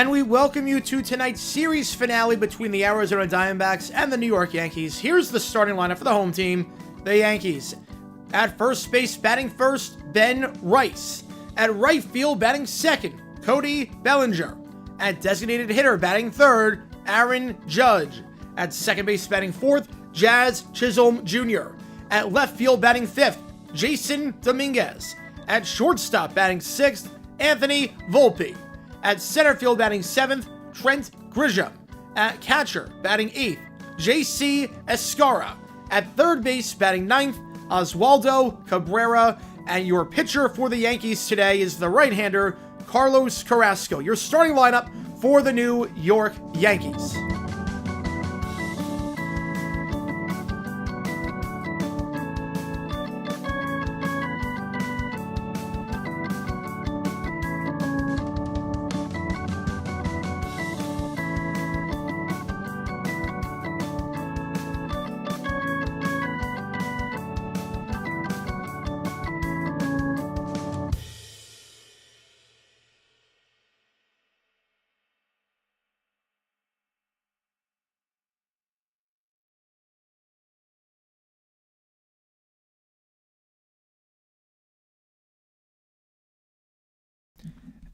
And we welcome you to tonight's series finale between the Arizona Diamondbacks and the New York Yankees. Here's the starting lineup for the home team, the Yankees. At first base, batting first, Ben Rice. At right field, batting second, Cody Bellinger. At designated hitter, batting third, Aaron Judge. At second base, batting fourth, Jazz Chisholm Jr. At left field, batting fifth, Jason Dominguez. At shortstop, batting sixth, Anthony Volpe. At center field, batting seventh, Trent Grisham. At catcher, batting eighth, J.C. Escara. At third base, batting ninth, Oswaldo Cabrera. And your pitcher for the Yankees today is the right-hander, Carlos Carrasco. Your starting lineup for the New York Yankees.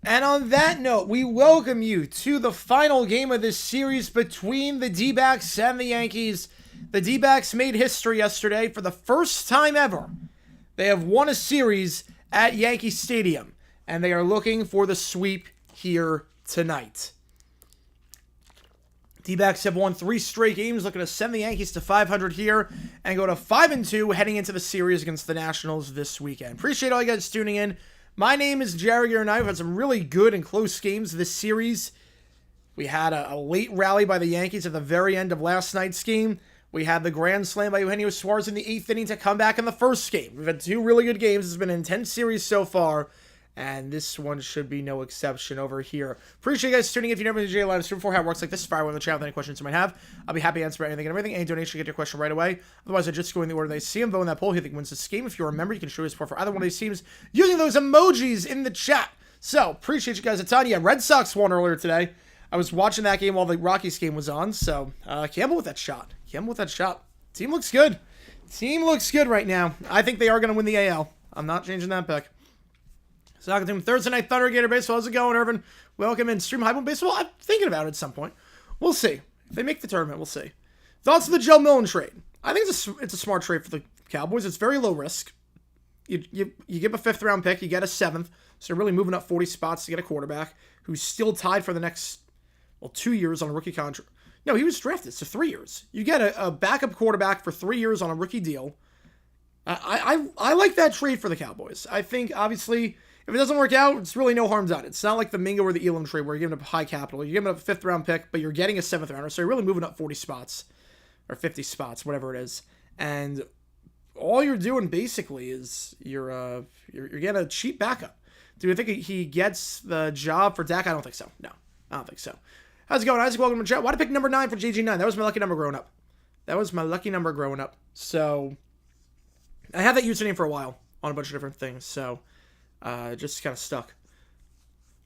And on that note, we welcome you to the final game of this series between the D-backs and the Yankees. The D-backs made history yesterday. For the first time ever, they have won a series at Yankee Stadium, and they are looking for the sweep here tonight. D-backs have won 3 straight games, looking to send the Yankees to 500 here and go to 5-2 heading into the series against the Nationals this weekend. Appreciate all you guys tuning in. My name is Jerry, and I've had some really good and close games this series. We had a late rally by the Yankees at the very end of last night's game. We had the grand slam by Eugenio Suarez in the 8th inning to come back in the first game. We've had 2 really good games. It's been an intense series so far, and this one should be no exception over here. Appreciate you guys tuning in. If you've never been to Livestream before, how it works like this, fire one in the chat with any questions you might have. I'll be happy to answer anything and everything. Any donation, get your question right away. Otherwise, I just go in the order they see them. Vote in that poll. Who you think wins this game? If you're a member, you can show your support for either one of these teams using those emojis in the chat. So, appreciate you guys a ton. Yeah, Red Sox won earlier today. I was watching that game while the Rockies game was on, so Campbell with that shot. Team looks good. Team looks good right now. I think they are going to win the AL. I'm not changing that pick. Soccer team Thursday Night Thunder Gator Baseball. How's it going, Irvin? Welcome in. Stream Hype Baseball. I'm thinking about it at some point. We'll see. If they make the tournament, we'll see. Thoughts of the Joe Millen trade? I think it's a smart trade for the Cowboys. It's very low risk. You give a 5th round pick, you get a 7th, so you're really moving up 40 spots to get a quarterback who's still tied for the next 2 years on a rookie contract. No, he was drafted, so 3 years. You get a backup quarterback for 3 years on a rookie deal. I like that trade for the Cowboys. I think, obviously, if it doesn't work out, it's really no harm done. It's not like the Mingo or the Elam trade where you're giving up high capital. You're giving up a 5th round pick, but you're getting a 7th rounder, so you're really moving up 40 spots or 50 spots, whatever it is. And all you're doing basically is you're getting a cheap backup. Do you think he gets the job for Dak? I don't think so. No, I don't think so. How's it going, Isaac? Welcome to the chat. Why did I pick number 9 for GG9? That was my lucky number growing up. So I had that username for a while on a bunch of different things. So just kind of stuck.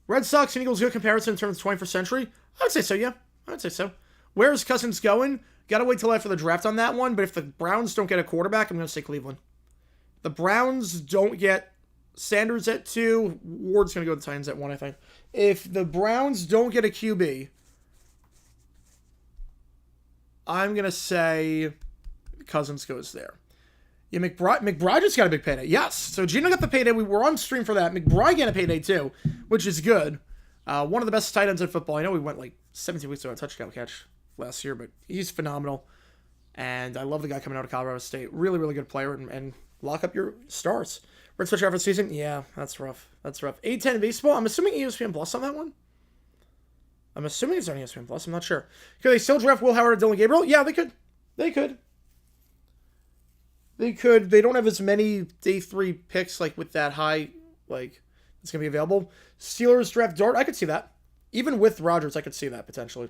Red Sox and Eagles good comparison in terms of 21st century? I would say so, yeah. I would say so. Where's Cousins going? Gotta wait till after the draft on that one, but if the Browns don't get a quarterback, I'm going to say Cleveland. The Browns don't get Sanders at 2, Ward's going to go to the Titans at 1, I think. If the Browns don't get a QB, I'm going to say Cousins goes there. Yeah, McBride just got a big payday. Yes. So Gino got the payday. We were on stream for that. McBride got a payday too, which is good. One of the best tight ends in football. I know we went like 17 weeks without a touchdown catch last year, but he's phenomenal. And I love the guy coming out of Colorado State. Really, really good player. And lock up your stars. Red Switch out for the season? Yeah, that's rough. 8-10 baseball. I'm assuming ESPN Plus on that one. I'm assuming it's on ESPN Plus. I'm not sure. Could they still draft Will Howard or Dylan Gabriel? Yeah, they could. They don't have as many day 3 picks like with that high, like it's gonna be available. Steelers draft Dart. I could see that. Even with Rodgers, I could see that potentially.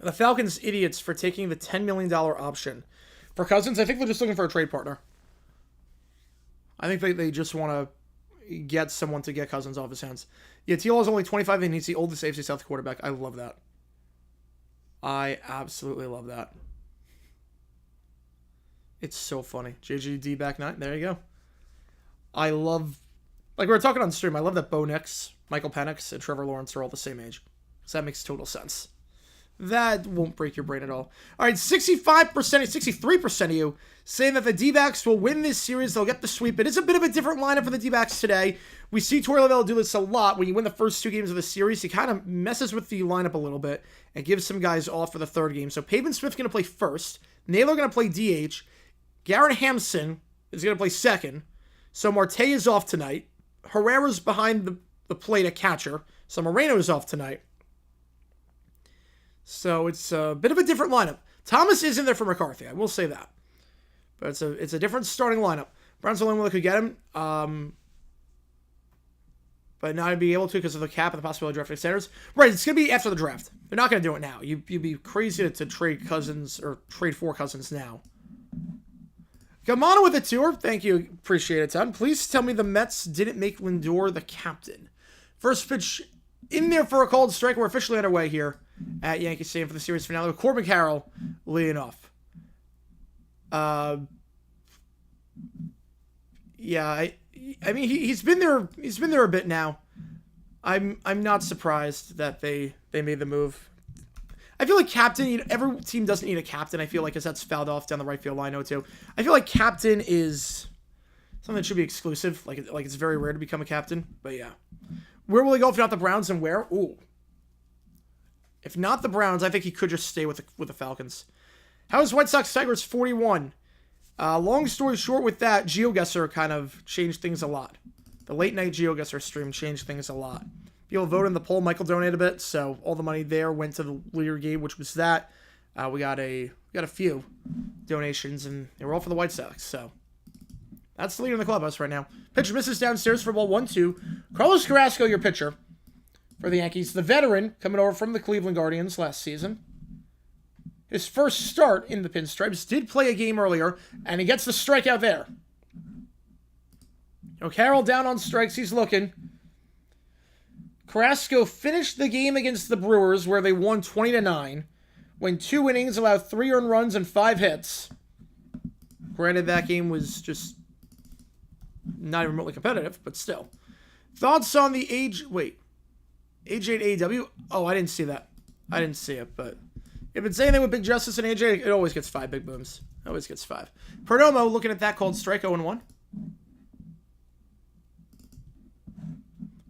The Falcons idiots for taking the $10 million option for Cousins. I think they're just looking for a trade partner. I think they just want to get someone to get Cousins off his hands. Yeah, T.O. is only 25 and he's the oldest AFC South quarterback. I love that. I absolutely love that. It's so funny. JGD back 9. There you go. I love, like we were talking on stream, I love that Bo Nix, Michael Penix, and Trevor Lawrence are all the same age. So that makes total sense. That won't break your brain at all. All right, 65%, 63% of you saying that the D-backs will win this series. They'll get the sweep. It is a bit of a different lineup for the D-backs today. We see Torey Lovell do this a lot. When you win the first 2 games of the series, he kind of messes with the lineup a little bit and gives some guys off for the third game. So Pavin Smith's going to play first. Naylor going to play DH. Garrett Hampson is going to play second. So Marte is off tonight. Herrera's behind the plate at catcher. So Moreno is off tonight. So it's a bit of a different lineup. Thomas is in there for McCarthy. I will say that. But it's a different starting lineup. Browns the only one that could get him. But not be able to because of the cap and the possibility of drafting Sanders. Right, it's going to be after the draft. They're not going to do it now. You'd be crazy to trade Cousins or trade for Cousins now. Gamano with a tour. Thank you. Appreciate it, Tom. Please tell me the Mets didn't make Lindor the captain. First pitch in there for a called strike. We're officially underway here at Yankee Stadium for the series finale with Corbin Carroll leading off. Yeah, I mean he's been there a bit now. I'm not surprised that they made the move. I feel like captain, every team doesn't need a captain. I feel like as that's fouled off down the right field line, too. I feel like captain is something that should be exclusive. Like it's very rare to become a captain. But yeah. Where will he go if not the Browns, and where? Ooh. If not the Browns, I think he could just stay with the Falcons. How is White Sox Tigers 41? Long story short with that, GeoGuessr kind of changed things a lot. The late night GeoGuessr stream changed things a lot. People voted in the poll. Michael donated a bit, so all the money there went to the Lear game, which was that. We got a few donations, and they were all for the White Sox. So that's the leader in the clubhouse right now. Pitcher misses downstairs for ball 1-2. Carlos Carrasco, your pitcher for the Yankees. The veteran coming over from the Cleveland Guardians last season. His first start in the Pinstripes. Did play a game earlier, and he gets the strikeout there. Carroll down on strikes. He's looking. Carrasco finished the game against the Brewers where they won 20-9. Went 2 innings, allowed 3 earned runs and 5 hits. Granted, that game was just not even remotely competitive, but still. Thoughts on the AJ8AW? Oh, I didn't see that. I didn't see it, but if it's anything with Big Justice and AJ, it always gets 5 big booms. Always gets 5. Perdomo looking at that called strike 0-1.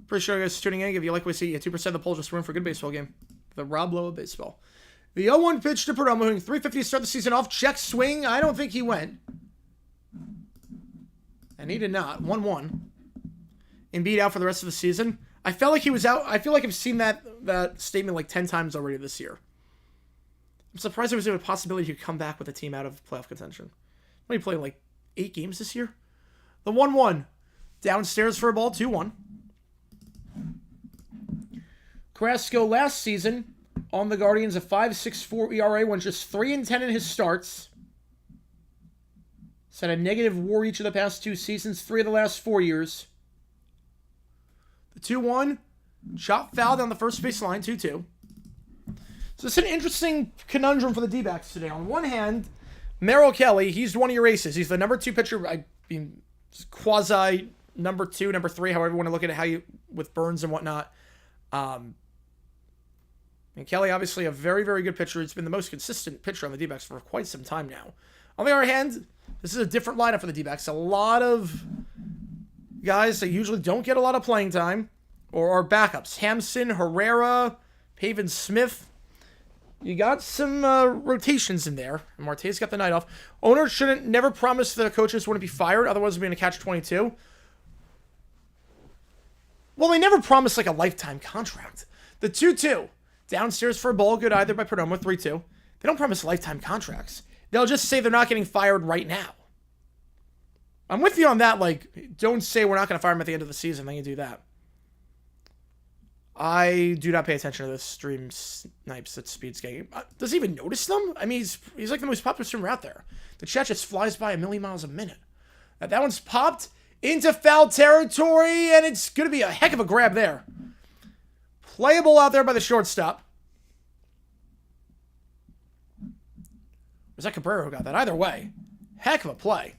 Appreciate you guys tuning in. If you like what we see, 2% of the poll just room for a good baseball game. The Rob Lowe of baseball. The 0-1 pitch to Perdomo, hitting .350 to start the season off. Check swing. I don't think he went. And he did not. 1-1. Embiid out for the rest of the season. I felt like he was out. I feel like I've seen that statement like 10 times already this year. I'm surprised there was even a possibility he could come back with a team out of playoff contention. What, he played like 8 games this year? The 1-1. Downstairs for a ball, 2-1. Carrasco last season on the Guardians, a 5.64 ERA, went just 3-10 in his starts. He's had a negative WAR each of the past 2 seasons, 3 of the last 4 years. The 2-1, shot foul down the first base line, 2-2. So it's an interesting conundrum for the D-backs today. On one hand, Merrill Kelly, he's one of your aces. He's the number 2 pitcher, I mean, quasi number 2, number 3, however you want to look at it, with Burns and whatnot. And Kelly, obviously, a very, very good pitcher. He's been the most consistent pitcher on the D-backs for quite some time now. On the other hand, this is a different lineup for the D-backs. A lot of guys that usually don't get a lot of playing time or are backups. Hampson, Herrera, Pavin Smith. You got some rotations in there. And Marte's got the night off. Owners shouldn't never promise the coaches wouldn't be fired. Otherwise, it'd be in a catch-22. Well, they never promised like a lifetime contract. The 2-2. Downstairs for a ball, good either by Perdomo, 3-2. They don't promise lifetime contracts. They'll just say they're not getting fired right now. I'm with you on that. Like, don't say we're not going to fire him at the end of the season. Then you do that. I do not pay attention to the stream snipes that Speed's getting. Does he even notice them? I mean, he's like the most popular streamer out there. The chat just flies by 1,000,000 miles a minute. That one's popped. into foul territory, and it's going to be a heck of a grab there. Playable out there by the shortstop. Was that Cabrera who got that? Either way, heck of a play.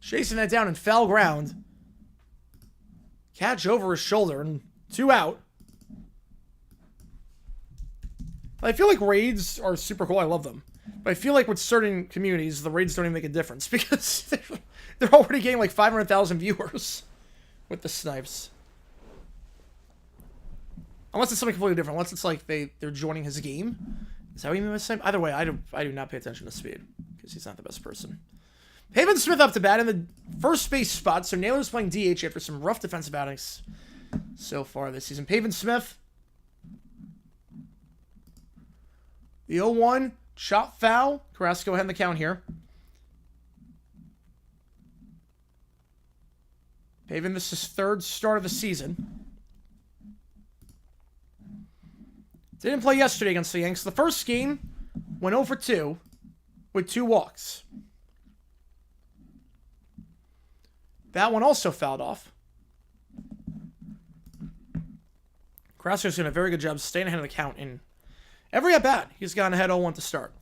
Chasing that down in foul ground. Catch over his shoulder, and 2 out. I feel like raids are super cool. I love them. But I feel like with certain communities, the raids don't even make a difference because they're already getting like 500,000 viewers with the snipes. Unless it's something completely different. Unless it's like they're joining his game. Is that what you mean by snipe? Either way, I do not pay attention to speed because he's not the best person. Pavin Smith up to bat in the first base spot. So Naylor's playing DH after some rough defensive outings so far this season. Pavin Smith. The 0-1. Shot foul. Carrasco ahead in the count here. Pavin, this is his 3rd start of the season. Didn't play yesterday against the Yanks. The first game went 0 for 2 with 2 walks. That one also fouled off. Carrasco's doing a very good job staying ahead of the count in every at-bat. He's gotten ahead 0-1 to start.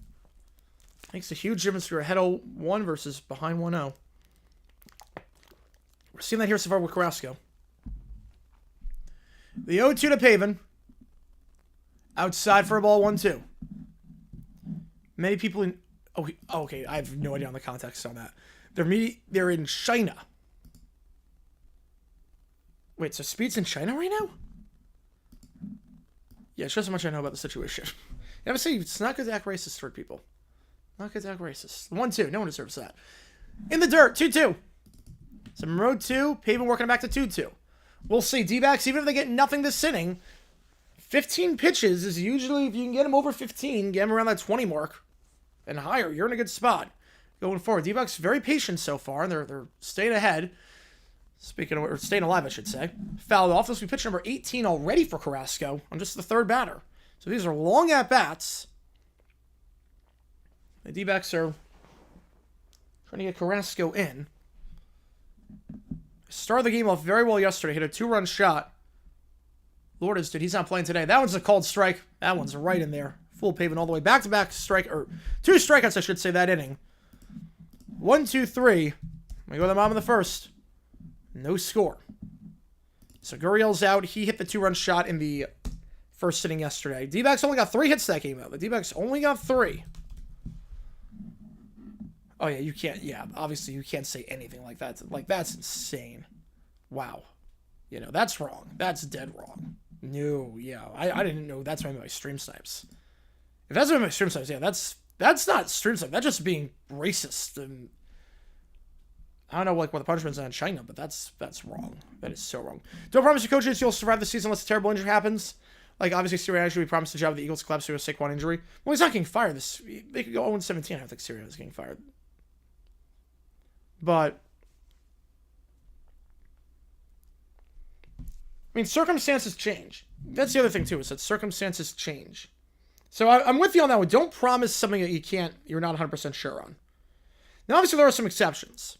Makes a huge difference if you're ahead 0-1 versus behind 1-0. We're seeing that here so far with Carrasco. The 0-2 to Pavin. Outside for a ball 1-2. Many people in... Oh, okay. I have no idea on the context on that. They're in China. Wait, so Speed's in China right now? Yeah, it shows how much I know about the situation. Obviously, it's not good to act racist toward people. Not good to act racist. 1-2. No one deserves that. In the dirt. 2-2. Some road 2. Pavin working it back to 2-2. We'll see. D-backs, even if they get nothing this inning, 15 pitches is usually, if you can get them over 15, get them around that 20 mark and higher, you're in a good spot going forward. D-backs very patient so far, and they're staying ahead. Speaking of, or staying alive, I should say. Fouled off. This will be pitch number 18 already for Carrasco on just the 3rd batter. So these are long at-bats. The D-backs are trying to get Carrasco in. Started the game off very well yesterday. Hit a 2-run shot. Lourdes, dude, he's not playing today. That one's a called strike. That one's right in there. Full Pavin all the way. Back-to-back strike, or 2 strikeouts, I should say, that inning. 1, 2, 3. We go to the bottom of the 1st. No score. So Gurriel's out. He hit the 2-run shot in the 1st inning yesterday. D-backs only got 3 hits that game, though. The D-backs only got 3. Oh, yeah, you can't. Yeah, obviously you can't say anything like that. Like, that's insane. Wow. You know, that's wrong. That's dead wrong. No, yeah. I didn't know that's what I meant by stream snipes. If that's what I meant by stream snipes, yeah, that's not stream snipes. That's just being racist. And I don't know like what the punishment's in China, but that's wrong. That is so wrong. Don't promise your coaches you'll survive the season unless a terrible injury happens. Like, obviously, Sirianni, we promised the job of the Eagles collapse through a Saquon injury. Well, he's not getting fired. They could go 0-17. I don't think Sirianni is getting fired. But I mean, circumstances change. That's the other thing, too, is that circumstances change. So I'm with you on that one. Don't promise something that you're not 100% sure on. Now, obviously, there are some exceptions.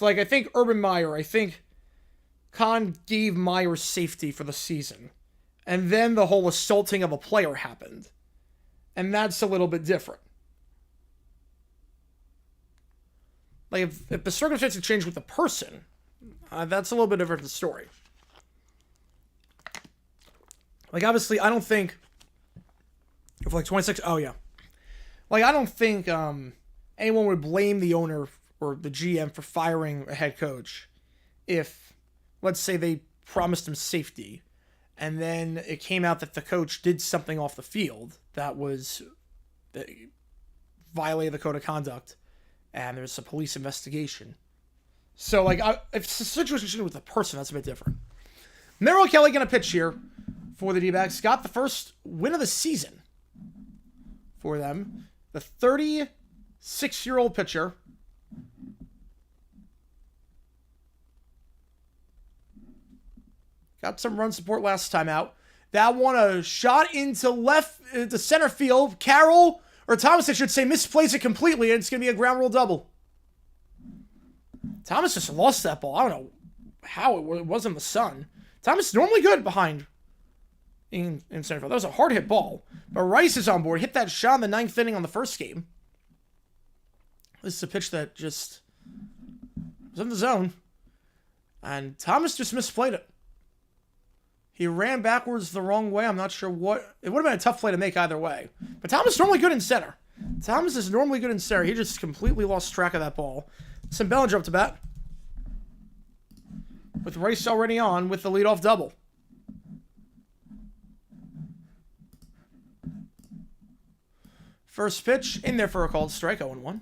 Like, I think Urban Meyer, I think Khan gave Meyer safety for the season. And then the whole assaulting of a player happened. And that's a little bit different. Like, if the circumstances change with the person, that's a little bit different story. Like, obviously, I don't think... If, like, 26... Oh, yeah. Like, I don't think anyone would blame the owner or the GM for firing a head coach if, let's say, they promised him safety, and then it came out that the coach did something off the field that violated the code of conduct, and there's a police investigation. So, like, if it's a situation with a person, that's a bit different. Merrill Kelly going to pitch here for the D-backs. Got the first win of the season for them. The 36-year-old pitcher. Got some run support last time out. That one, a shot into center field. Carroll, or Thomas, I should say, misplays it completely, and it's going to be a ground rule double. Thomas just lost that ball. I don't know how it was in the sun. Thomas is normally good behind in center field. That was a hard hit ball. But Rice is on board. Hit that shot in the 9th inning on the first game. This is a pitch that just was in the zone. And Thomas just misplayed it. He ran backwards the wrong way. I'm not sure what. It would have been a tough play to make either way. But Thomas is normally good in center. Thomas is normally good in center. He just completely lost track of that ball. Sam Bellinger up to bat. With Rice already on with the leadoff double. First pitch in there for a called strike, 0-1.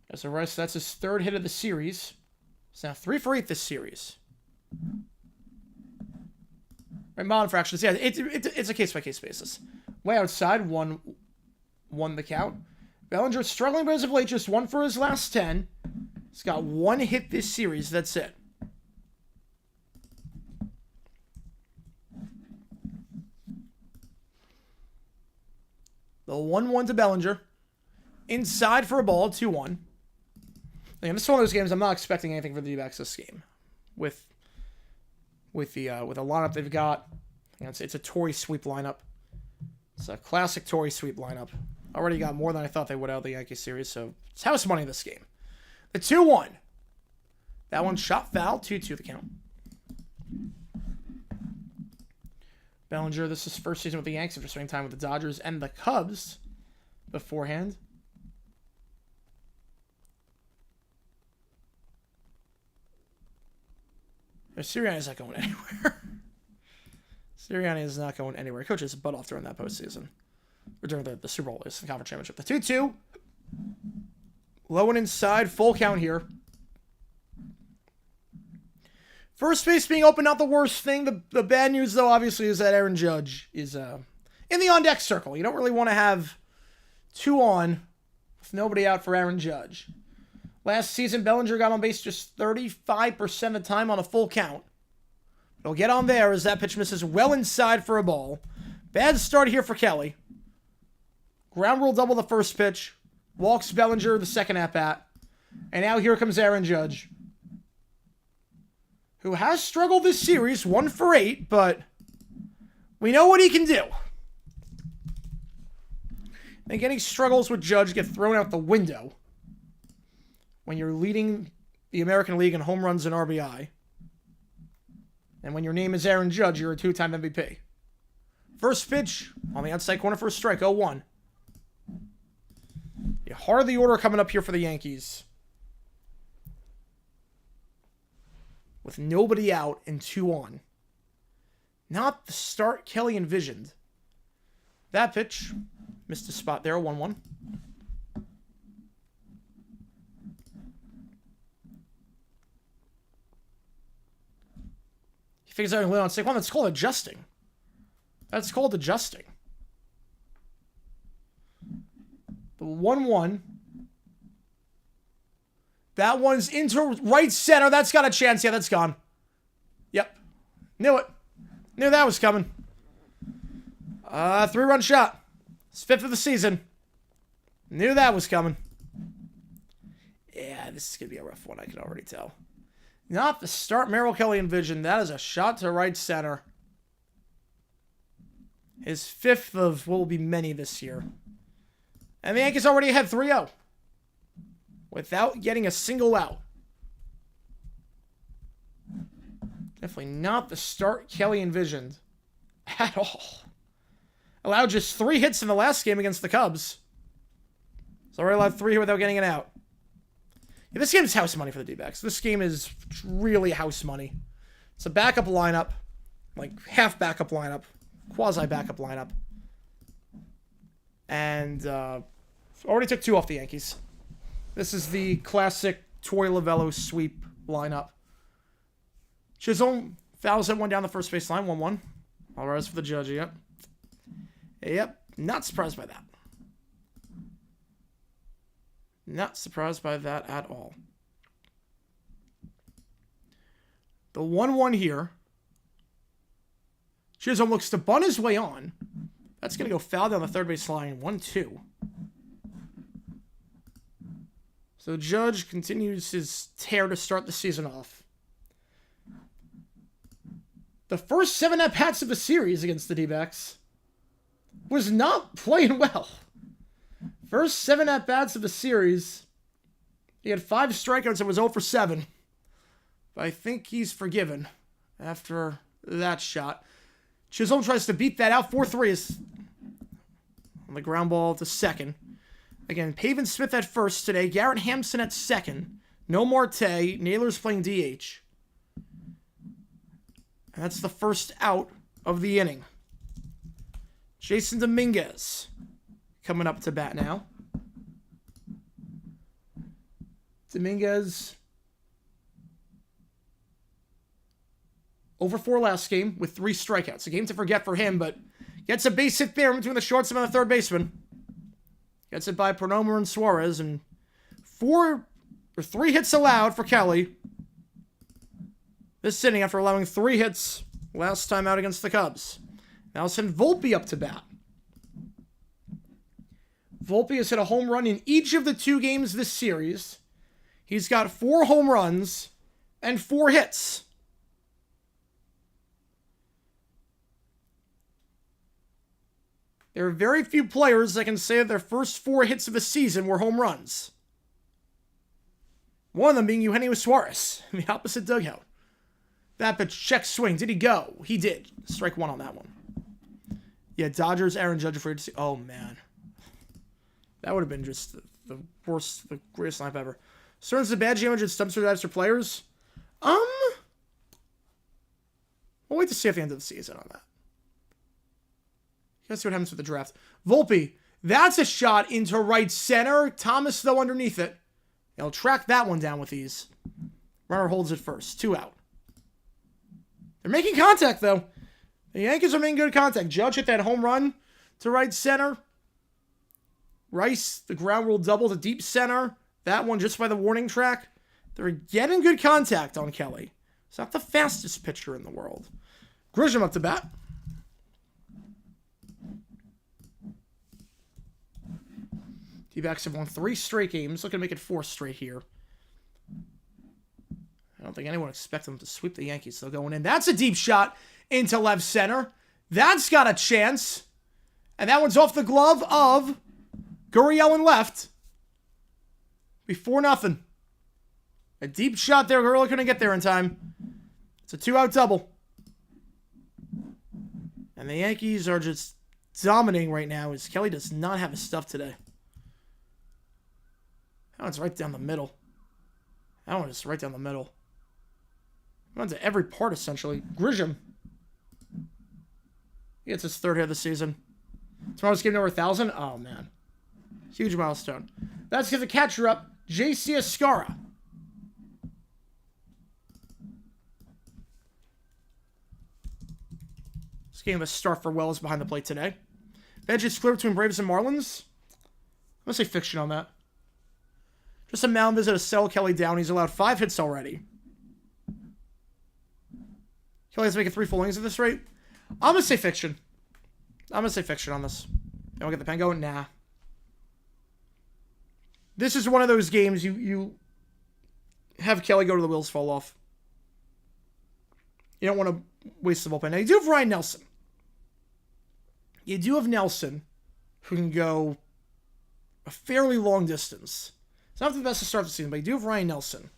As a Rice, that's his 3rd hit of the series. It's now 3 for 8 this series. Right, modern fractions. Yeah, it's a case-by-case basis. Way outside, won the count. Bellinger struggling as of late, just 1 for his last 10. He's got 1 hit this series. That's it. The 1-1 to Bellinger. Inside for a ball, 2-1. Again, this is one of those games I'm not expecting anything for the D-backs this game. With the lineup they've got, it's a Torrey sweep lineup. It's a classic Torrey sweep lineup. Already got more than I thought they would out of the Yankee series, so it's house money this game. The 2-1. That one shot foul, 2-2 the count. Bellinger, this is his first season with the Yankees after spending time with the Dodgers and the Cubs beforehand. Sirianni is not going anywhere. Sirianni is not going anywhere. Coach his butt off during that postseason. Or during the Super Bowl, the conference championship. The 2-2. Low and inside. Full count here. First base being open, not the worst thing. The bad news, though, obviously, is that Aaron Judge is in the on-deck circle. You don't really want to have 2 on with nobody out for Aaron Judge. Last season, Bellinger got on base just 35% of the time on a full count. He'll get on there as that pitch misses well inside for a ball. Bad start here for Kelly. Ground rule double the first pitch. Walks Bellinger the second at-bat. And now here comes Aaron Judge, who has struggled this series, 1 for 8, but we know what he can do. I think any struggles with Judge get thrown out the window when you're leading the American League in home runs and RBI. And when your name is Aaron Judge, you're a 2-time MVP. First pitch on the outside corner for a strike, 0-1. You hard the order coming up here for the Yankees. With nobody out and 2 on. Not the start Kelly envisioned. That pitch missed a spot there, 1-1. He figures out on Saquon. That's called adjusting. That's called adjusting. The 1-1. That one's into right center. That's got a chance. Yeah, that's gone. Yep. Knew it. Knew that was coming. 3-run shot. It's 5th of the season. Knew that was coming. Yeah, this is going to be a rough one, I can already tell. Not the start Merrill Kelly envisioned. That is a shot to right center. His 5th of what will be many this year. And the Yankees already had 3-0. Without getting a single out. Definitely not the start Kelly envisioned. At all. Allowed just 3 hits in the last game against the Cubs. He's already allowed 3 without getting an out. Yeah, this game is house money for the D-backs. This game is really house money. It's a backup lineup. Like, half backup lineup. Quasi-backup lineup. And, already took 2 off the Yankees. This is the classic Torrey Lovullo sweep lineup. Chisholm fouls that one down the first base line, 1-1. All rise for the Judge, yep. Yep, not surprised by that. Not surprised by that at all. The 1-1 here. Chisholm looks to bunt his way on. That's going to go foul down the third base line, 1-2. So Judge continues his tear to start the season off. The first 7 at-bats of the series against the D-backs was not playing well. First 7 at-bats of the series, he had 5 strikeouts and was 0 for 7. But I think he's forgiven after that shot. Chisholm tries to beat that out. 4-3 is on the ground ball to second. Again, Pavin Smith at first today. Garrett Hampson at second. No Marte. Naylor's playing DH. And that's the first out of the inning. Jason Dominguez coming up to bat now. Dominguez 0 for 4 last game with 3 strikeouts. A game to forget for him, but gets a base hit there between the shortstop and the third baseman. Gets it by Perdomo and Suarez, and 3 hits allowed for Kelly this inning after allowing 3 hits last time out against the Cubs. Now send Volpe up to bat. Volpe has hit a home run in each of the 2 games this series. He's got 4 home runs and 4 hits. There are very few players that can say that their first 4 hits of the season were home runs. One of them being Eugenio Suarez in the opposite dugout. That pitch, check swing. Did he go? He did. Strike 1 on that one. Yeah, Dodgers, Aaron Judge afraid to see. Oh, man. That would have been just the worst, the greatest lineup ever. Stearns the bad damage and stumps drives for players. We'll wait to see at the end of the season on that. Let's see what happens with the draft. Volpe, that's a shot into right center. Thomas, though, underneath it. He'll track that one down with ease. Runner holds it first. 2 out. They're making contact, though. The Yankees are making good contact. Judge hit that home run to right center. Rice, the ground rule double to deep center. That one just by the warning track. They're getting good contact on Kelly. He's not the fastest pitcher in the world. Grisham up to bat. D-backs have won 3 straight games. Looking to make it 4 straight here. I don't think anyone expects them to sweep the Yankees. They're going in. That's a deep shot into left center. That's got a chance. And that one's off the glove of Gurriel in left. Be 4-0. A deep shot there. Gurriel couldn't get there in time. It's a 2-out double. And the Yankees are just dominating right now as Kelly does not have his stuff today. That one's right down the middle. That one is right down the middle. Runs to every part, essentially. Grisham. He gets his 3rd hit of the season. Tomorrow's game number 1,000. Oh, man. Huge milestone. That's because the catcher up, J.C. Escara. This game of a start for Wells behind the plate today. Bench is clear between Braves and Marlins. I'm going to say fiction on that. Just a mound visit to settle Kelly down. He's allowed 5 hits already. Kelly has to make it 3 full innings at this rate. I'm going to say fiction. I'm going to say fiction on this. Don't get the pen going? Nah. This is one of those games you have Kelly go to the wheels fall off. You don't want to waste the bullpen. Now, you do have Ryan Nelson. You do have Nelson, who can go a fairly long distance. It's not the best to start the season, but you do have Ryan Nelson,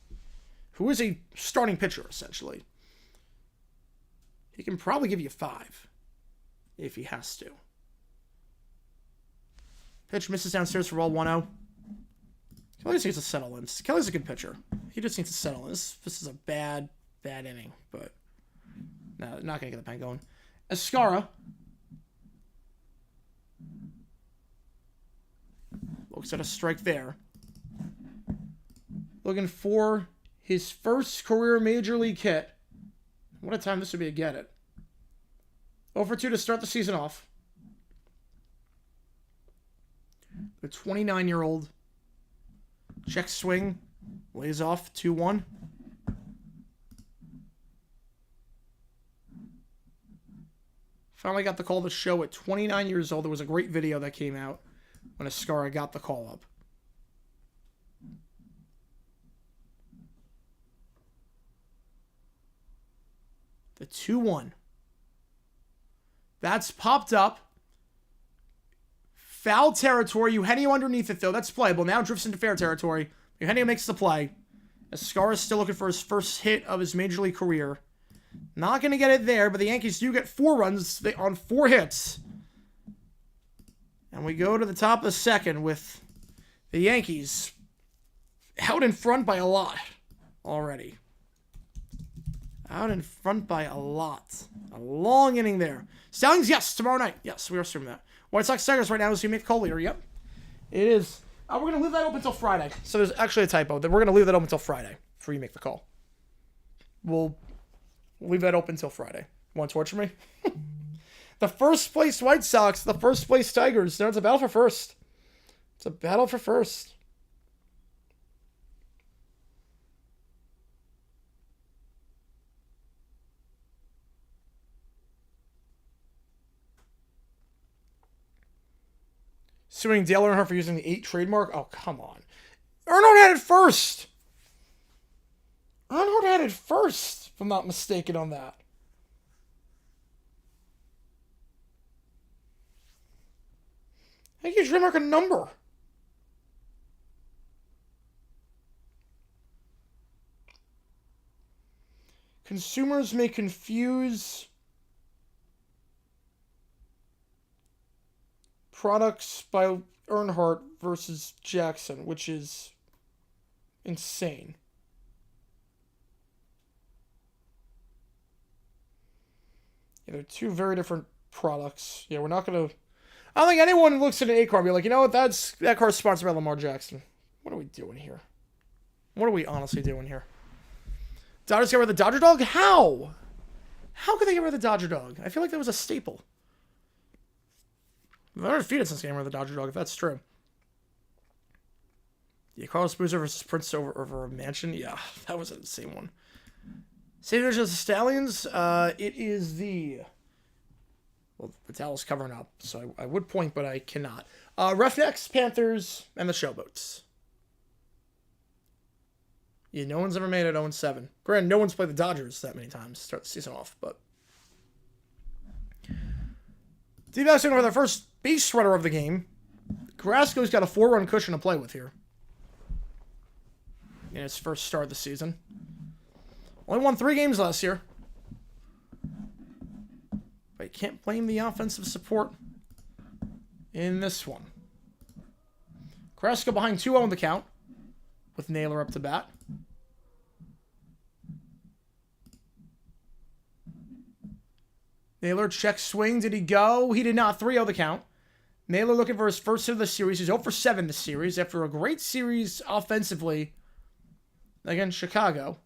who is a starting pitcher, essentially. He can probably give you 5 if he has to. Pitch misses downstairs for ball 1-0. Kelly just needs to settle in. Kelly's a good pitcher. He just needs to settle in. This is a bad inning, but no, not going to get the pen going. Escara looks at a strike there. Looking for his first career major league hit. What a time this would be to get it. 0 for 2 to start the season off. The 29-year-old check swing, lays off 2-1. Finally got the call to show at 29 years old. There was a great video that came out when Escara got the call up. The 2-1. That's popped up. Foul territory. Eugenio underneath it, though. That's playable. Now drifts into fair territory. Eugenio makes the play. Escar is still looking for his first hit of his Major League career. Not going to get it there, but the Yankees do get 4 runs on 4 hits. And we go to the top of the second with the Yankees out in front by a lot already. Out in front by a lot. A long inning there. Stallions, yes, tomorrow night. Yes, we are streaming that. White Sox Tigers right now is Make Cole leader. Yep, it is. We're going to leave that open until Friday. So there's actually a typo. We're going to leave that open until Friday before you make the call. We'll leave that open until Friday. Want to torture me? The first place White Sox, the first place Tigers. No, it's a battle for first. It's a battle for first. Suing Dale Earnhardt for using the 8 trademark? Oh, come on. Earnhardt had it first. Earnhardt had it first, if I'm not mistaken on that. I think you trademark a number. Consumers may confuse products by Earnhardt versus Jackson, which is insane. Yeah, they're 2 very different products. Yeah, we're not going to... I don't think anyone looks at an 8 car and be like, you know what, that car's sponsored by Lamar Jackson. What are we doing here? What are we honestly doing here? Dodgers get rid of the Dodger dog? How? How could they get rid of the Dodger dog? I feel like that was a staple. They're undefeated since getting rid of the Dodger dog, if that's true. Yeah, Carlos Boozer versus Prince over a mansion. Yeah, that was an insane one. Same division as the Stallions. It is the... Well, the towel's covering up, so I would point, but I cannot. Roughnecks, Panthers, and the Showboats. Yeah, no one's ever made it 0-7. Granted, no one's played the Dodgers that many times to start the season off, but... D-backs looking for their first base runner of the game. Carrasco's got a 4-run cushion to play with here in his first start of the season. Only won 3 games last year. But you can't blame the offensive support in this one. Carrasco behind 2-0 in the count with Naylor up to bat. Naylor check swing. Did he go? He did not. 3-0 the count. Naylor looking for his first hit of the series. He's 0-for-7 this series after a great series offensively against Chicago.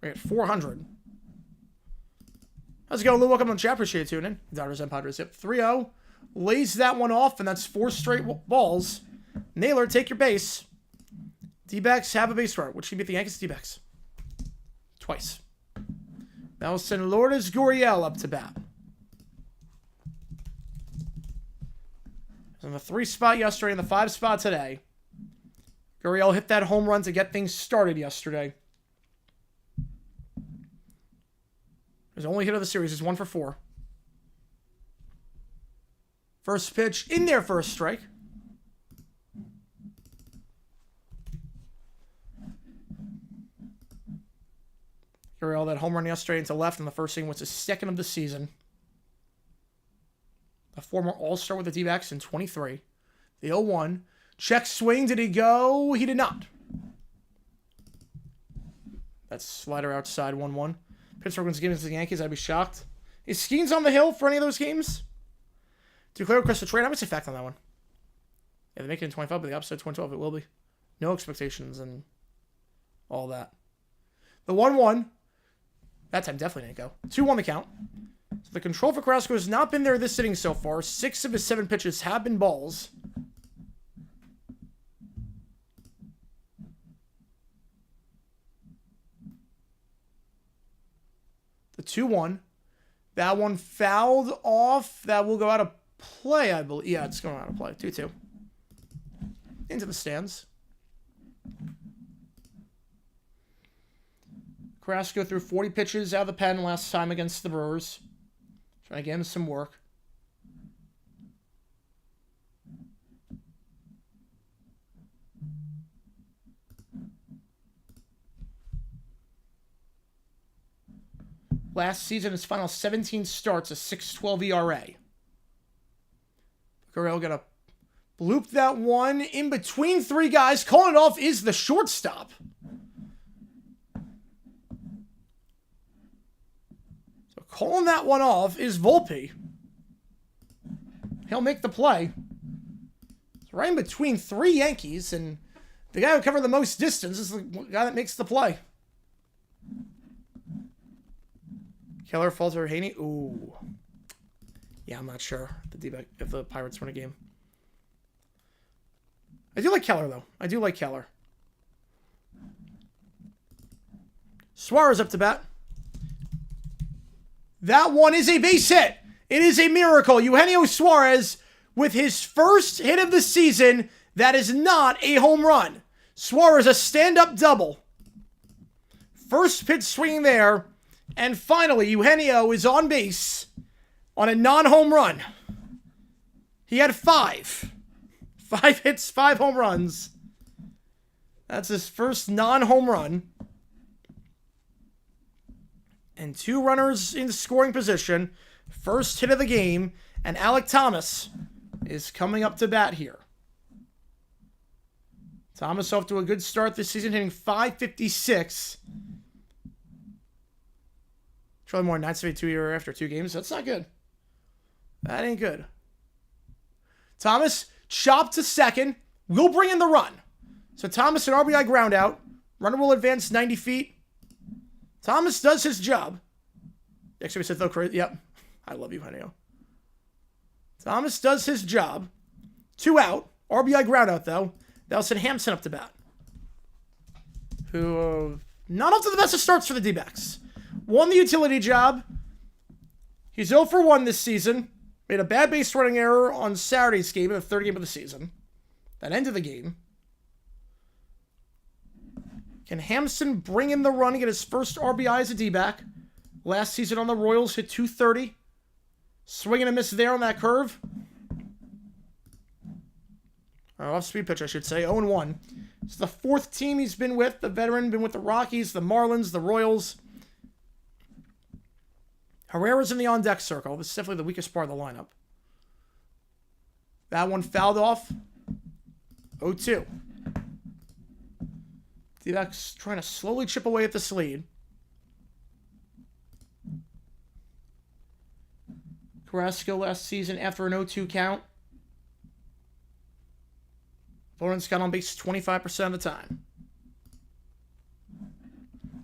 We're at 400. How's it going, Lou? Welcome to the chat. Appreciate you tuning in. Dodgers and Padres. Yep, 3-0. Lays that one off, and that's 4 straight balls. Naylor, take your base. D-backs have a base runner, which can beat the Yankees D-backs. Twice. Nelson Lourdes Gurriel up to bat. In the 3 spot yesterday, in the 5 spot today. Gurriel hit that home run to get things started yesterday. His only hit of the series is 1-for-4. First pitch in there for a strike. Gurriel, that home run yesterday into left in the first inning was his 2nd of the season. A former All-Star with the D-backs in 23. The 0-1. Check swing. Did he go? He did not. That's slider outside 1-1. Pittsburgh wins games against the Yankees. I'd be shocked. Is Skeens on the hill for any of those games? Declare request for trade. I'm going to say fact on that one. Yeah, they make it in 25, but the opposite 2012 it will be. No expectations and all that. The 1-1. That time definitely didn't go. 2-1 the count. So the control for Carrasco has not been there this inning so far. 6 of his 7 pitches have been balls. The 2-1. That one fouled off. That will go out of play, I believe. Yeah, it's going out of play. 2-2. Into the stands. Carrasco threw 40 pitches out of the pen last time against the Brewers. Trying to get him some work. Last season, his final 17 starts, a 6.12 ERA. Guerrero gonna bloop that one in between three guys. Calling it off is the shortstop. So calling that one off is Volpe. He'll make the play. It's right in between three Yankees, and the guy who covered the most distance is the guy that makes the play. Keller falls over Haney. Ooh. Yeah, I'm not sure if the Pirates win a game. I do like Keller, though. I do like Keller. Suarez up to bat. That one is a base hit. It is a miracle. Eugenio Suarez with his first hit of the season. That is not a home run. Suarez, a stand-up double. First pitch swing there. And finally, Eugenio is on base on a non-home run. He had 5. 5 hits, 5 home runs. That's his first non-home run. And 2 runners in scoring position. First hit of the game. And Alek Thomas is coming up to bat here. Thomas off to a good start this season, hitting .556. Charlie Moore, 972 ERA after 2 games. That's not good. That ain't good. Thomas, chopped to second. Will bring in the run. So Thomas, an RBI ground out. Runner will advance 90 feet. Thomas does his job. Actually, we said though crazy. Yep. I love you, Eugenio. Thomas does his job. 2 out. RBI ground out, though. That'll send Hampson up to bat. Who, not up to the best of starts for the D-backs. Won the utility job. He's 0 for 1 this season. Made a bad base running error on Saturday's game in the 3rd game of the season. That ended the game. Can Hampson bring in the run and get his first RBI as a D-back? Last season on the Royals, hit .230. Swing and a miss there on that curve. Off-speed pitch, I should say. 0-1. It's the 4th team he's been with. The veteran, been with the Rockies, the Marlins, the Royals. Herrera's in the on-deck circle. This is definitely the weakest part of the lineup. That one fouled off. 0-2. D-backs trying to slowly chip away at this lead. Carrasco last season after an 0-2 count. Lawrence got on base 25% of the time.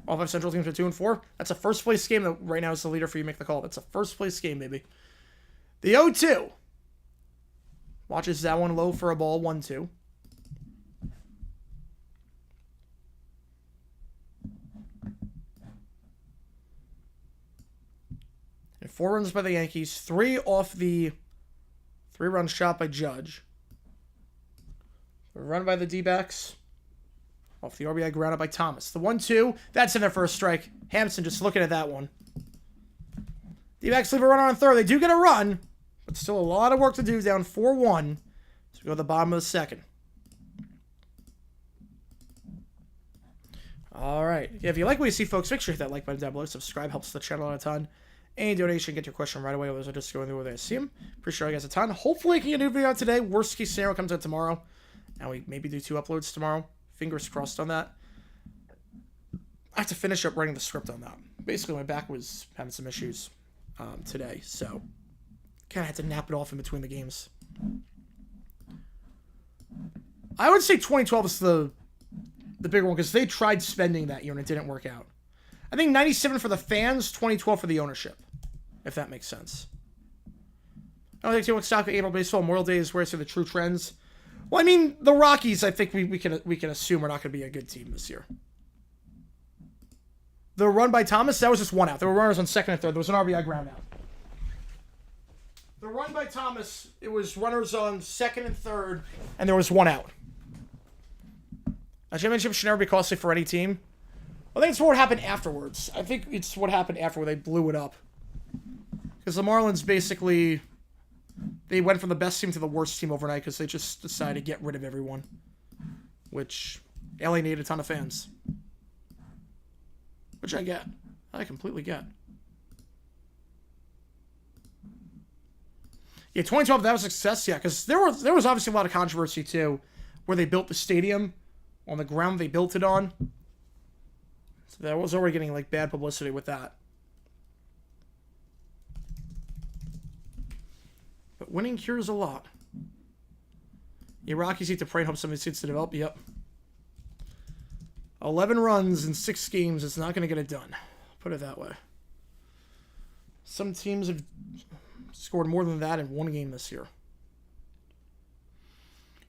All 5 Central teams are 2-4. That's a first place game that right now is the leader for you. Make the call. That's a first place game, baby. The 0-2. Watches that one low for a ball. 1-2. And 4 runs by the Yankees. 3 off the 3-run shot by Judge. A run by the D-backs. Off the RBI ground out by Thomas. The 1-2. That's in their first strike. Hampson just looking at that one. D-backs leave a runner on third. They do get a run, but still a lot of work to do. Down 4-1. So we go to the bottom of the second. All right. Yeah, if you like what you see, folks, make sure you hit that like button down below. Subscribe. Helps the channel out a ton. Any donation, get your question right away. Others are just going through where they see them. Appreciate you guys a ton. Hopefully I can get a new video out today. Worst case scenario comes out tomorrow. And we maybe do 2 uploads tomorrow. Fingers crossed on that. I have to finish up writing the script on that. Basically, my back was having some issues today, so kind of had to nap it off in between the games. I would say 2012 is the bigger one because they tried spending that year and it didn't work out. I think 97 for the fans, 2012 for the ownership, if that makes sense. I don't think too much stock of April baseball. Memorial Day is where I see the true trends. Well, I mean, the Rockies, I think we can assume are not going to be a good team this year. The run by Thomas, that was just 1 out. There were runners on second and third. There was an RBI ground out. The run by Thomas, it was runners on second and third, and there was 1 out. A championship should never be costly for any team. I think it's what happened afterwards. I think it's what happened after where they blew it up. Because the Marlins basically, they went from the best team to the worst team overnight because they just decided to get rid of everyone. Which alienated a ton of fans. Which I get. I completely get. Yeah, 2012, that was a success, yeah, because there was obviously a lot of controversy, too, where they built the stadium on the ground they built it on. So that was already getting, like, bad publicity with that. But winning cures a lot. Yeah, Rockies need to pray and hope somebody seems to develop. Yep. 11 runs in 6 games. It's not going to get it done. Put it that way. Some teams have scored more than that in 1 game this year.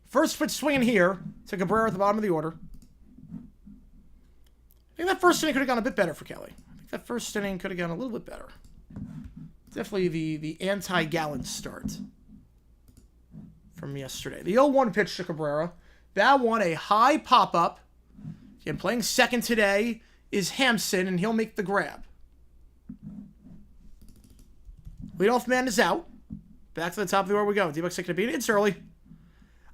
First pitch swinging here to Cabrera at the bottom of the order. I think that first inning could have gone a bit better for Kelly. I think that first inning could have gone a little bit better. Definitely the anti-Gallen start from yesterday. The 0-1 pitch to Cabrera. That one, a high pop-up. Again, playing second today is Hampson, and he'll make the grab. Leadoff man is out. Back to the top of the order we go. D-backs taking a beat. It's early.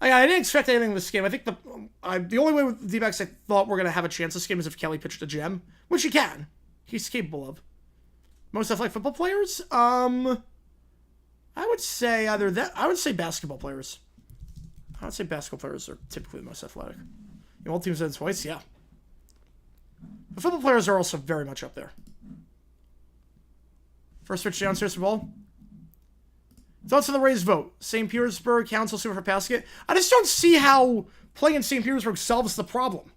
I didn't expect anything in this game. I think the only way with the D-backs I thought we're going to have a chance this game is if Kelly pitched a gem, which he can. He's capable of. Most athletic football players? I would say either that. I would say basketball players. I would say basketball players are typically the most athletic. All teams did it twice, yeah. But football players are also very much up there. First pitch downstairs for ball. Thoughts on the Rays vote? St. Petersburg Council Super for Pasket. I just don't see how playing in St. Petersburg solves the problem.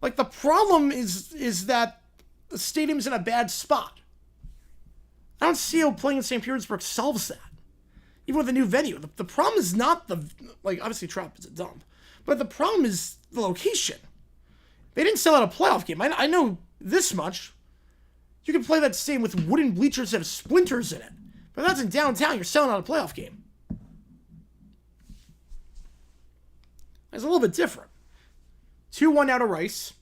Like, the problem is that the stadium's in a bad spot. I don't see how playing in St. Petersburg solves that. Even with a new venue. The problem is not the... Like, obviously, Trop is a dump. But the problem is the location. They didn't sell out a playoff game. I know this much. You can play that stadium with wooden bleachers that have splinters in it. But that's in downtown. You're selling out a playoff game. It's a little bit different. 2-1 out of Rice.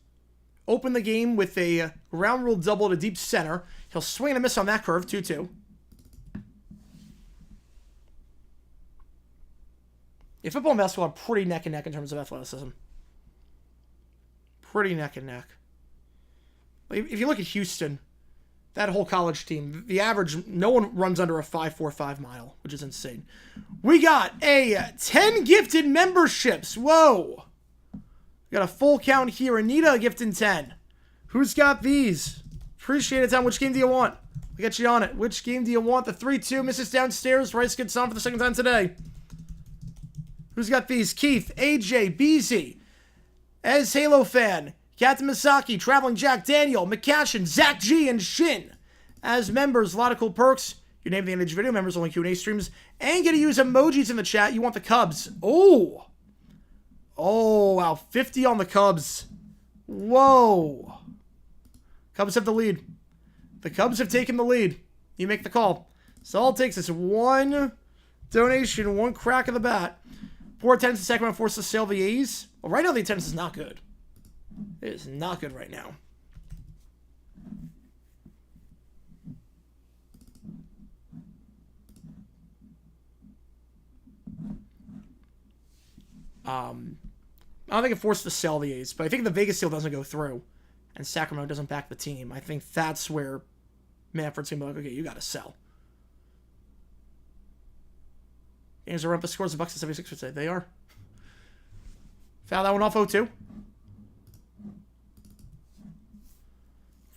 Open the game with a ground rule double to deep center. He'll swing and a miss on that curve. 2-2. Yeah, football and basketball are pretty neck and neck in terms of athleticism. Pretty neck and neck. If you look at Houston, that whole college team, the average, no one runs under a 5.45 mile, which is insane. We got a 10 gifted memberships. Whoa. We got a full count here. Anita gifting 10. Who's got these? Appreciate it, Tom. Which game do you want? I got you on it. Which game do you want? The 3-2 misses downstairs. Rice gets on for the second time today. Who's got these? Keith, AJ, BZ, as Halo fan, Captain Misaki, Traveling Jack, Daniel, McCashin, Zach G, and Shin. As members, a lot of cool perks. You name the image video, members only Q&A streams, and get to use emojis in the chat. You want the Cubs. Oh, wow, 50 on the Cubs. Whoa. Cubs have the lead. The Cubs have taken the lead. You make the call. So all it takes is one donation, one crack of the bat. Poor attendance in Sacramento forces to sell the A's. Well, right now the attendance is not good. It is not good right now. I don't think it forced to sell the A's, but I think the Vegas deal doesn't go through, and Sacramento doesn't back the team. I think that's where Manfred's going to be like, okay, you got to sell. Games are up. The scores the Bucks at 76%. They are. Foul that one off 0-2.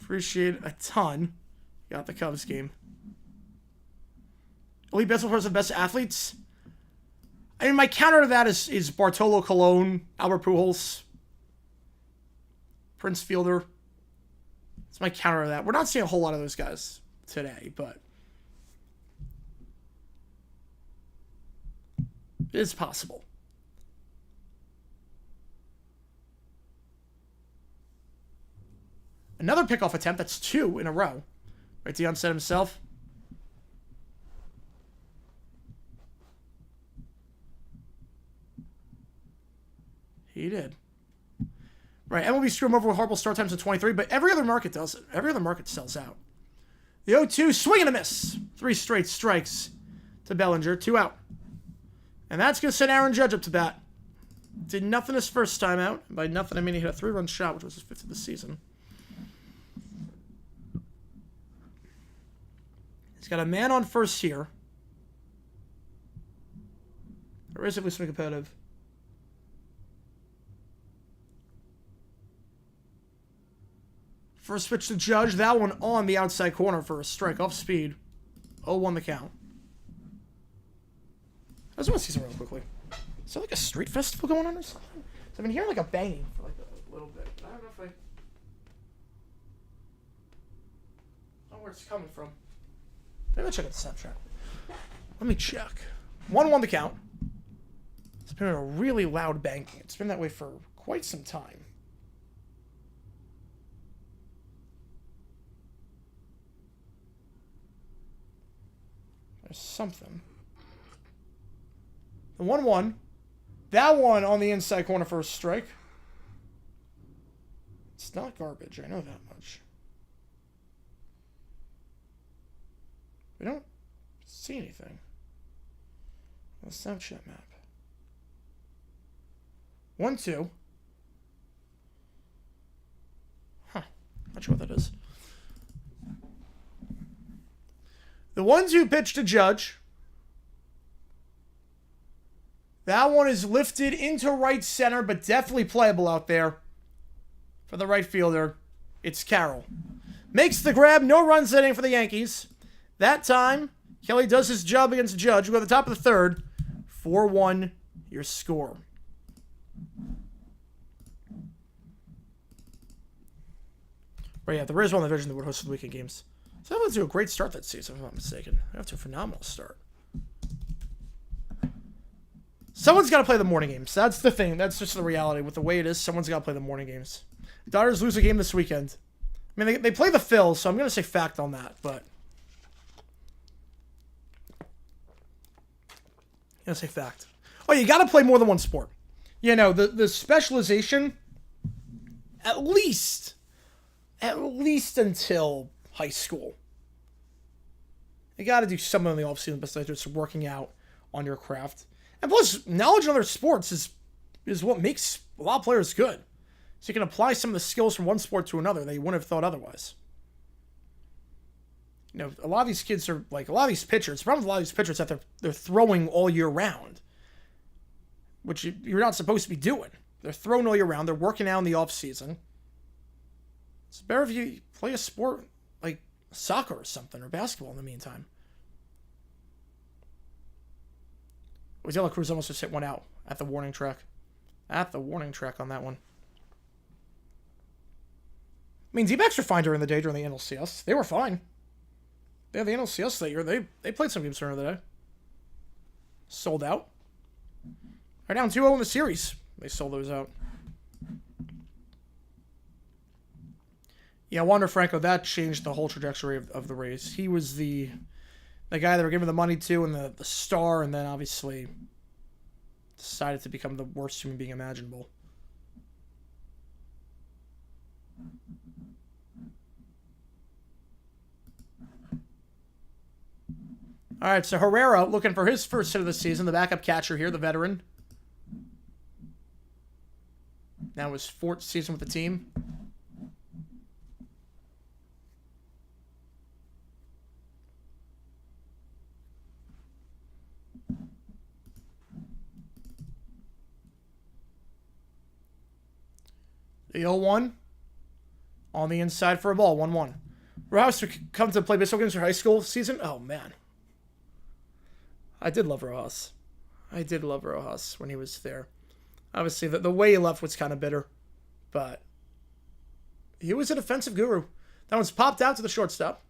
Appreciate a ton. Got the Cubs game. Elite baseball players and best athletes. I mean, my counter to that is Bartolo Colon, Albert Pujols, Prince Fielder. It's my counter to that. We're not seeing a whole lot of those guys today, but it is possible. Another pickoff attempt. That's 2 in a row. Right, Dion said himself. He did. Right, MLB screw him over with horrible start times at 23, but every other market does it. Every other market sells out. The 0-2, swing and a miss. 3 straight strikes to Bellinger, 2 out. And that's going to send Aaron Judge up to bat. Did nothing his first time out. By nothing, I mean he hit a 3-run shot, which was his 5th of the season. He's got a man on first here. Or is it listening competitive? First pitch to Judge. That one on the outside corner for a strike off speed. 0-1 the count. I just want to see something real quickly. Is there like a street festival going on or something? So I've been hearing like a banging for like a little bit. I don't know if I don't know where it's coming from. Maybe I'll check out the Snapchat. Let me check. 1-1 the count. It's been a really loud banging. It's been that way for quite some time. There's something. The 1-1. That one on the inside corner for a strike. It's not garbage, I know that much. We don't see anything on the Snapchat map. 1-2. Huh. Not sure what that is. The 1-2 pitch to Judge. That one is lifted into right center, but definitely playable out there. For the right fielder, it's Carroll. Makes the grab, no runs inning for the Yankees. That time, Kelly does his job against Judge. We go to the top of the third. 4-1, your score. But yeah, there is one division that would host the weekend games. So that was a great start that season, if I'm not mistaken. They're off to a phenomenal start. Someone's got to play the morning games. That's the thing. That's just the reality. With the way it is, someone's got to play the morning games. Dodgers lose a game this weekend. I mean, they play the Phils, so I'm going to say fact on that, but... I'm going to say fact. Oh, you got to play more than one sport. You know, the specialization, at least until high school. You got to do something in the offseason besides just working out on your craft. And plus, knowledge in other sports is what makes a lot of players good. So you can apply some of the skills from one sport to another that you wouldn't have thought otherwise. You know, a lot of these kids are, like, a lot of these pitchers, the problem with a lot of these pitchers is that they're throwing all year round, which you're not supposed to be doing. They're throwing all year round. They're working out in the off season. It's better if you play a sport like soccer or something, or basketball in the meantime. Ozella Cruz almost just hit one out at the warning track. At the warning track on that one. I mean, D-backs were fine during the day during the NLCS. They were fine. They had the NLCS that year. They played some games during the day. Sold out. Right down 2-0 in the series. They sold those out. Yeah, Wander Franco, that changed the whole trajectory of the Rays. He was the guy they were giving the money to and the star, and then obviously decided to become the worst human being imaginable. All right, so Herrera looking for his first hit of the season. The backup catcher here, the veteran. Now his 4th season with the team. The 0-1 on the inside for a ball, 1-1. Rojas comes to play baseball games for high school season. Oh, man. I did love Rojas. I did love Rojas when he was there. Obviously, the way he left was kind of bitter, but he was a defensive guru. That one's popped out to the shortstop.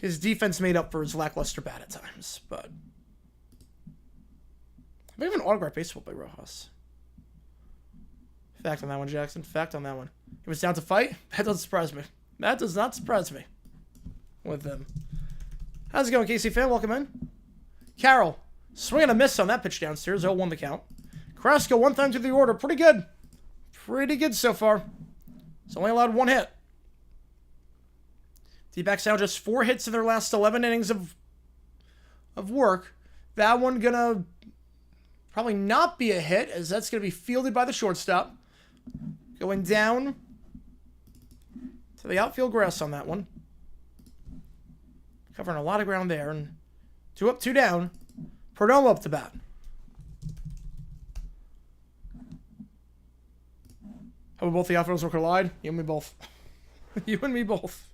His defense made up for his lackluster bat at times, but... I may have an autographed baseball by Rojas. Fact on that one, Jackson. Fact on that one. He was down to fight? That doesn't surprise me. That does not surprise me with them. How's it going, KC fan? Welcome in. Carroll. Swing and a miss on that pitch downstairs. 0-1 the count. Carrasco one time through the order. Pretty good. Pretty good so far. He's only allowed 1 hit. D-backs now just 4 hits in their last 11 innings of work. That one gonna probably not be a hit, as that's gonna be fielded by the shortstop. Going down to the outfield grass on that one. Covering a lot of ground there. And 2 up, 2 down. Pregame up to bat. How both the outfielders will collide? You and me both. You and me both.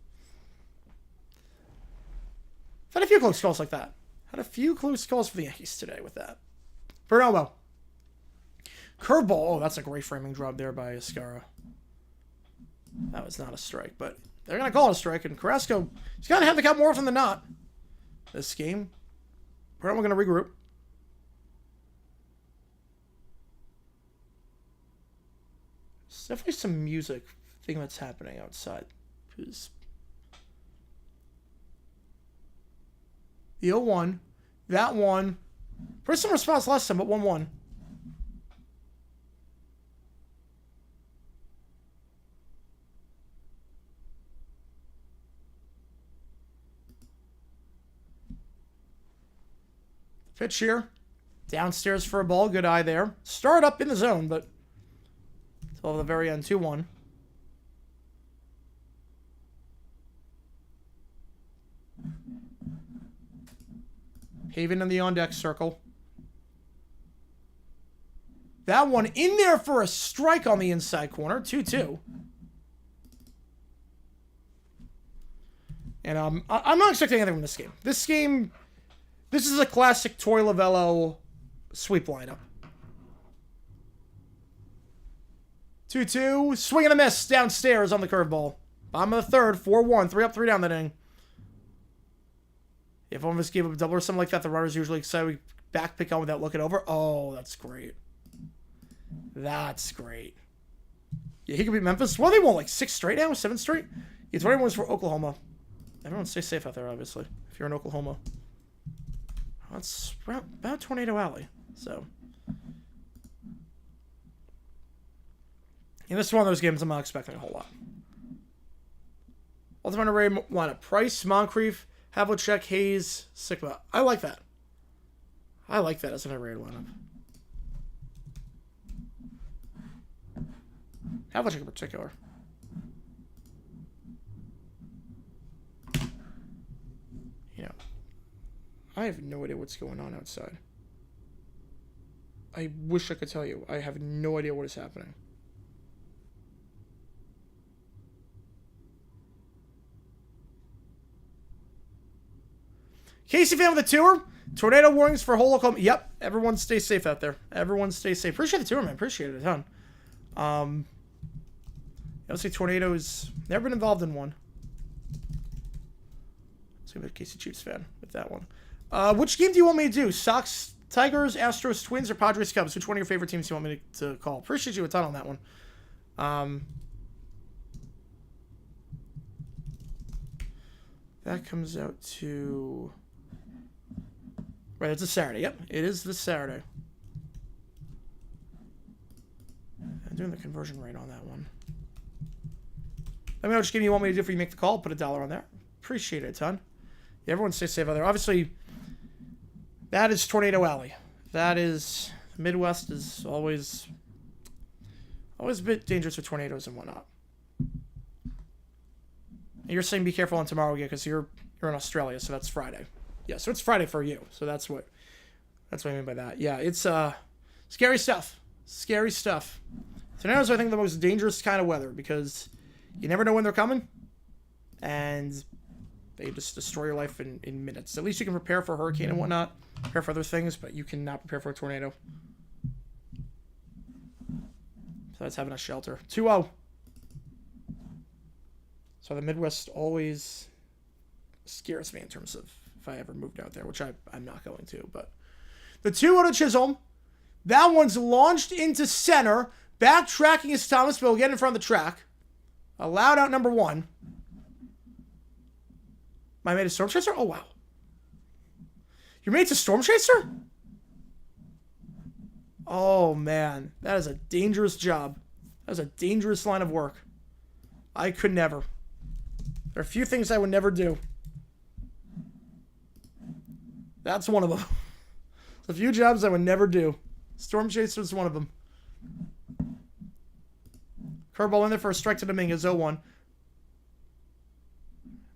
Had a few close calls like that. Had a few close calls for the Yankees today with that. Pregame. Curveball. Oh, that's a great framing drop there by Escara. That was not a strike, but they're going to call it a strike. And Carrasco, he's got to have the count more often than not this game. We're going to regroup. There's definitely some music thing that's happening outside. Because the 0-1, that one, pretty similar response last time, but 1-1. Pitch here. Downstairs for a ball. Good eye there. Start up in the zone, but until the very end. 2-1. Haven in the on-deck circle. That one in there for a strike on the inside corner. 2-2. And I'm not expecting anything from this game. This is a classic Torey Lovullo sweep lineup. 2-2. Swing and a miss downstairs on the curveball. Bottom of the third. 4-1. 3 up, 3 down that inning. If one of us gave up a double or something like that, the runner's usually excited. We back pick on without looking over. Oh, that's great. That's great. Yeah, he could beat Memphis. Well, they won like 6 straight now? 7 straight? Yeah, 21 was for Oklahoma. Everyone stay safe out there, obviously, if you're in Oklahoma. That's about Tornado Alley. So, and this is one of those games I'm not expecting a whole lot. Ultimate array lineup: Price, Moncrief, Havlicek, Hayes, Sigma. I like that. I like that as an array lineup. Havlicek in particular. You know, I have no idea what's going on outside. I wish I could tell you. I have no idea what is happening. Casey fan with the tour. Tornado warnings for whole Oklahoma. Yep. Everyone stay safe out there. Everyone stay safe. Appreciate the tour, man. Appreciate it a ton. Obviously, tornadoes. Never been involved in one. Let's go with Casey Chiefs fan with that one. Which game do you want me to do? Sox, Tigers, Astros, Twins, or Padres, Cubs? Which one of your favorite teams do you want me to call? Appreciate you a ton on that one. That comes out to... Right, it's a Saturday. Yep, it is this Saturday. I'm doing the conversion rate on that one. Let me know which game you want me to do for you make the call. Put $1 on there. Appreciate it a ton. Yeah, everyone stay safe out there. Obviously, that is Tornado Alley. That is... Midwest is always a bit dangerous with tornadoes and whatnot. And you're saying be careful on tomorrow, yeah, because you're in Australia, so that's Friday. Yeah, so it's Friday for you. So that's what I mean by that. Yeah, it's scary stuff. Scary stuff. Tornadoes are, I think, the most dangerous kind of weather because you never know when they're coming, and they just destroy your life in minutes. At least you can prepare for a hurricane and whatnot, prepare for other things, but you cannot prepare for a tornado. So that's having a shelter. 2-0. So the Midwest always scares me in terms of if I ever moved out there, which I'm not going to. But the 2-0 to Chisholm. That one's launched into center. Backtracking is Thomas, but will get in front of the track. Allowed out number 1. My mate a Storm Chaser? Oh, wow. Your mate's a Storm Chaser? Oh, man. That is a dangerous job. That is a dangerous line of work. I could never. There are a few things I would never do. That's one of them. There's a few jobs I would never do. Storm Chaser is one of them. Curveball in there for a strike to Dominguez, 0-1.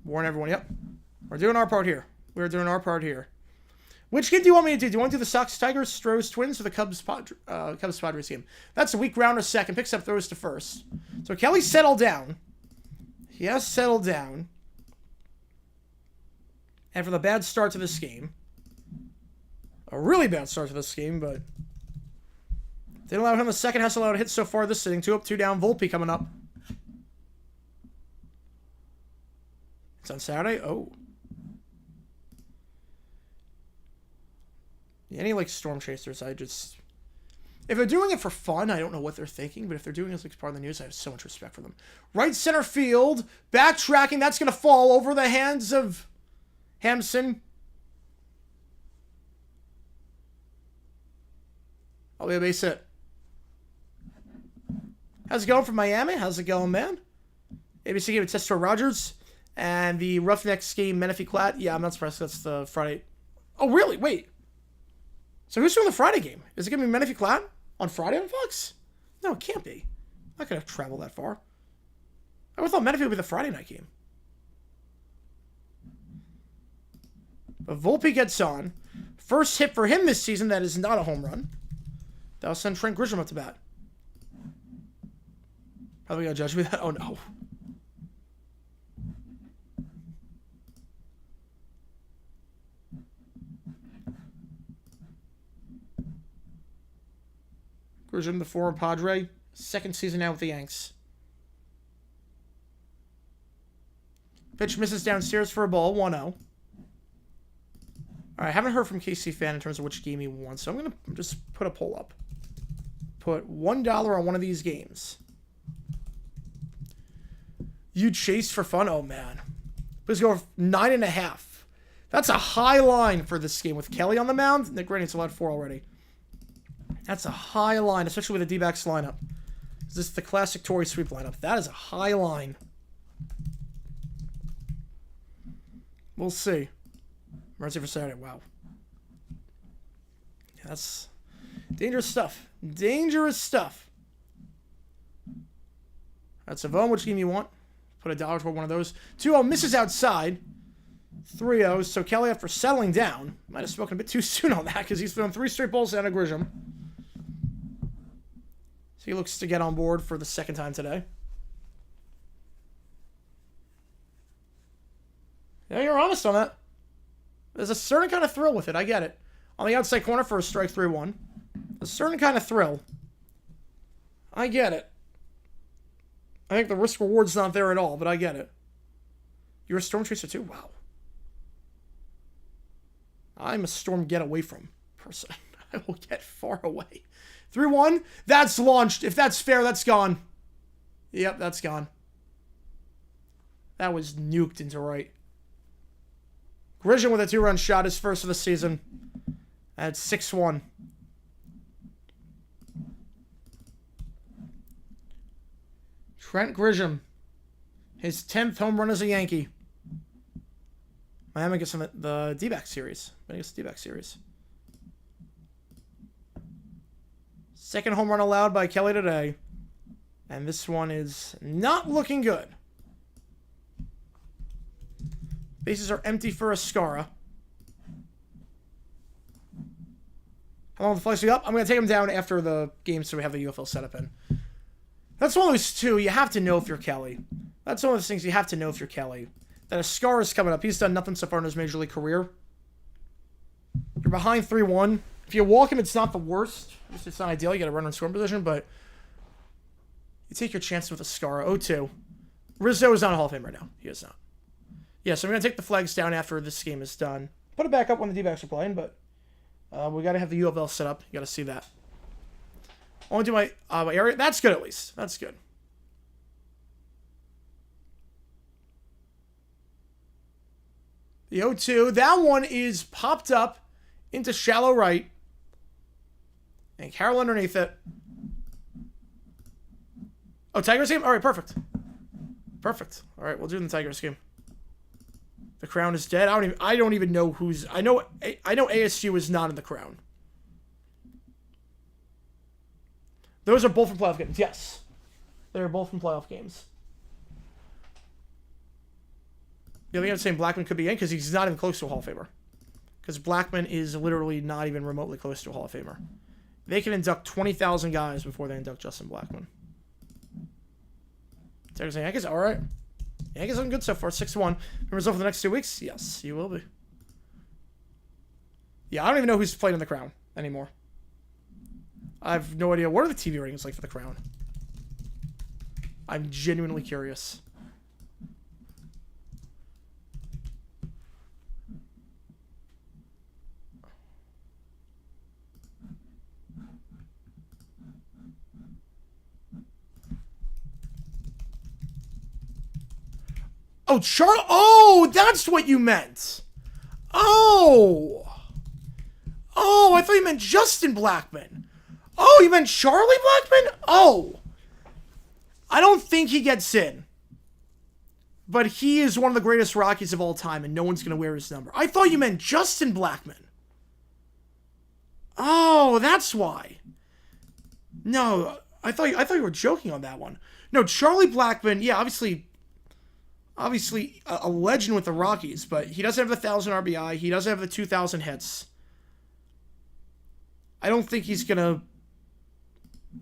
Warn everyone, yep. We're doing our part here. We're doing our part here. Which game do you want me to do? Do you want to do the Sox Tigers, Stros Twins, or the Cubs Padres game? That's a weak rounder second. Picks up throws to first. So Kelly settled down. He has settled down. And for the bad start to this game, a really bad start to this game, but didn't allow him a second. Has allowed a hit so far this sitting. 2 up, 2 down. Volpe coming up. It's on Saturday. Oh. Yeah, any like Storm Chasers, if they're doing it for fun, I don't know what they're thinking, but if they're doing it as like part of the news, I have so much respect for them. Right center field, backtracking, that's going to fall over the hands of Hampson. I'll be a base hit. How's it going from Miami? How's it going, man? ABC gave a test to Rogers. And the Roughnecks game, Menifee Klatt. Yeah, I'm not surprised that's the Friday. Oh, really? Wait. So who's doing the Friday game? Is it going to be Menifee Klatt on Friday on Fox? No, it can't be. I'm not going to travel that far. I would have thought Menifee would be the Friday night game. But Volpe gets on. First hit for him this season that is not a home run. That'll send Trent Grisham up to bat. Probably going to judge me that. Oh, no. Grisham, the former Padre. Second season now with the Yanks. Pitch misses downstairs for a ball. 1-0. All right, I haven't heard from KC Fan in terms of which game he wants, so I'm going to just put a poll up. Put $1 on one of these games. You chase for fun? Oh, man. Let's go 9.5. That's a high line for this game with Kelly on the mound. Nick Granite's allowed 4 already. That's a high line, especially with the D-backs lineup. This is the classic Torrey sweep lineup. That is a high line. We'll see. Emergency for Saturday. Wow. Yeah, that's dangerous stuff. Dangerous stuff. That's Savone. Which game you want? Put $1 toward one of those. 2-0 misses outside. 3-0. So Kelly, after settling down, might have spoken a bit too soon on that because he's thrown 3 straight balls down to Grisham. So he looks to get on board for the second time today. Yeah, you're honest on that. There's a certain kind of thrill with it. I get it. On the outside corner for a strike 3-1. A certain kind of thrill. I get it. I think the risk reward's not there at all, but I get it. You're a Storm Chaser too? Wow. I'm a Storm get away from person. I will get far away. 3-1. That's launched. If that's fair, that's gone. Yep, that's gone. That was nuked into right. Grisham with a 2-run shot, his first of the season. At 6-1. Trent Grisham. His 10th home run as a Yankee. Miami gets the D-back series. Miami gets the D-back series. Second home run allowed by Kelly today. And this one is not looking good. Bases are empty for Ascara. How long the flights be up? I'm going to take him down after the game so we have the UFL setup in. That's one of those two you have to know if you're Kelly. That's one of those things you have to know if you're Kelly. That Ascara is coming up. He's done nothing so far in his major league career. You're behind 3-1. If you walk him, it's not the worst. It's not ideal. You got a runner in scoring position, but you take your chances with Ascara. 0-2. Rizzo is not a Hall of Fame right now. He is not. Yeah, so I'm going to take the flags down after this game is done. Put it back up when the D-backs are playing, but we got to have the U of L set up. You got to see that. I want to do my area. That's good at least. That's good. The 0-2. That one is popped up into shallow right. And Carroll underneath it. Oh, Tigers game? All right, perfect. Perfect. All right, we'll do the Tigers game. The Crown is dead. I don't even know who's... I know ASU is not in the Crown. Those are both from playoff games. Yes. They're both from playoff games. The other thing I'm saying Blackman could be in because he's not even close to a Hall of Famer. Because Blackman is literally not even remotely close to a Hall of Famer. They can induct 20,000 guys before they induct Justin Blackman. Tigers and Yankees, all right. Yankees looking good so far, 6-1. Result for the next 2 weeks? Yes, you will be. Yeah, I don't even know who's playing in the Crown anymore. I have no idea. What are the TV ratings like for the Crown? I'm genuinely curious. Oh, oh, that's what you meant. Oh. Oh, I thought you meant Justin Blackman. Oh, you meant Charlie Blackman? Oh. I don't think he gets in. But he is one of the greatest Rockies of all time, and no one's going to wear his number. I thought you meant Justin Blackman. Oh, that's why. No, I thought you were joking on that one. No, Charlie Blackman, yeah, obviously a legend with the Rockies, but he doesn't have the 1,000 RBI. He doesn't have the 2,000 hits. I don't think he's gonna.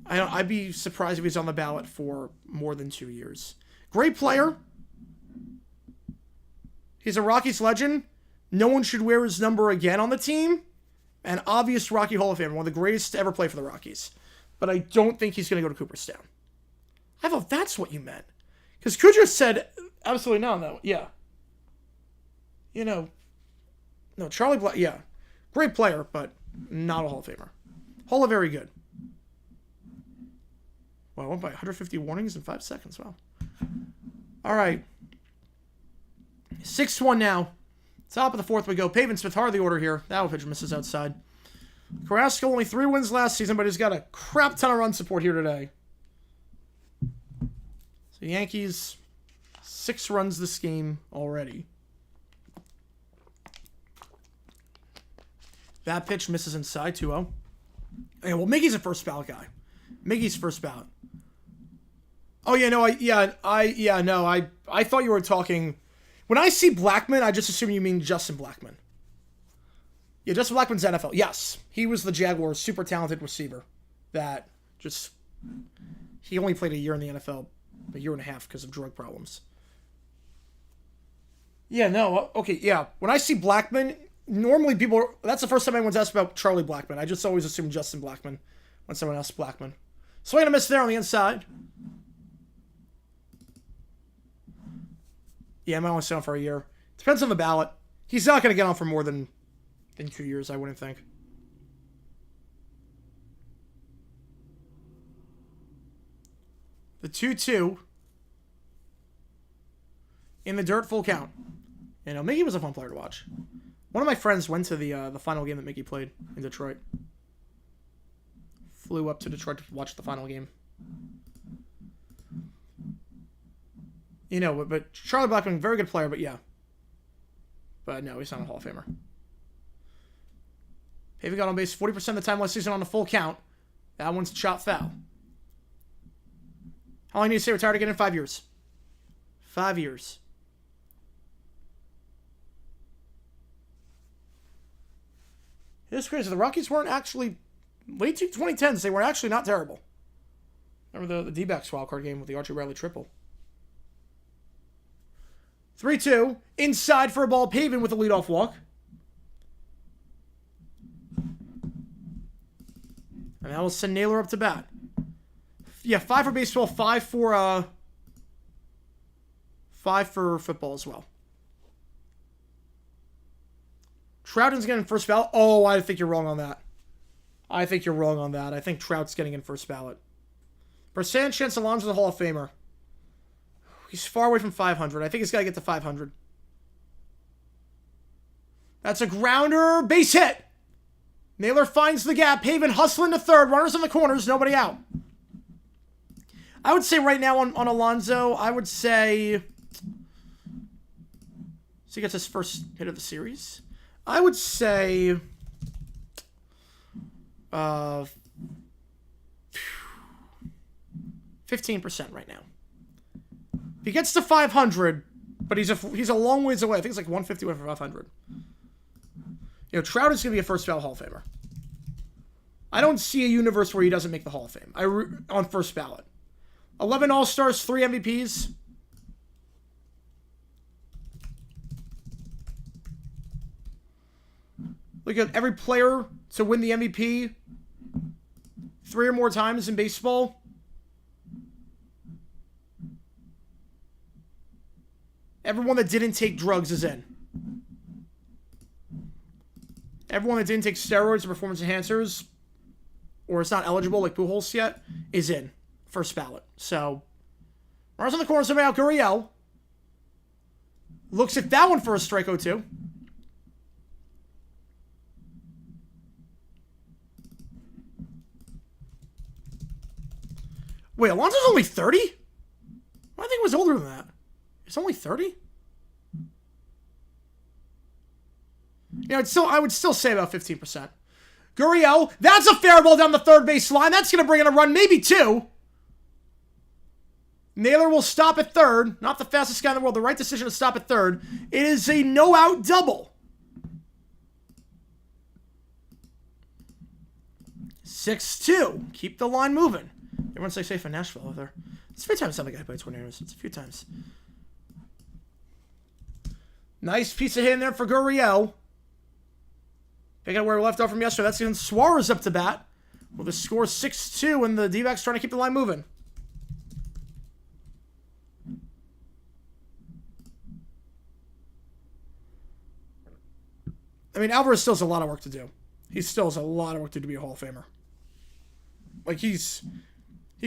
I'd be surprised if he's on the ballot for more than 2 years. Great player. He's a Rockies legend. No one should wear his number again on the team. An obvious Rocky Hall of Famer, one of the greatest to ever play for the Rockies. But I don't think he's going to go to Cooperstown. I thought that's what you meant. Because Kudra said, absolutely not on that one. Yeah. You know, no, Charlie Black, yeah. Great player, but not a Hall of Famer. Hall of very good. Wow, I went by 150 warnings in 5 seconds. Wow. All right. 6-1 now. Top of the fourth we go. Pavin Smith, hard the order here. That pitch misses outside. Carrasco only 3 wins last season, but he's got a crap ton of run support here today. So Yankees, 6 runs this game already. That pitch misses inside, 2-0. Okay, well, Miggy's a first ballot guy. Miggy's first ballot. Oh, yeah, no, I thought you were talking... When I see Blackman, I just assume you mean Justin Blackman. Yeah, Justin Blackman's NFL. Yes, he was the Jaguars' super talented receiver that just... He only played a year in the NFL, a year and a half because of drug problems. Yeah, no, okay, yeah. When I see Blackman, normally people... That's the first time anyone's asked about Charlie Blackman. I just always assume Justin Blackman when someone asks Blackman. Swing and a miss there on the inside. Yeah, I might want to sit on for a year. Depends on the ballot. He's not going to get on for more than 2 years, I wouldn't think. The 2-2. In the dirt, full count. You know, Mickey was a fun player to watch. One of my friends went to the final game that Mickey played in Detroit. Flew up to Detroit to watch the final game. You know, but Charlie Blackman, very good player, but yeah. But no, he's not a Hall of Famer. Pavey got on base 40% of the time last season on a full count. That one's a chop foul. How long do you need to stay retired again in 5 years? 5 years. It's crazy. The Rockies weren't actually... Late 2010s, they were actually not terrible. Remember the D-backs wildcard game with the Archie Riley triple. 3-2. Inside for a ball. Pavin with a leadoff walk. And that will send Naylor up to bat. Yeah, 5 for baseball, 5 for football as well. Trouton's getting first ballot. Oh, I think you're wrong on that. I think Trout's getting in first ballot. Percent chance Alonso's a Hall of Famer. He's far away from 500. I think he's got to get to 500. That's a grounder. Base hit. Naylor finds the gap. Haven hustling to third. Runners in the corners. Nobody out. I would say right now on Alonso, I would say... So he gets his first hit of the series. I would say... 15% right now. If he gets to 500, but he's a long ways away. I think it's like 150 away from 500. You know, Trout is going to be a first ballot Hall of Famer. I don't see a universe where he doesn't make the Hall of Fame. On first ballot. 11 All-Stars, 3 MVPs. Look at every player to win the MVP 3 or more times in baseball. Everyone that didn't take drugs is in. Everyone that didn't take steroids or performance enhancers, or is not eligible like Pujols yet, is in. First ballot. So, runners on the corner, somebody out. Gurriel looks at that one for a strike 0-2. Wait, Alonso's only 30? I think it was older than that. It's only 30? Yeah, I would still say about 15%. Gurriel, that's a fair ball down the third base line. That's going to bring in a run, maybe 2. Naylor will stop at third. Not the fastest guy in the world. The right decision to stop at third. It is a no-out double. 6-2. Keep the line moving. Everyone's like safe in Nashville over there. It's a few times somebody got by tornadoes. It's a few times. Nice piece of hit in there for Gurriel. Pick up where we left off from yesterday. That's getting Suarez up to bat. With the score 6-2, and the D-backs trying to keep the line moving. I mean, Alvarez still has a lot of work to do. He still has a lot of work to do to be a Hall of Famer. Like, he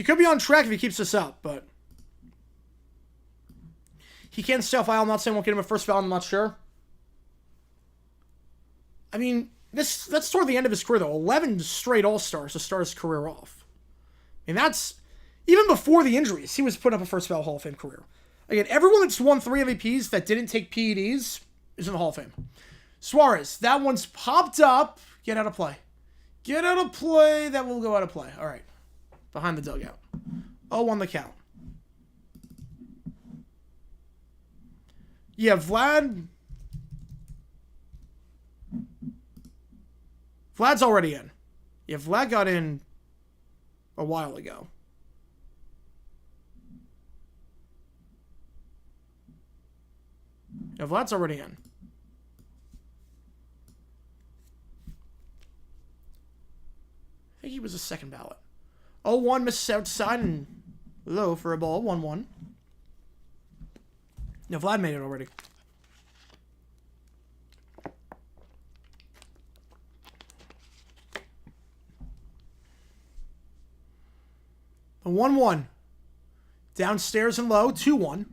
could be on track if he keeps this up, but he can't stay off IL. I'm not saying won't get him a first ballot. I'm not sure. I mean, that's toward the end of his career, though. 11 straight All-Stars to start his career off. I mean, that's... Even before the injuries, he was putting up a first ballot Hall of Fame career. Again, everyone that's won 3 MVPs that didn't take PEDs is in the Hall of Fame. Suarez, that one's popped up. Get out of play. Get out of play. That will go out of play. All right. Behind the dugout. 0-1 the count. Yeah, Vlad's already in. Yeah, Vlad got in a while ago. Yeah, Vlad's already in. I think he was a second ballot. 0-1 misses outside and low for a ball. 1-1. No, Vlad made it already. A 1-1. Downstairs and low. 2-1.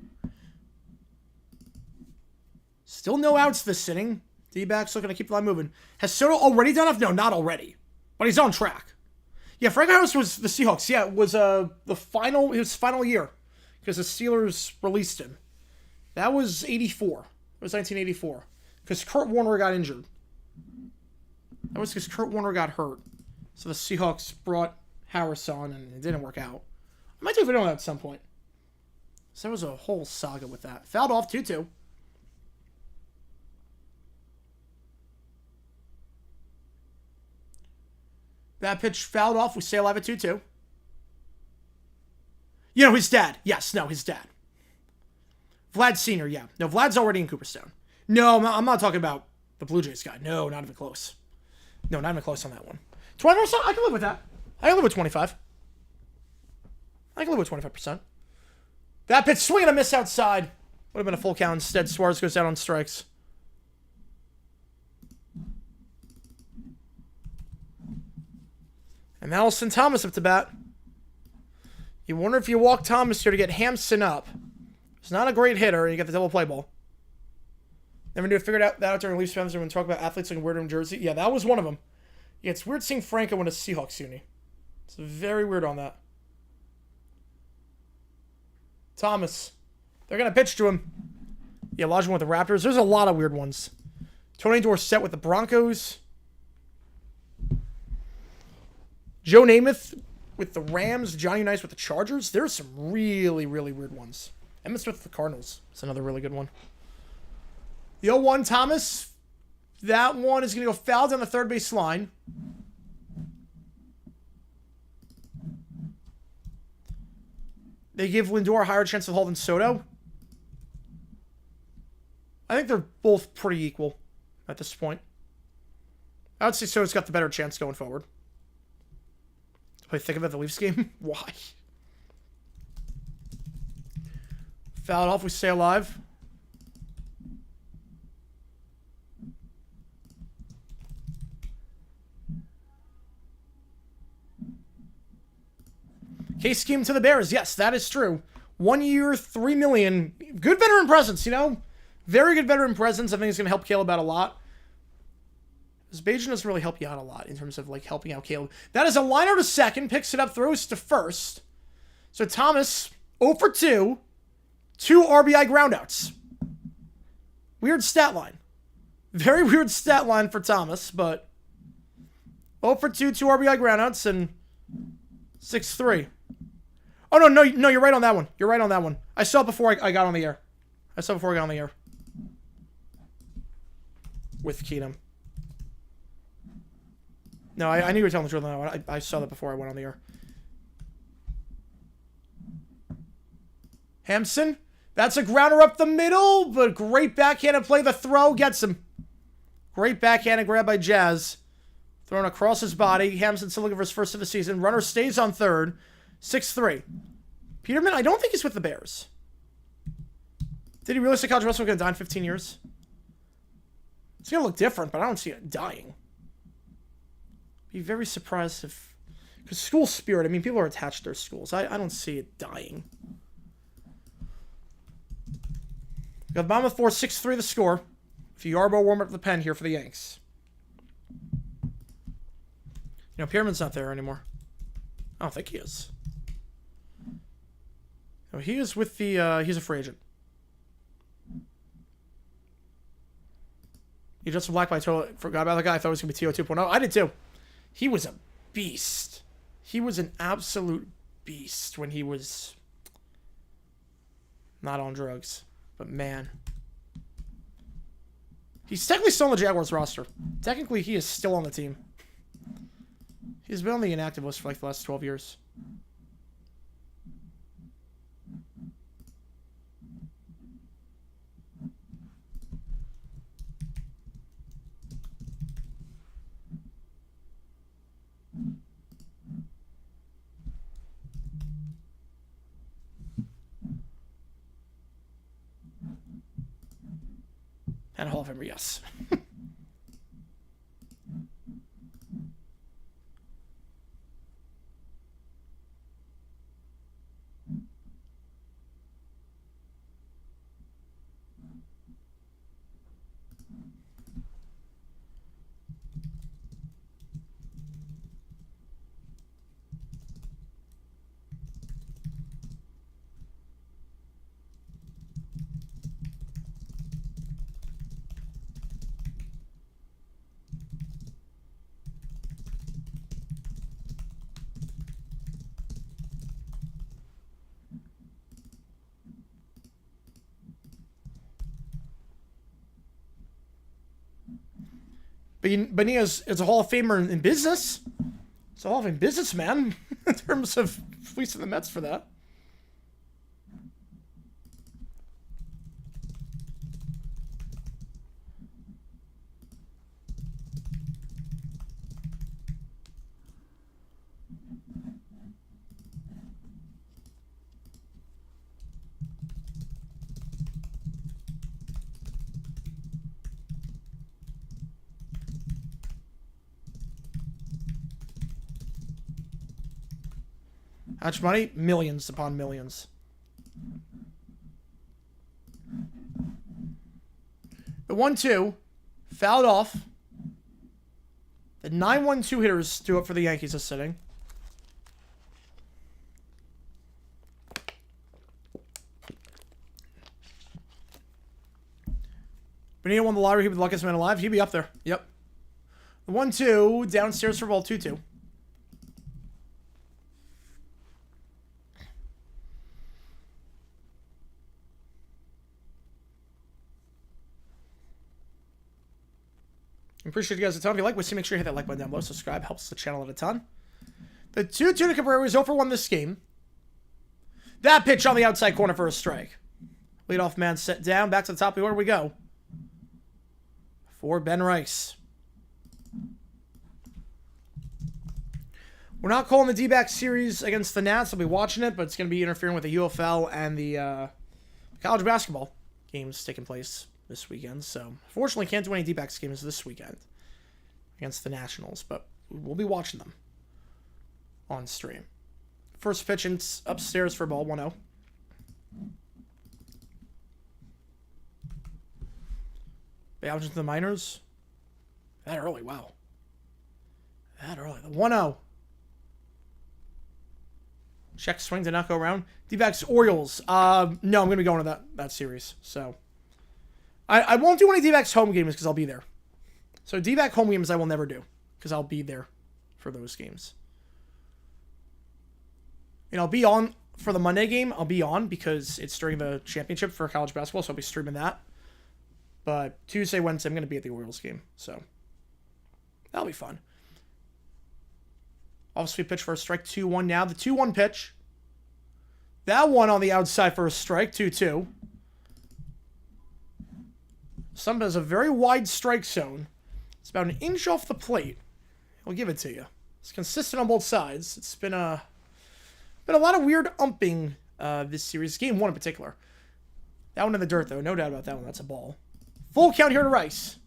Still no outs this inning. D-backs looking to keep the line moving. Has Soto already done enough? No, not already. But he's on track. Yeah, Frank Harris was the Seahawks. Yeah, it was his final year. Because the Steelers released him. That was 84. It was 1984. Because Kurt Warner got injured. That was because Kurt Warner got hurt. So the Seahawks brought Harris on, and it didn't work out. I might do a video on that at some point. So there was a whole saga with that. Fouled off 2-2. That pitch fouled off. We stay alive at 2-2. You know, his dad. Yes, no, his dad. Vlad Sr., yeah. No, Vlad's already in Cooperstown. No, I'm not talking about the Blue Jays guy. No, not even close. No, not even close on that one. 20%? I can live with that. I can live with 25. I can live with 25%. That pitch swing and a miss outside. Would have been a full count. Instead, Suarez goes down on strikes. And Allison Thomas up to bat. You wonder if you walk Thomas here to get Hampson up. He's not a great hitter. You get the double play ball. Never knew I figured that out during Leafs fans when we talk about athletes like wearing Jersey. Yeah, that was one of them. Yeah, it's weird seeing Franco in a Seahawks uni. It's very weird on that. Thomas. They're going to pitch to him. Yeah, Elijah with the Raptors. There's a lot of weird ones. Tony Dorsett with the Broncos. Joe Namath with the Rams. Johnny Unitas with the Chargers. There's some really, really weird ones. Emmitt Smith with the Cardinals. That's another really good one. The 0-1 Thomas. That one is going to go foul down the third base line. They give Lindor a higher chance of holding Soto. I think they're both pretty equal at this point. I would say Soto's got the better chance going forward. Do I think about the Leafs game? Why? Foul it off, we stay alive. Case scheme to the Bears. Yes, that is true. 1 year, $3 million. Good veteran presence, you know? Very good veteran presence. I think it's going to help Caleb out a lot. Bajan doesn't really help you out a lot in terms of, like, helping out Caleb. That is a liner to second. Picks it up, throws to first. So Thomas, 0 for 2. 2 RBI groundouts. Weird stat line. Very weird stat line for Thomas, but 0 for 2, 2 RBI groundouts, and 6-3. Oh, no, you're right on that one. You're right on that one. I saw it before I got on the air. With Keenum. No, I knew you were telling the truth on that one. I saw that before I went on the air. Hampson. That's a grounder up the middle, but great backhanded play. The throw gets him. Great backhanded grab by Jazz. Thrown across his body. Hampson still looking for his first of the season. Runner stays on third. 6-3. Peterman, I don't think he's with the Bears. Did he really say College Russell was going to die in 15 years? It's going to look different, but I don't see it dying. Be very surprised if... Because school spirit, I mean, people are attached to their schools. I don't see it dying. Got Bama 4, 6-3 the score. If you Yarbo warm up the pen here for the Yanks. You know, Pearman's not there anymore. I don't think he is. No, he is with the, he's a free agent. You just black by totally forgot about the guy. I thought it was going to be TO 2.0. I did too. He was a beast. He was an absolute beast when he was not on drugs. But man. He's technically still on the Jaguars roster. Technically, he is still on the team. He's been on the inactive list for like the last 12 years. And Hall of Famer, yes. Benia's is a Hall of Famer in business. It's a Hall of Fame businessman in terms of fleecing the Mets for that. How much money? Millions upon millions. The 1-2. Fouled off. The 9-1-2 hitters do it for the Yankees this sitting. Benito won the lottery. He'd be the luckiest man alive. He'd be up there. Yep. The 1-2 downstairs for ball 2-2. I appreciate you guys a ton. If you like what you see, make sure you hit that like button down below. Subscribe. Helps the channel out a ton. The 2-2 to Cabrera is 0 for 1 this game. That pitch on the outside corner for a strike. Leadoff man set down. Back to the top of the order we go. For Ben Rice. We're not calling the D-backs series against the Nats. I'll be watching it, but it's going to be interfering with the UFL and the college basketball games taking place this weekend. So, fortunately, can't do any D-backs games this weekend against the Nationals, but we'll be watching them on stream. First pitch upstairs for ball 1-0. Out into the minors. That early, wow. That early. The 1-0. Check swing, did not go around. D-backs Orioles. No, I'm going to be going to that series. So, I won't do any D-backs home games because I'll be there. So, D-back home games I will never do because I'll be there for those games. And I'll be on for the Monday game. I'll be on because it's during the championship for college basketball, so I'll be streaming that. But Tuesday, Wednesday, I'm going to be at the Orioles game. So, that'll be fun. Obviously, pitch for a strike, 2-1 now. The 2-1 pitch. That one on the outside for a strike, 2-2. Some has a very wide strike zone. It's about an inch off the plate. I'll give it to you. It's consistent on both sides. It's been a lot of weird umping this series. Game 1 in particular. That one in the dirt, though. No doubt about that one. That's a ball. Full count here to Rice.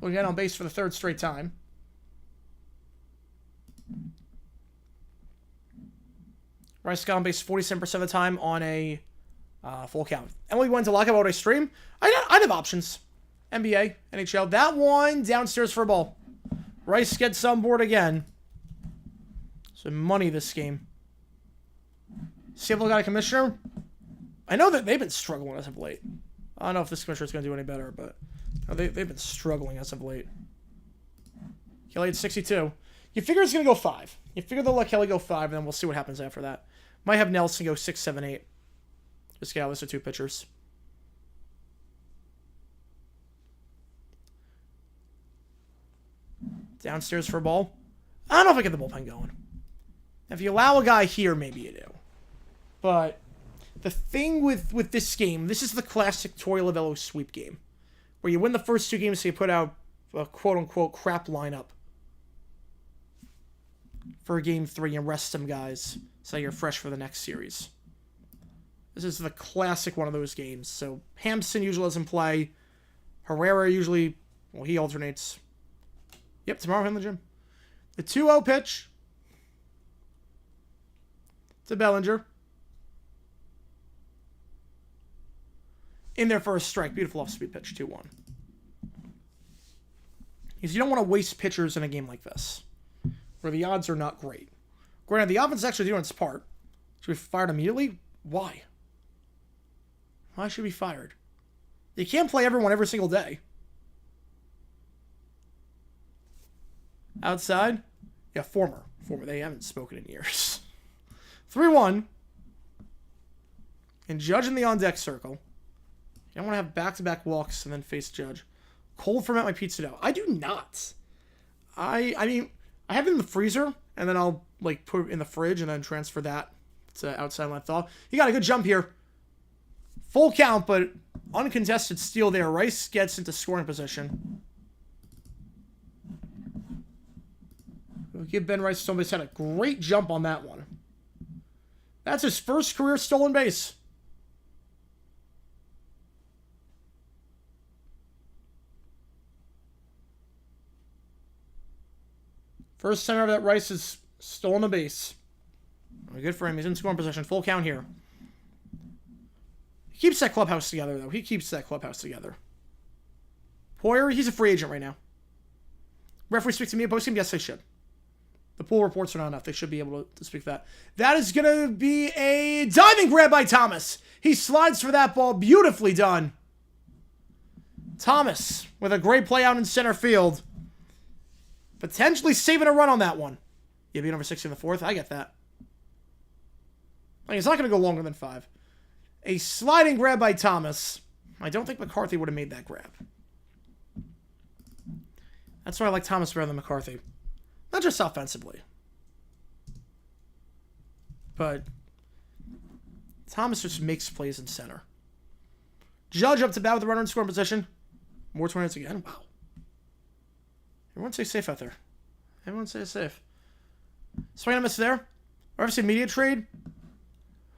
We'll get on base for the third straight time. Rice got on base 47% of the time on a full count. MLB went to lock up what I stream. I'd have options. NBA, NHL. That one downstairs for a ball. Rice gets on board again. Some money this game. Seattle got a commissioner. I know that they've been struggling as of late. I don't know if this commissioner is going to do any better, but they've been struggling as of late. Kelly at 62. You figure it's going to go 5. You figure they'll let Kelly go 5, and then we'll see what happens after that. Might have Nelson go 6, 7, 8. Just get out list of 2 pitchers. Downstairs for a ball. I don't know if I get the bullpen going. If you allow a guy here, maybe you do. But the thing with this game, this is the classic Torey Lovello sweep game. Where you win the first 2 games, so you put out a quote-unquote crap lineup for game 3 and rest some guys so you're fresh for the next series. This is the classic one of those games. So Hampson usually doesn't play. Herrera usually, well, he alternates. Yep, tomorrow in the gym. The 2-0 pitch to Bellinger. In there for a strike. Beautiful off-speed pitch, 2-1. Because you don't want to waste pitchers in a game like this, where the odds are not great. Granted, the offense is actually doing its part. Should be fired immediately? Why? Why should we be fired? You can't play everyone every single day. Outside? Yeah, former. They haven't spoken in years. 3-1. And Judge in the on-deck circle. You don't want to have back-to-back walks and then face Judge. Cold ferment my pizza dough. I do not. I mean, I have it in the freezer, and then I'll like put it in the fridge and then transfer that to outside my thaw. He got a good jump here. Full count, but uncontested steal there. Rice gets into scoring position. We'll give Ben Rice somebody's had a great jump on that one. That's his first career stolen base. First time ever that Rice has stolen a base. Good for him. He's in scoring position. Full count here. He keeps that clubhouse together, though. He keeps that clubhouse together. Poyer, he's a free agent right now. Referee speak to me at postgame? Yes, they should. The pool reports are not enough. They should be able to speak that. That is going to be a diving grab by Thomas. He slides for that ball. Beautifully done. Thomas with a great play out in center field. Potentially saving a run on that one. Yeah, being over 60 in the fourth. I get that. Like, it's not going to go longer than 5. A sliding grab by Thomas. I don't think McCarthy would have made that grab. That's why I like Thomas better than McCarthy. Not just offensively. But Thomas just makes plays in center. Judge up to bat with the runner in scoring position. More 20 minutes again. Wow. Everyone stay safe out there. Everyone stay safe. Swing and a miss there. RFC media trade.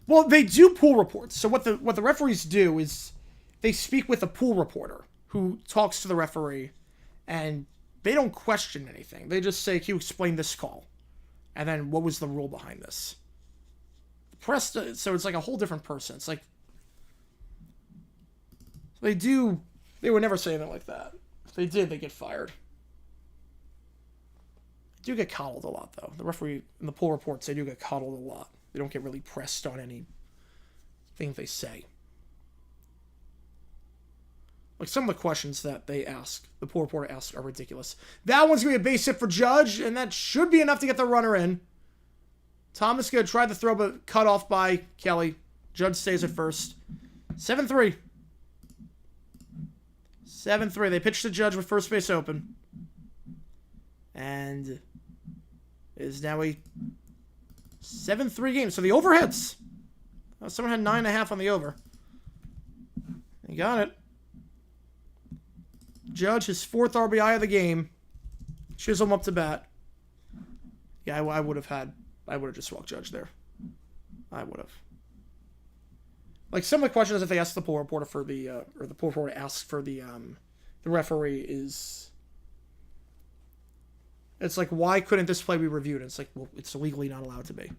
Well, they do pool reports. So what the referees do is they speak with a pool reporter who talks to the referee, and they don't question anything. They just say, "Can you explain this call?" And then, what was the rule behind this? The press, so it's like a whole different person. It's like they would never say anything like that. If they did, they get fired. They do get coddled a lot, though. The referee in the pool reports, they do get coddled a lot. They don't get really pressed on anything they say. Like, some of the questions that they ask, the pool reporter asks, are ridiculous. That one's going to be a base hit for Judge, and that should be enough to get the runner in. Thomas going to try the throw, but cut off by Kelly. Judge stays at first. 7-3. 7-3. They pitch to Judge with first base open. And it is now a 7-3 game. So the over hits. Someone had 9.5 on the over. He got it. Judge, his 4th RBI of the game. Chisholm up to bat. Yeah, I would have just walked Judge there. I would have. Like, some of the questions that they ask the pool reporter for the, or the pool reporter asks for the referee is, it's like, why couldn't this play be reviewed? And it's like, well, it's legally not allowed to be.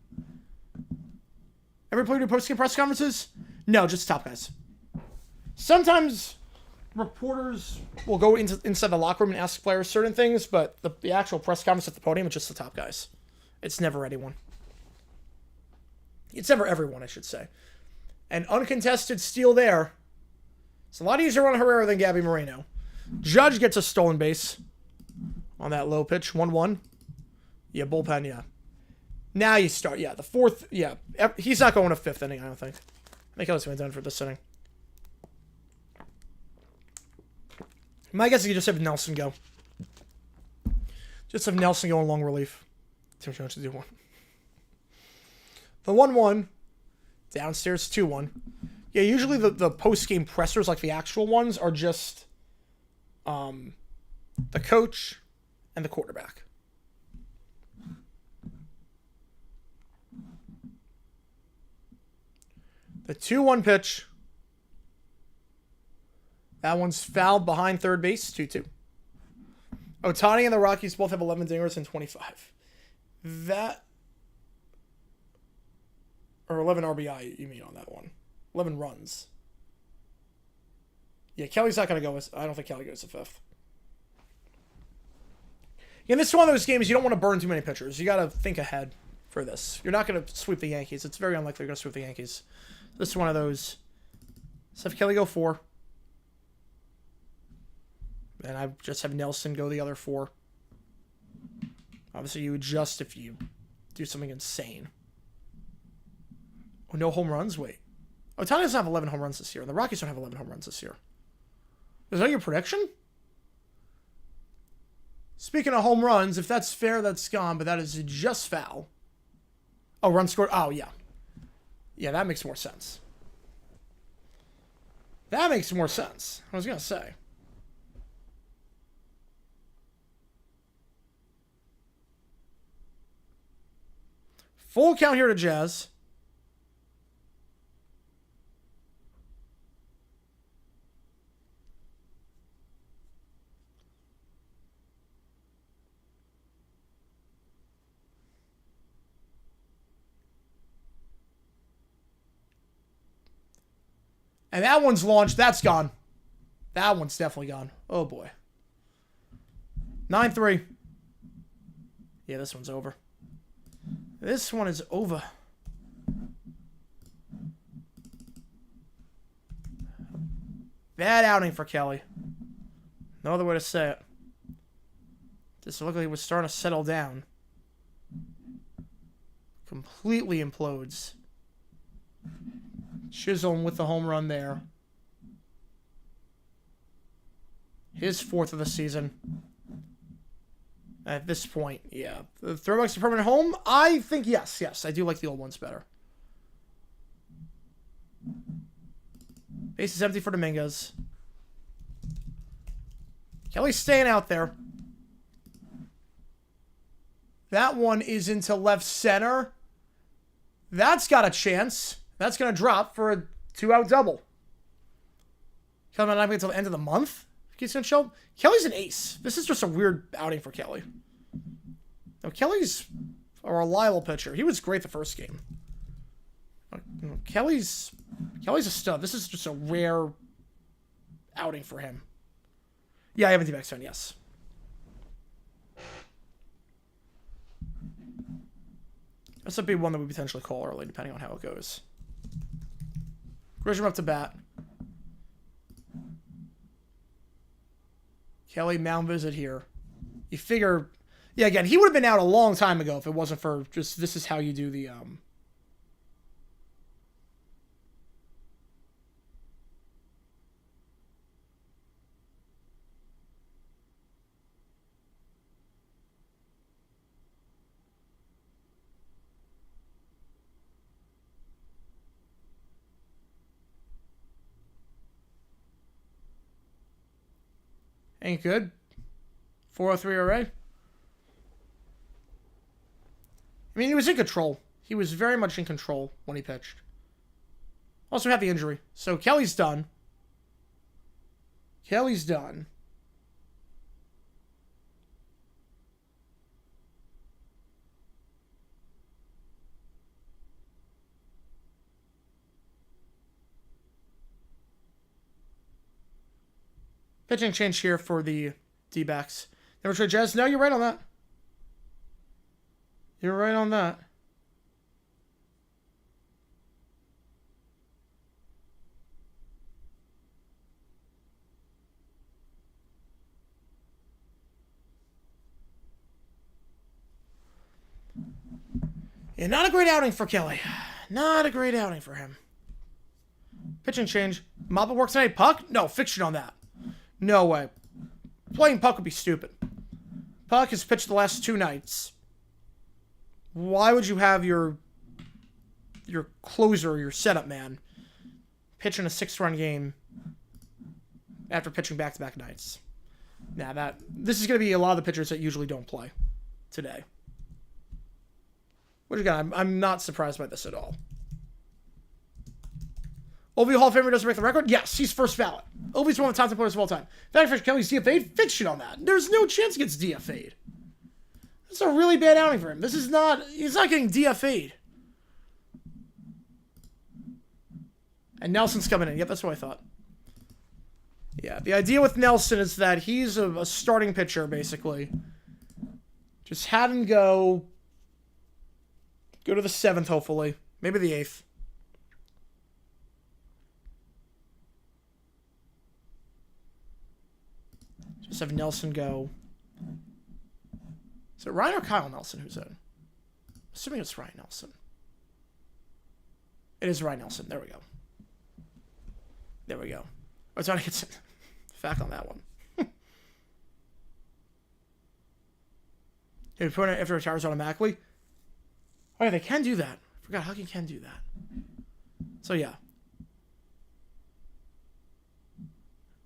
Ever played post-game press conferences? No, just top guys. Sometimes reporters will go inside the locker room and ask players certain things, but the actual press conference at the podium is just the top guys. It's never anyone. It's never everyone, I should say. An uncontested steal there. It's a lot easier on Herrera than Gabby Moreno. Judge gets a stolen base on that low pitch. 1-1. Yeah, bullpen, yeah. Now you start. Yeah, the 4th. Yeah, he's not going to 5th inning, I don't think. I think I was going to be done for this inning. My guess is you just have Nelson go. Just have Nelson go in long relief. Tim Jones to do one. The 1-1. Downstairs 2-1. Yeah, usually the post-game pressers, like the actual ones, are just the coach and the quarterback. The 2-1 pitch. That one's fouled behind third base. 2-2. Ohtani and the Rockies both have 11 dingers and 25. That... Or 11 RBI, you mean, on that one. 11 runs. Yeah, Kelly's not going to go. I don't think Kelly goes to 5th. Yeah, this is one of those games you don't want to burn too many pitchers. You got to think ahead for this. You're not going to sweep the Yankees. It's very unlikely you're going to sweep the Yankees. This is one of those. So have Kelly go 4. And I just have Nelson go the other 4. Obviously, you adjust if you do something insane. Oh, no home runs? Wait. Ohtani doesn't have 11 home runs this year, and the Rockies don't have 11 home runs this year. Is that your prediction? Speaking of home runs, if that's fair, that's gone, but that is just foul. Oh, run scored. Oh, yeah. Yeah, that makes more sense. That makes more sense. I was going to say. Full count here to Jazz. And that one's launched. That's gone. That one's definitely gone. Oh, boy. 9-3. Yeah, this one's over. This one is over. Bad outing for Kelly. No other way to say it. This looked like he was starting to settle down. Completely implodes. Chisholm with the home run there. His 4th of the season. At this point, yeah. The throwbacks to permanent home? I think yes. Yes, I do like the old ones better. Base is empty for Dominguez. Kelly's staying out there. That one is into left center. That's got a chance. That's going to drop for a 2-out double. Kelly might not be until the end of the month. Keeps going to show. Kelly's an ace. This is just a weird outing for Kelly. Now, Kelly's a reliable pitcher. He was great the first game. Kelly's a stud. This is just a rare outing for him. Yeah, I have a D-backs fan, yes. This would be one that we potentially call early, depending on how it goes. Grisham up to bat. Kelly mound visit here. You figure, yeah, again, he would have been out a long time ago if it wasn't for just, this is how you do the, ain't good. 403 ERA. I mean, he was in control. He was very much in control when he pitched. Also had the injury. So Kelly's done. Kelly's done. Pitching change here for the D-backs. Never trade Jazz. No, you're right on that. You're right on that. Yeah, not a great outing for Kelly. Not a great outing for him. Pitching change. Moppa works tonight. Puck? No, fiction on that. No way. Playing Puck would be stupid. Puck has pitched the last 2 nights. Why would you have your closer, your setup man, pitch in a 6-run game after pitching back-to-back nights? Nah, this is going to be a lot of the pitchers that usually don't play today. Which again, I'm not surprised by this at all. OV Hall of Famer doesn't break the record? Yes, he's first ballot. OV's one of the top 10 players of all time. Fact for Kelly's DFA'd? Fiction on that. There's no chance he gets DFA'd. That's a really bad outing for him. He's not getting DFA'd. And Nelson's coming in. Yep, that's what I thought. Yeah, the idea with Nelson is that he's a starting pitcher, basically. Just have him go to the 7th, hopefully. Maybe the 8th. Just have Nelson go. Is it Ryan or Kyle Nelson who's in? Assuming it's Ryan Nelson. It is Ryan Nelson. There we go. There we go. Oh, it's on fact on that one. Hey, we put it after it retires automatically. Oh yeah, they can do that. I forgot how you can do that. So yeah.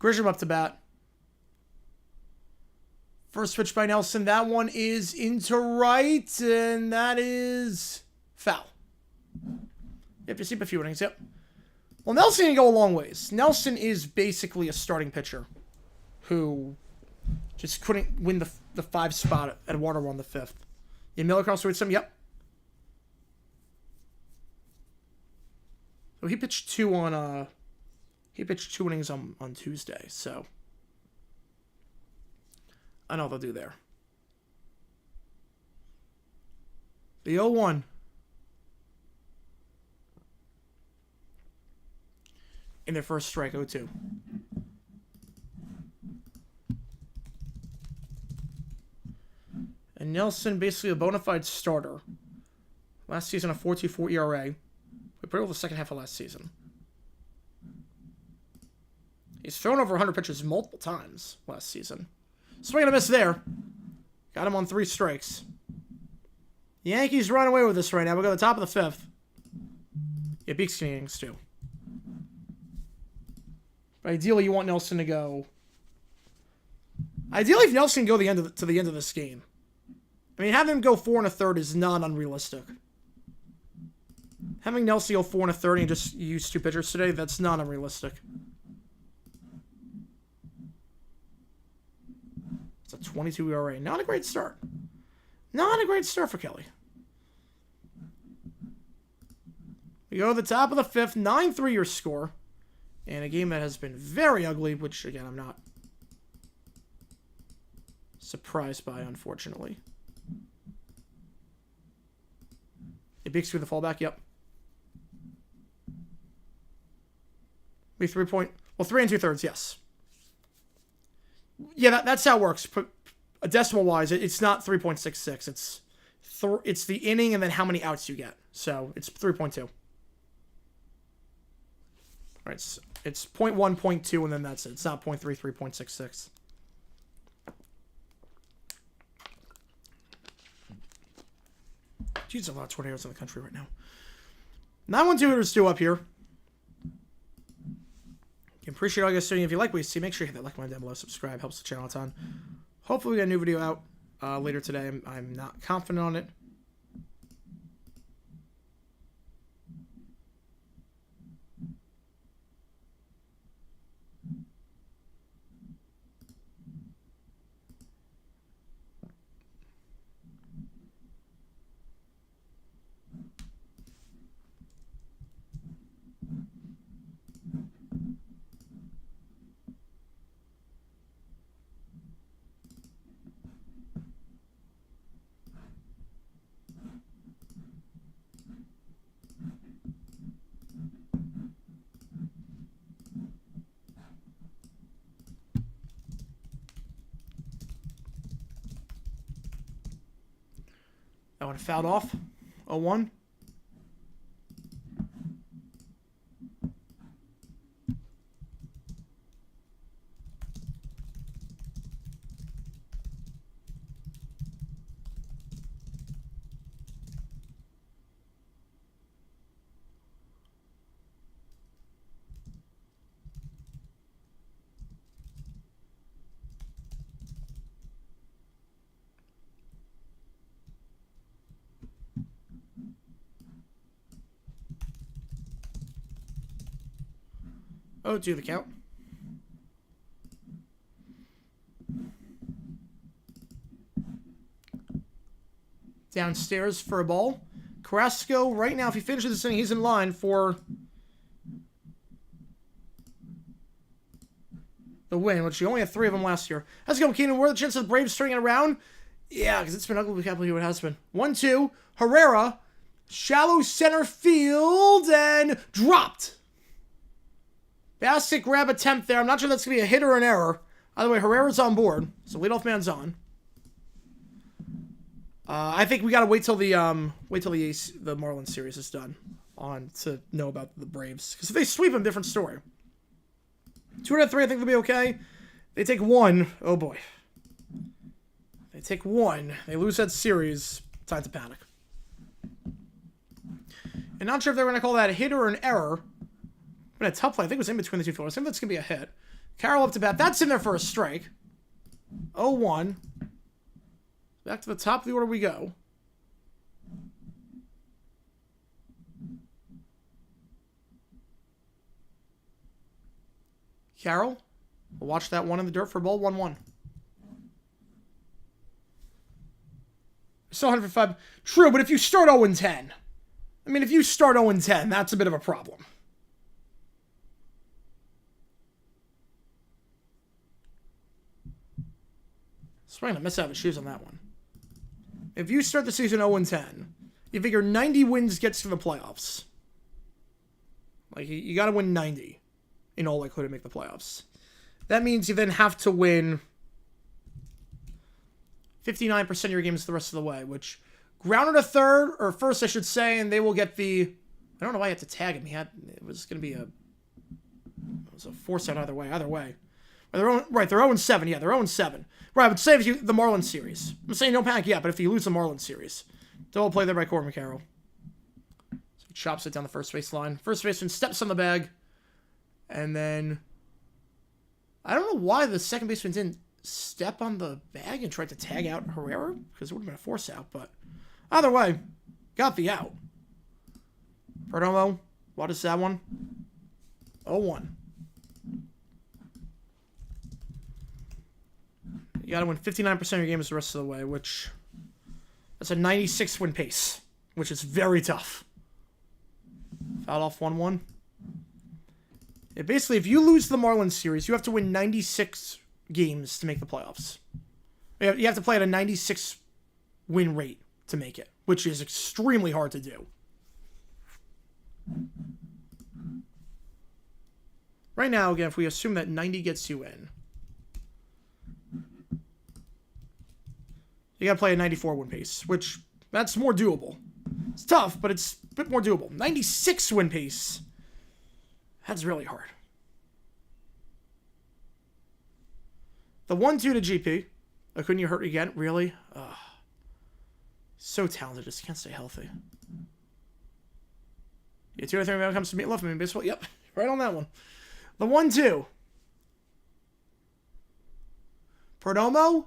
Grisham up to bat. First pitch by Nelson. That one is into right, and that is foul. Yep, you see a few innings. Yep. Well, Nelson can go a long ways. Nelson is basically a starting pitcher who just couldn't win the 5 spot at Waterville on the 5th. Yeah, Miller crossed with some. Yep. So he pitched 2 on he pitched 2 innings on Tuesday. So I know what they'll do there. The 0-1. In their first strike, 0-2. And Nelson, basically a bona fide starter. Last season, a 4.24 ERA. We played over the second half of last season. He's thrown over 100 pitches multiple times last season. Swing and a miss there. Got him on 3 strikes. The Yankees run away with this right now. We go to the top of the 5th. Yeah, Beaks innings too. But ideally, you want Nelson to go. Ideally, if Nelson can go to the end of this game. I mean, having him go 4 1/3 is not unrealistic. Having Nelson go 4 1/3 and just use 2 pitchers today, that's not unrealistic. It's a 22 ERA. Not a great start. Not a great start for Kelly. We go to the top of the 5th, 9-3 your score. And a game that has been very ugly, which, again, I'm not surprised by, unfortunately. It Big through the fallback, yep. We 3 2/3, yes. Yeah, that's how it works. Decimal-wise, it's not 3.66. It's the inning and then how many outs you get. So it's 3.2. All right, so it's 0.1, 0.2, and then that's it. It's not 0.3, 3.66. Jeez, a lot of tornadoes in the country right now. 912 hitters due up here. Appreciate all you guys doing. If you like what you see, make sure you hit that like button down below. Subscribe. Helps the channel a ton. Hopefully we get a new video out later today. I'm not confident on it. That one fouled off. 0-1. Oh, do the count. Downstairs for a ball. Carrasco, right now, if he finishes this inning, he's in line for the win, which he only had 3 of them last year. How's it going, Keenan? Where are the chances of the Braves turning it around? Yeah, because it's been ugly. We can't believe what it has been. 1-2. Herrera. Shallow center field. And dropped. Basket grab attempt there. I'm not sure that's going to be a hit or an error. By the way, Herrera's on board. So leadoff man's on. I think we got to wait till the Marlins series is done to know about the Braves. Because if they sweep them, different story. 2 out of 3, I think they'll be okay. They take 1. Oh, boy. They take 1. They lose that series. Time to panic. And not sure if they're going to call that a hit or an error. But a tough play. I think it was in between the two fielders. I think that's going to be a hit. Carroll up to bat. That's in there for a strike. 0-1. Back to the top of the order we go. Carroll. We'll watch that one in the dirt for a ball. 1-1. Still 105. True, but if you start 0-10. I mean, if you start 0-10, that's a bit of a problem. Swing to miss out of his shoes on that one. If you start the season 0-10, you figure 90 wins gets to the playoffs. Like, you got to win 90 in all likelihood to make the playoffs. That means you then have to win 59% of your games the rest of the way, which grounded a third, or first I should say, and they will get the... I don't know why I had to tag him. It was going to be a... It was a force out either way. Either way. They're 0-7. Yeah, they're 0-7. Right, but say if you... The Marlins series. I'm saying no panic yet, but if you lose the Marlins series, they'll play there by Corbin Carroll. So he chops it down the first base line. First baseman steps on the bag. And then... I don't know why the second baseman didn't step on the bag and tried to tag out Herrera, because it would have been a force out, but either way, got the out. Perdomo, what is that one? 0-1. You got to win 59% of your games the rest of the way, which that's a 96 win pace, which is very tough. Foul off 1-1. Yeah, basically, if you lose the Marlins series, you have to win 96 games to make the playoffs. You have to play at a 96 win rate to make it, which is extremely hard to do. Right now, again, if we assume that 90 gets you in, you got to play a 94 win pace, which that's more doable. It's tough, but it's a bit more doable. 96 win pace. That's really hard. The 1-2 to GP. Couldn't you hurt again? Really? Ugh. So talented. Just can't stay healthy. Yeah, 2 or 3 when it comes to me. Left me in baseball. Yep. Right on that one. The 1-2. Perdomo.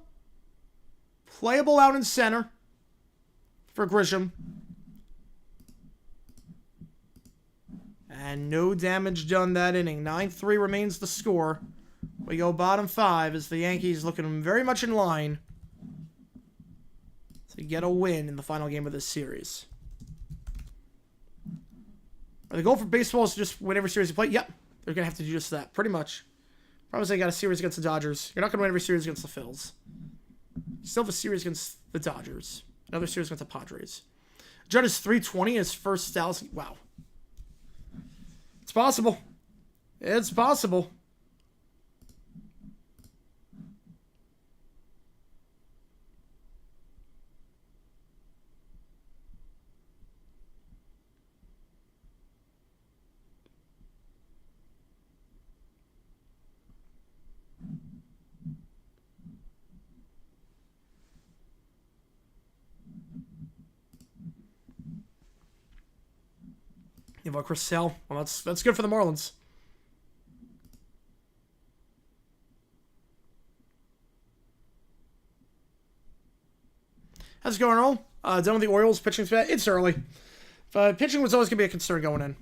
Playable out in center for Grisham. And no damage done that inning. 9-3 remains the score. We go bottom 5 as the Yankees looking very much in line to get a win in the final game of this series. Are the goal for baseball is to just win every series you play? Yep. They're going to have to do just that, pretty much. Probably they got a series against the Dodgers. You're not going to win every series against the Phils. You still have a series against the Dodgers. Another series against the Padres. Judd is 320 his first Dallas. Wow. It's possible. It's possible. You know, Chris Sale. Well, that's good for the Marlins. How's it going, Earl? Done with the Orioles pitching today? It's early. But pitching was always going to be a concern going in.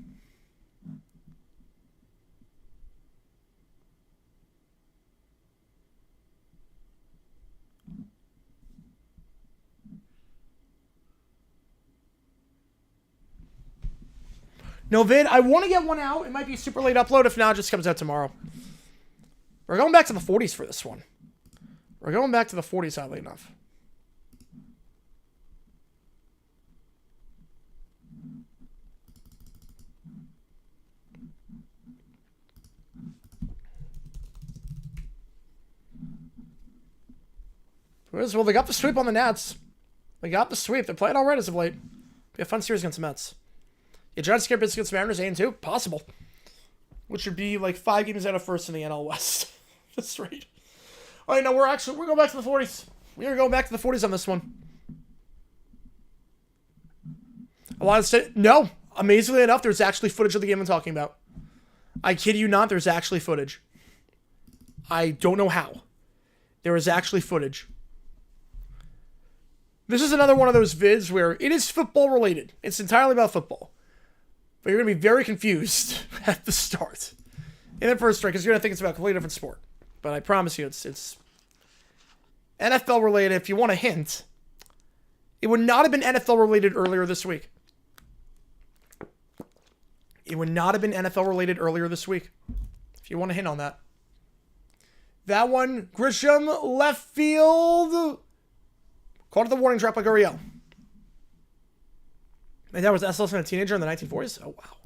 No vid. I want to get one out. It might be a super late upload. If not, it just comes out tomorrow. We're going back to the 40s for this one. We're going back to the 40s, oddly enough. Well, they got the sweep on the Nats. They got the sweep. They're playing all right as of late. Be a fun series against the Mets. Yeah, Giants scared against Mariners 8-2. Possible. Which would be like 5 games out of first in the NL West. That's right. All right, no, we're going back to the 40s. We are going back to the 40s on this one. A lot of no. Amazingly enough, there's actually footage of the game I'm talking about. I kid you not, there's actually footage. I don't know how. There is actually footage. This is another one of those vids where it is football related. It's entirely about football. But you're going to be very confused at the start. In the first strike, because you're going to think it's about a completely different sport. But I promise you, it's NFL related. If you want a hint, it would not have been NFL related earlier this week. It would not have been NFL related earlier this week. If you want a hint on that. That one, Grisham, left field. Caught at the warning track by Gurriel. And that was S. Wilson, a teenager in the 1940s? Oh, wow.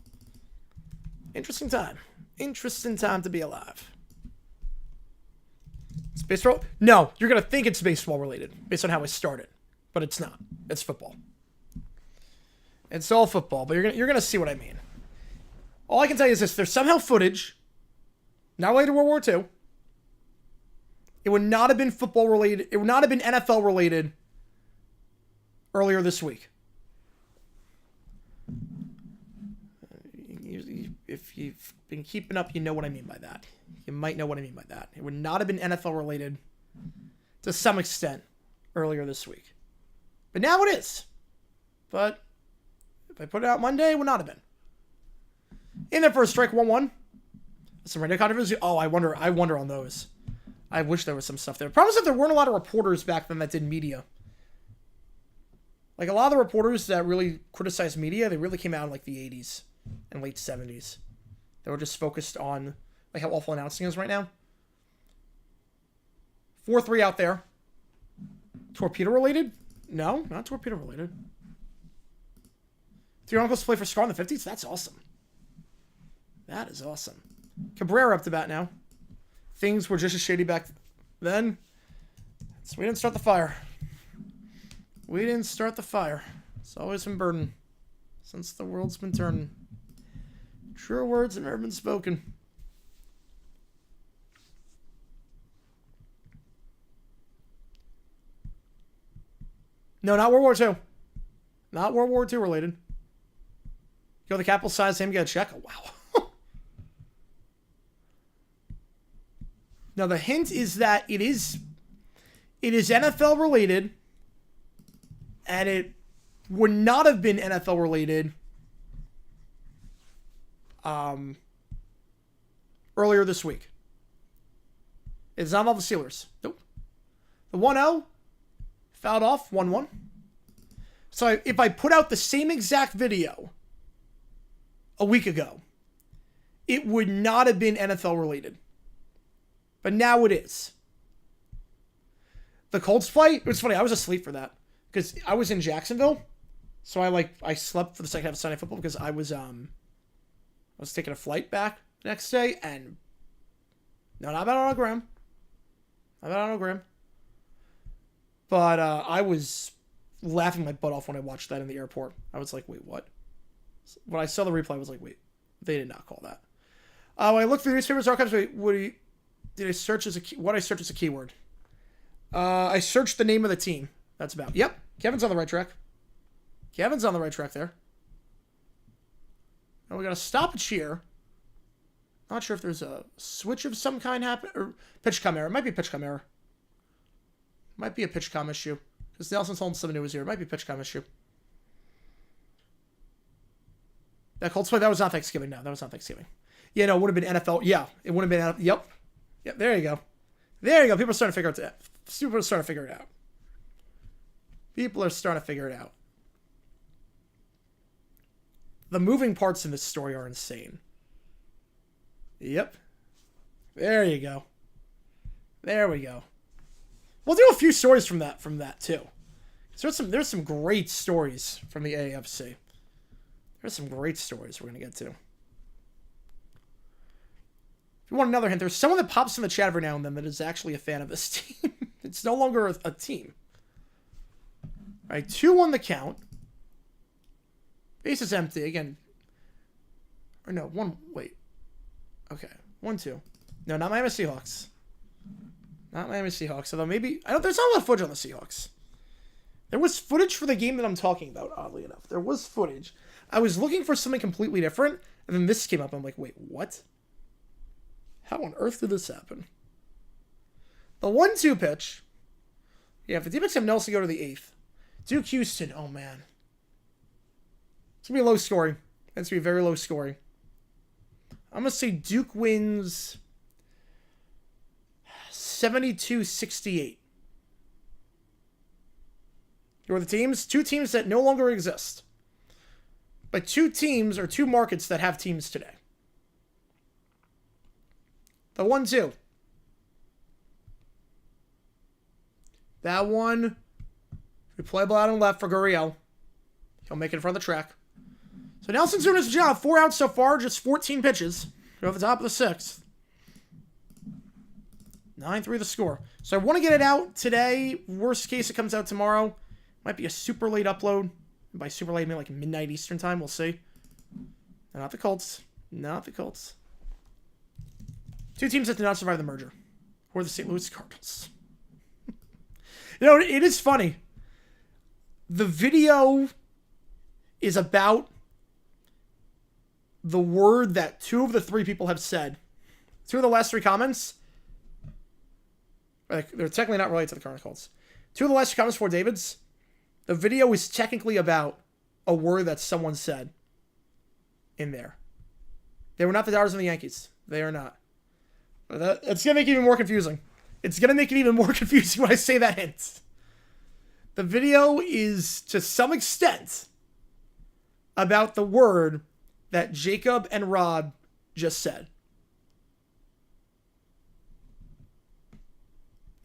Interesting time. Interesting time to be alive. It's baseball? No, you're going to think it's baseball related based on how it started. But it's not. It's football. It's all football, but you're gonna see what I mean. All I can tell you is this. There's somehow footage, not related to World War II. It would not have been football related. It would not have been NFL related earlier this week. If you've been keeping up, you know what I mean by that. You might know what I mean by that. It would not have been NFL related to some extent earlier this week. But now it is. But if I put it out Monday, it would not have been. In there for a strike 1-1. Some radio controversy. Oh, I wonder on those. I wish there was some stuff there. The problem is that there weren't a lot of reporters back then that did media. Like a lot of the reporters that really criticized media, they really came out in like the 80s and late 70s. They were just focused on like how awful announcing is right now. 4-3 out there. Torpedo related? No, not torpedo related. Do your uncles play for Scar in the 50s? That's awesome. That is awesome. Cabrera up to bat now. Things were just as shady back then. So we didn't start the fire. We didn't start the fire. It's always been burning since the world's been turning. True words have never been spoken. No, not World War II. Not World War II related. Go the capital size name, get a check. Oh, wow. Now, the hint is that it is NFL related, and it would not have been NFL related earlier this week. It does not involve the Steelers. Nope. The 1-0 fouled off, 1-1. So if I put out the same exact video a week ago, it would not have been NFL related. But now it is. The Colts play, it was funny, I was asleep for that. Because I was in Jacksonville. So I slept for the second half of Sunday Football because I was taking a flight back the next day, and no, not about autogram. Not about autogram. But I was laughing my butt off when I watched that in the airport. I was like, wait, what? When I saw the replay, I was like, wait, they did not call that. When I looked through newspapers archives, what I search as a keyword? I searched the name of the team. That's about. Yep, Kevin's on the right track. Kevin's on the right track there. And we got a stoppage here. Not sure if there's a switch of some kind happen or pitch-com error. It might be a pitch-com error. Might be a pitch-com issue. Because Nelson's holding some news here. It might be a pitch-com issue. That Colts play, that was not Thanksgiving. No, that was not Thanksgiving. Yeah, no, it would have been NFL. Yeah, it would have been. Yep. Yep, there you go. There you go. People are starting to figure it out. People are starting to figure it out. People are starting to figure it out. The moving parts in this story are insane. Yep. There you go. There we go. We'll do a few stories from that too. There's some great stories from the AFC. There's some great stories we're gonna get to. If you want another hint, there's someone that pops in the chat every now and then that is actually a fan of this team. It's no longer a team. All right, 2-1 the count. Base is empty again. Or no, wait. Okay, 1-2. No, not Miami Seahawks. Not Miami Seahawks. Although maybe there's not a lot of footage on the Seahawks. There was footage for the game that I'm talking about. Oddly enough, there was footage. I was looking for something completely different, and then this came up. I'm like, wait, what? How on earth did this happen? The 1-2 pitch. Yeah, if the D-backs have Nelson go to the 8th. Duke Houston. Oh man, it's gonna be low scoring. It's gonna be very low scoring. I'm gonna say Duke wins 72-68. Here are the teams. Two teams that no longer exist. But two teams or two markets that have teams today. The 1-2. That one, we play ball out on left for Gurriel. He'll make it in front of the track. So Nelson's doing his job. 4 outs so far, just 14 pitches. Go at the top of the 6th. 9-3 the score. So I want to get it out today. Worst case, it comes out tomorrow. Might be a super late upload. By super late, maybe like midnight Eastern time. We'll see. Not the Colts. Not the Colts. 2 teams that did not survive the merger. Or the St. Louis Cardinals. You know, it is funny. The video is about the word that 2 of the 3 people have said. 2 of the last 3 comments. Like, they're technically not related to the current Colts. 2 of the last 3 comments for David's. The video is technically about a word that someone said in there. They were not the Dodgers and the Yankees. They are not. It's going to make it even more confusing. It's going to make it even more confusing when I say that hint. The video is, to some extent, about the word that Jacob and Rob just said.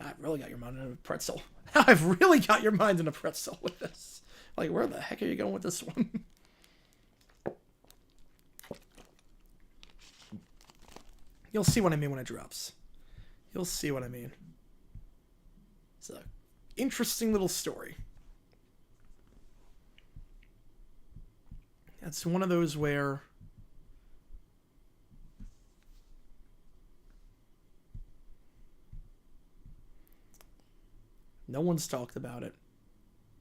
I've really got your mind in a pretzel. I've really got your mind in a pretzel with this. Like, where the heck are you going with this one? You'll see what I mean when it drops. You'll see what I mean. It's an interesting little story. It's one of those where no one's talked about it,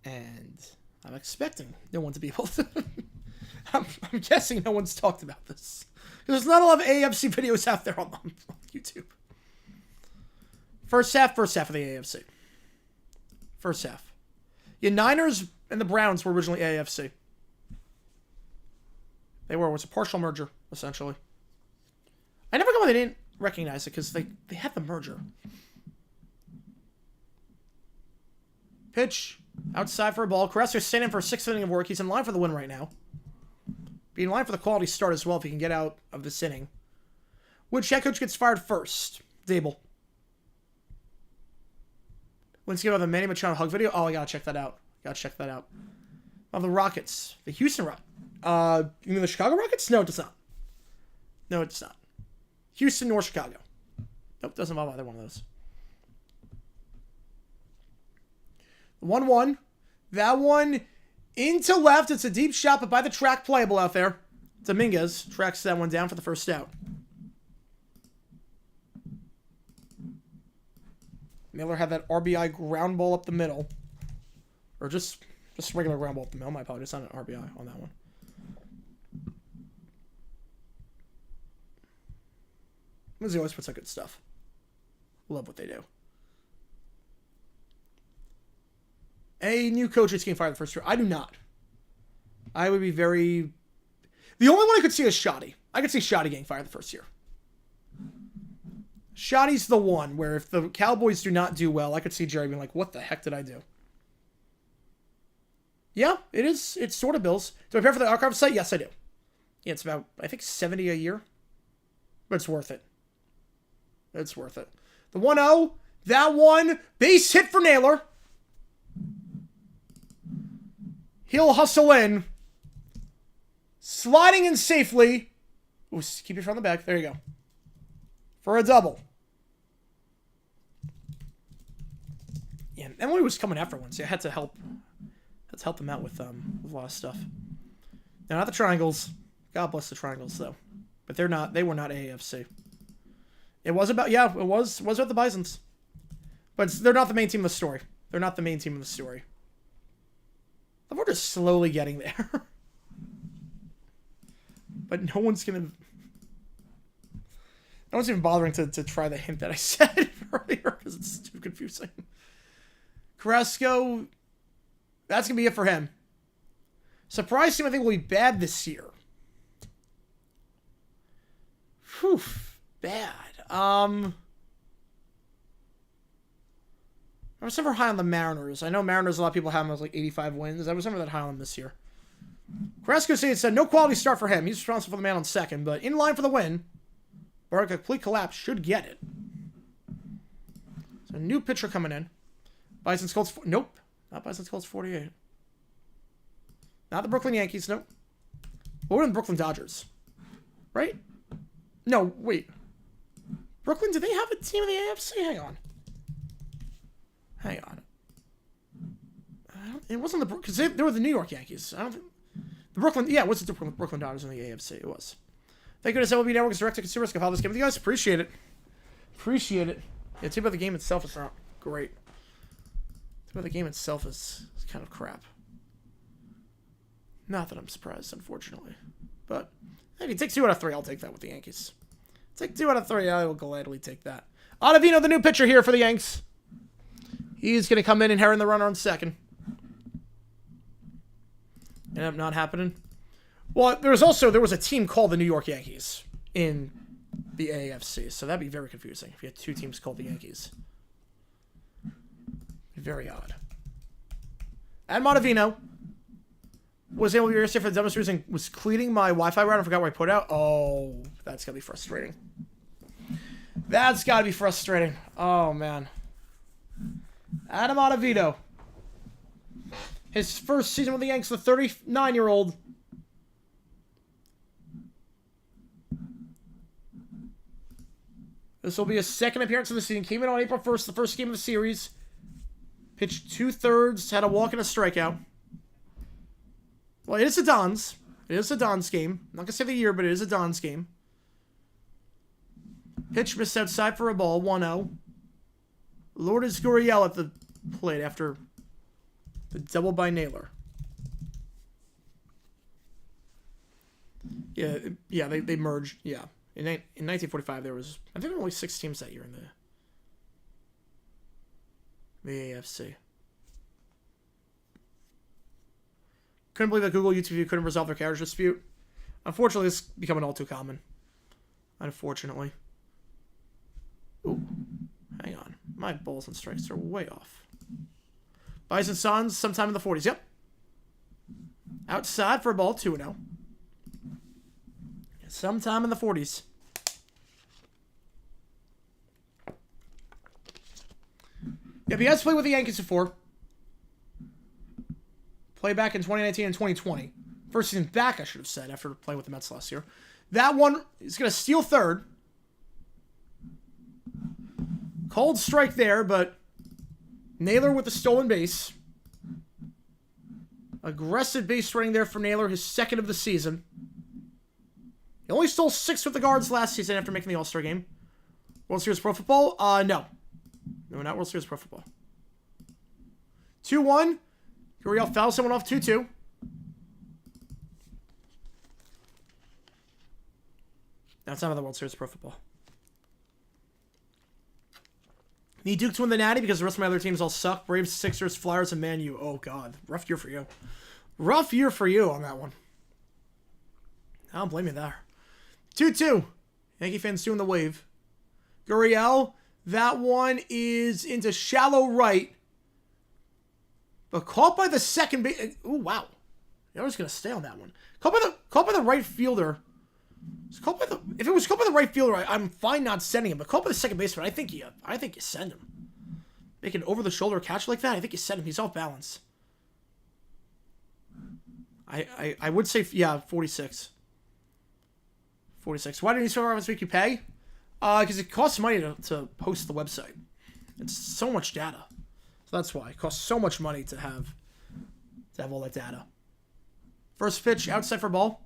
and I'm expecting no one to be able to. I'm guessing no one's talked about this. Because there's not a lot of AFC videos out there on YouTube. First half of the AFC. First half. Yeah, Niners and the Browns were originally AFC. They were. It was a partial merger, essentially. I never got why they didn't recognize it, because they had the merger. Pitch. Outside for a ball. Carrasco's staying in for a 6th inning of work. He's in line for the win right now. Be in line for the quality start as well if he can get out of this inning. Which head coach gets fired first? Dable. Let's give out the Manny Machado hug video. Oh, I gotta check that out. The Rockets. The Houston Rockets. You mean the Chicago Rockets? No, it does not. No, it does not. Houston nor Chicago. Nope, doesn't involve either one of those. 1-1. That one into left. It's a deep shot, but by the track, playable out there. Dominguez tracks that one down for the first out. Miller had that RBI ground ball up the middle. Or just regular ground ball up the middle. My apologies, not an RBI on that one. Lindsay always puts out good stuff. Love what they do. A new coach is getting fired the first year. I do not. I would be very... The only one I could see is Shoddy. I could see Shoddy getting fired the first year. Shoddy's the one where if the Cowboys do not do well, I could see Jerry being like, what the heck did I do? Yeah, it is. It's sort of Bills. Do I prepare for the archive site? Yes, I do. Yeah, it's about, I think, $70 a year. But it's worth it. It's worth it. The 1-0. That one. Base hit for Naylor. He'll hustle in. Sliding in safely. Ooh, keep it from the back. There you go. For a double. Yeah, Emily was coming after one, so I had to help. Let's help him out with a lot of stuff. Now, not the Triangles. God bless the Triangles, though. But they're not. They were not AFC. It was about. Yeah, it was about the Bisons. But they're not the main team of the story. They're not the main team of the story. We're just slowly getting there. But no one's gonna... No one's even bothering to try the hint that I said earlier because it's too confusing. Carrasco, that's going to be it for him. Surprise team I think will be bad this year. Whew, bad. I was never high on the Mariners. I know Mariners, a lot of people have them as like 85 wins. I was never that high on them this year. Carrasco said no quality start for him. He's responsible for the man on second, but in line for the win. Or a complete collapse should get it. So a new pitcher coming in. Bison's Colts. Nope. Not Bison's Colts 48. Not the Brooklyn Yankees. Nope. What were the Brooklyn Dodgers? Right? No, wait. Brooklyn, do they have a team in the AFC? Hang on. It wasn't the... Because they were the New York Yankees. I don't think... The Brooklyn... Yeah, it was the Brooklyn Dodgers in the AFC. It was. Thank goodness MLB Network is direct to consumer. Follow this game with you guys. Appreciate it. Yeah, too bad the game itself is not great. Too bad the game itself is kind of crap. Not that I'm surprised, unfortunately. But, if you take 2 out of 3, I'll take that with the Yankees. Take 2 out of 3, I will gladly take that. Ottavino, the new pitcher here for the Yanks. He's going to come in and inherit the runner on second. Ended up not happening. Well, there was a team called the New York Yankees in the AFC, so that'd be very confusing if you had 2 teams called the Yankees. Very odd. And Ottavino was able to be yesterday for the dumbest reason, was cleaning my Wi-Fi router and forgot where I put it out. Oh, that's gotta be frustrating. That's gotta be frustrating. Oh, man. Adam Ottavino. His first season with the Yanks, the 39-year-old. This will be his second appearance of the season. Came in on April 1st, the first game of the series. Pitched 2/3, had a walk and a strikeout. Well, it is a Dons. It is a Dons game. I'm not going to say the year, but it is a Dons game. Pitch missed outside for a ball, 1-0. Lourdes Gurriel at the plate after the double by Naylor. Yeah, they merged. Yeah. In 1945, there was, I think there were only 6 teams that year in the AFC. Couldn't believe that Google YouTube couldn't resolve their carriage dispute. Unfortunately, it's becoming all too common. Unfortunately. Ooh, hang on. My balls and strikes are way off. Bison Suns, sometime in the 40s. Yep. Outside for a ball, 2-0. Sometime in the 40s. Yeah, he has played with the Yankees before. Played back in 2019 and 2020. First season back, I should have said, after playing with the Mets last year. That one is going to steal third. Cold strike there, but Naylor with the stolen base. Aggressive base running there for Naylor, his second of the season. He only stole 6 with the Guards last season after making the All-Star game. World Series Pro Football? No. No, not World Series Pro Football. 2-1. Gurriel fouls someone off 2-2. That's not the World Series Pro Football. Need Duke to win the Natty because the rest of my other teams all suck. Braves, Sixers, Flyers, and Man U. Oh, God. Rough year for you. Rough year for you on that one. I don't blame you there. 2-2. Yankee fans doing the wave. Gurriel, that one is into shallow right. But caught by the second base. Ooh, wow. I was going to stay on that one. Caught by the right fielder. If it was caught by the right fielder, I'm fine not sending him. But caught by the second baseman, I think you send him. Make an over-the-shoulder catch like that, I think you send him. He's off balance. I would say, yeah, 46. 46. Why didn't you start this week you pay? Because it costs money to post the website. It's so much data. So that's why. It costs so much money to have all that data. First pitch, outside for ball.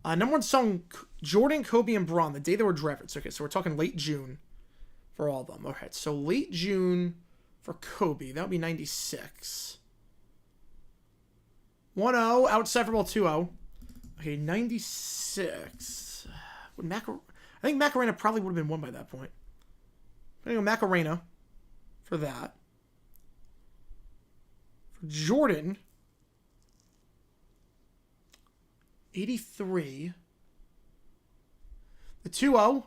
Number 1 song, Jordan, Kobe, and Braun, the day they were drafted. So, okay, so we're talking late June for all of them. Okay, so late June for Kobe. That would be 96. 1-0, outside for ball, 2-0. Okay, 96. I think Macarena probably would have been 1 by that point. I'm going to go Macarena for that. For Jordan, 83. The 2-0.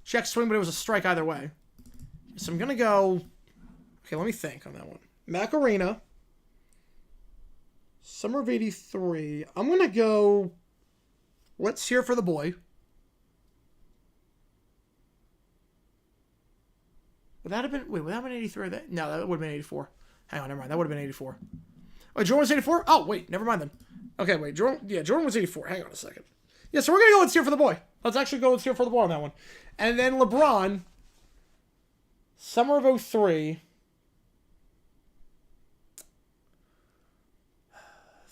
Check swing, but it was a strike either way. So I'm going to go... Okay, let me think on that one. Macarena. Summer of 83. I'm going to go... Let's Hear for the Boy. Would that have been... Wait, would that have been 83? No, that would have been 84. Hang on, never mind. That would have been 84. Oh, Jordan was 84? Oh, wait, never mind then. Okay, wait, Jordan was 84. Hang on a second. Yeah, so we're going to go Let's Cheer for the Boy. Let's actually go Let's Cheer for the Boy on that one. And then LeBron, summer of 03.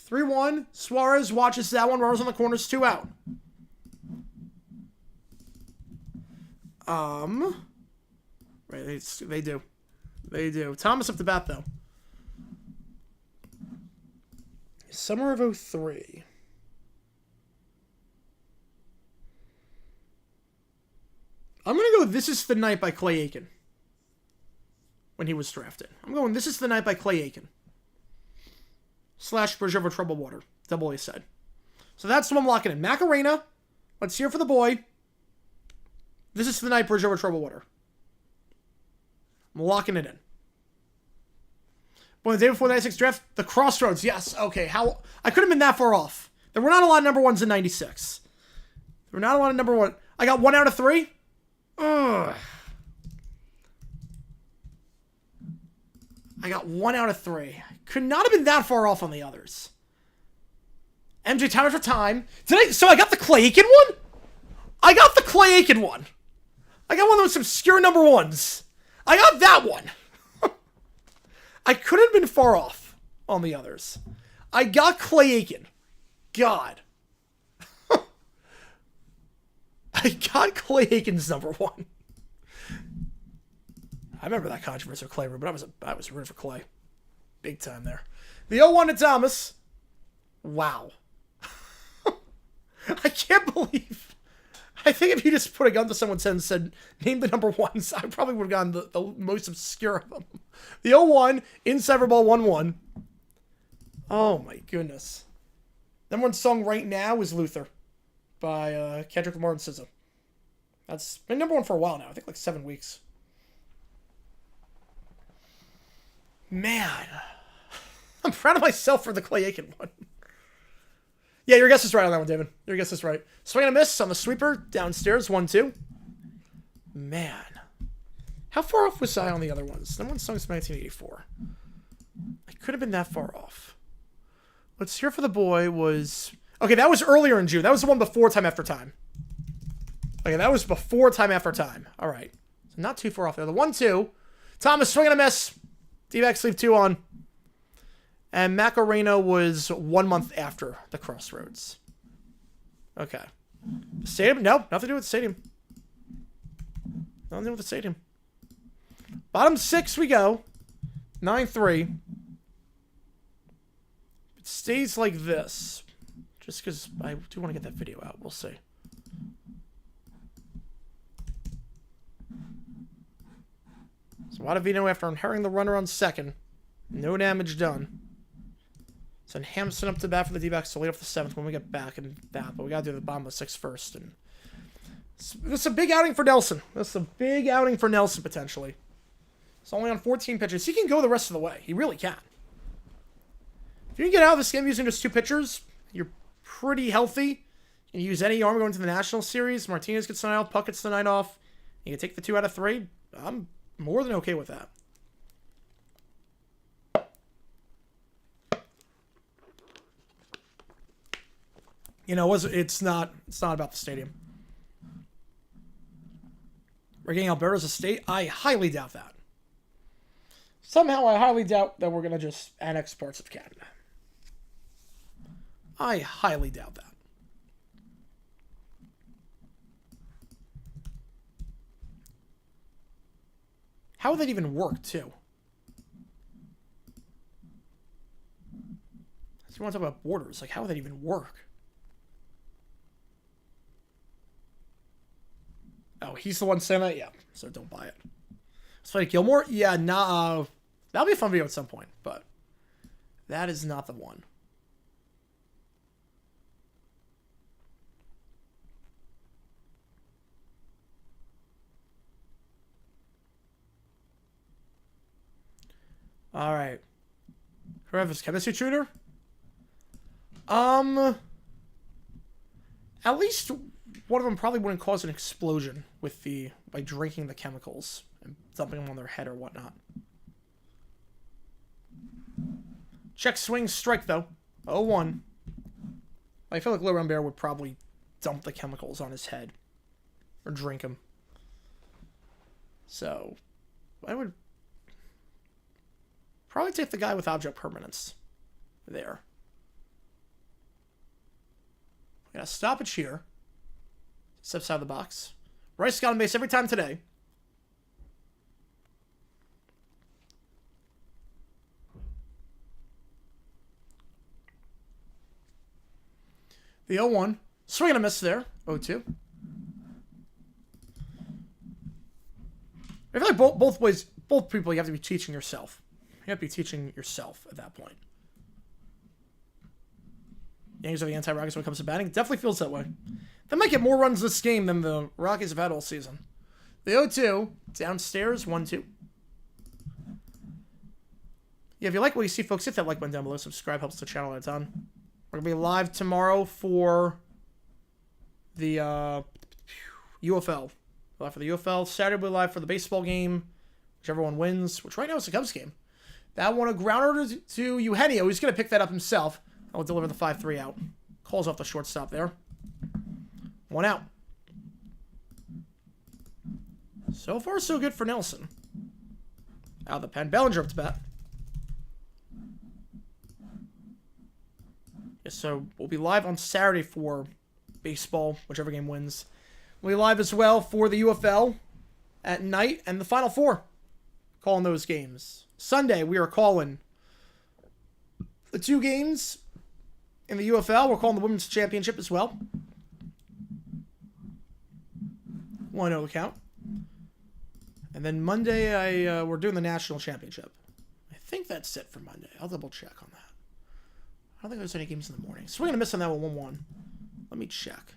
3-1. Suarez watches that one. Runners on the corners, 2 out. Right, they do. They do. Thomas up the bat, though. Summer of 03. I'm going to go This Is the Night by Clay Aiken. When he was drafted. I'm going This Is the Night by Clay Aiken. / Bridge Over Troubled Water. Double A side. So that's the one I'm locking in. Macarena. Let's Cheer for the Boy. This Is the Night, Bridge Over Troubled Water. I'm locking it in. But the day before the 96 draft, the Crossroads. Yes. Okay. How I couldn't have been that far off. There were not a lot of number ones in 96. There were not a lot of number one. I got 1 out of 3. Ugh. I got 1 out of 3. Could not have been that far off on the others. MJ Time After Time. So I got the Clay Aiken one? I got the Clay Aiken one. I got one of those obscure number ones. I got that one. I couldn't have been far off on the others. I got Clay Aiken. God. I got Clay Aiken's number 1. I remember that controversy with Clay, but I was rooting for Clay. Big time there. The 0-1 to Thomas. Wow. I can't believe. I think if you just put a gun to someone's head and said, name the number ones, I probably would have gotten the most obscure of them. The 0-1, Inside Ball 1-1. Oh my goodness. Number 1 song right now is Luther by Kendrick Lamar and SZA. That's been number 1 for a while now. I think like 7 weeks. Man. I'm proud of myself for the Clay Aiken one. Yeah, your guess is right on that one, David. Your guess is right. Swing and a miss on the sweeper. Downstairs, 1-2. Man. How far off was I on the other ones? Number 1 song's 1984. I could have been that far off. Let's Hear for the Boy was... Okay, that was earlier in June. That was the one before Time After Time. Okay, that was before Time After Time. All right. So not too far off there. The 1-2. Thomas, swing and a miss. D-backs leave 2 on. And Macarena was 1 month after the Crossroads. Okay. The stadium? No, nothing to do with the stadium. Nothing to do with the stadium. Bottom 6 we go. 9-3. It stays like this. Just because I do want to get that video out. We'll see. So Ottavino after inheriting the runner on second. No damage done. Send Hampson up to bat for the D-backs to lead off the 7th when we get back and that. But we got to do the bottom of the 6th first. And this is a big outing for Nelson. This is a big outing for Nelson, potentially. It's only on 14 pitches. He can go the rest of the way. He really can. If you can get out of this game using just 2 pitchers, you're pretty healthy. You can use any arm going to the National Series. Martinez gets the night off. Puck gets the night off. You can take the 2 out of 3. I'm more than okay with that. You know, it's not about the stadium. We're getting Alberta's estate. I highly doubt that. Somehow, I highly doubt that we're going to just annex parts of Canada. I highly doubt that. How would that even work, too? So you want to talk about borders. Like, how would that even work? Oh, he's the one saying that? Yeah, so don't buy it. It's like Gilmore? Yeah, nah. That'll be a fun video at some point, but that is not the one. All right. Whoever's chemistry tutor? At least one of them probably wouldn't cause an explosion with by drinking the chemicals and dumping them on their head or whatnot. Check swing, strike, though. 0-1. I feel like Loran Bear would probably dump the chemicals on his head. Or drink them. So, I would probably take the guy with object permanence. There. We got a stoppage here. Steps out of the box. Rice got on base every time today. The 0-1. Swing and a miss there. 0-2. I feel like both people, you have to be teaching yourself. You have to be teaching yourself at that point. Yankees are the anti-Rockies when it comes to batting. It definitely feels that way. They might get more runs this game than the Rockies have had all season. The 0-2. Downstairs. 1-2. Yeah, if you like what you see, folks, hit that like button down below. Subscribe. Helps the channel a ton. We're going to be live tomorrow for the UFL. Live for the UFL. Saturday we'll be live for the baseball game. Whichever one wins, which right now is a Cubs game. That one a grounder to Eugenio. He's going to pick that up himself. I'll deliver the 5-3 out. Calls off the shortstop there. 1 out. So far, so good for Nelson. Out of the pen. Bellinger up to bat. Yes, so we'll be live on Saturday for baseball, whichever game wins. We'll be live as well for the UFL at night and the Final Four. Calling those games. Sunday, we are calling the 2 games in the UFL. We're calling the Women's Championship as well. 1-0 count. And then Monday, we're doing the National Championship. I think that's it for Monday. I'll double check on that. I don't think there's any games in the morning. So we're going to miss on that one 1-1. Let me check.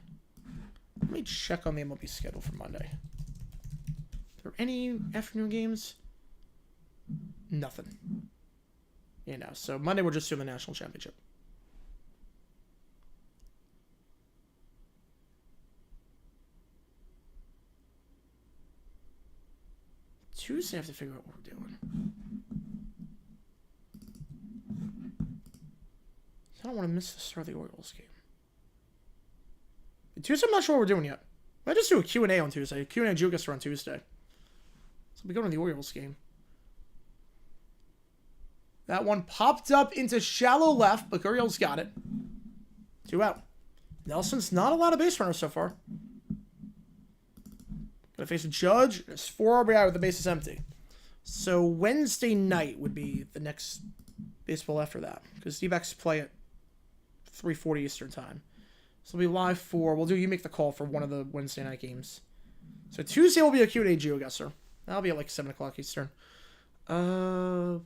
Let me check on the MLB schedule for Monday. Are there any afternoon games? Nothing. You know, so Monday we're just doing the National Championship. Tuesday I have to figure out what we're doing. I don't want to miss the start of the Orioles game. Tuesday, I'm not sure what we're doing yet. I just do a Q&A on Tuesday. Q&A and Jugas are on Tuesday. So we go to the Orioles game. That one popped up into shallow left, but Orioles got it. 2 out. Nelson's not a lot of base runners so far. Gonna face a Judge. There's 4 RBI with the bases empty. So Wednesday night would be the next baseball after that. Because D-backs play at 3:40 Eastern time. So we'll be live for... We'll do You Make the Call for one of the Wednesday night games. So Tuesday will be a Q&A GeoGuessr. That'll be at like 7 o'clock Eastern. I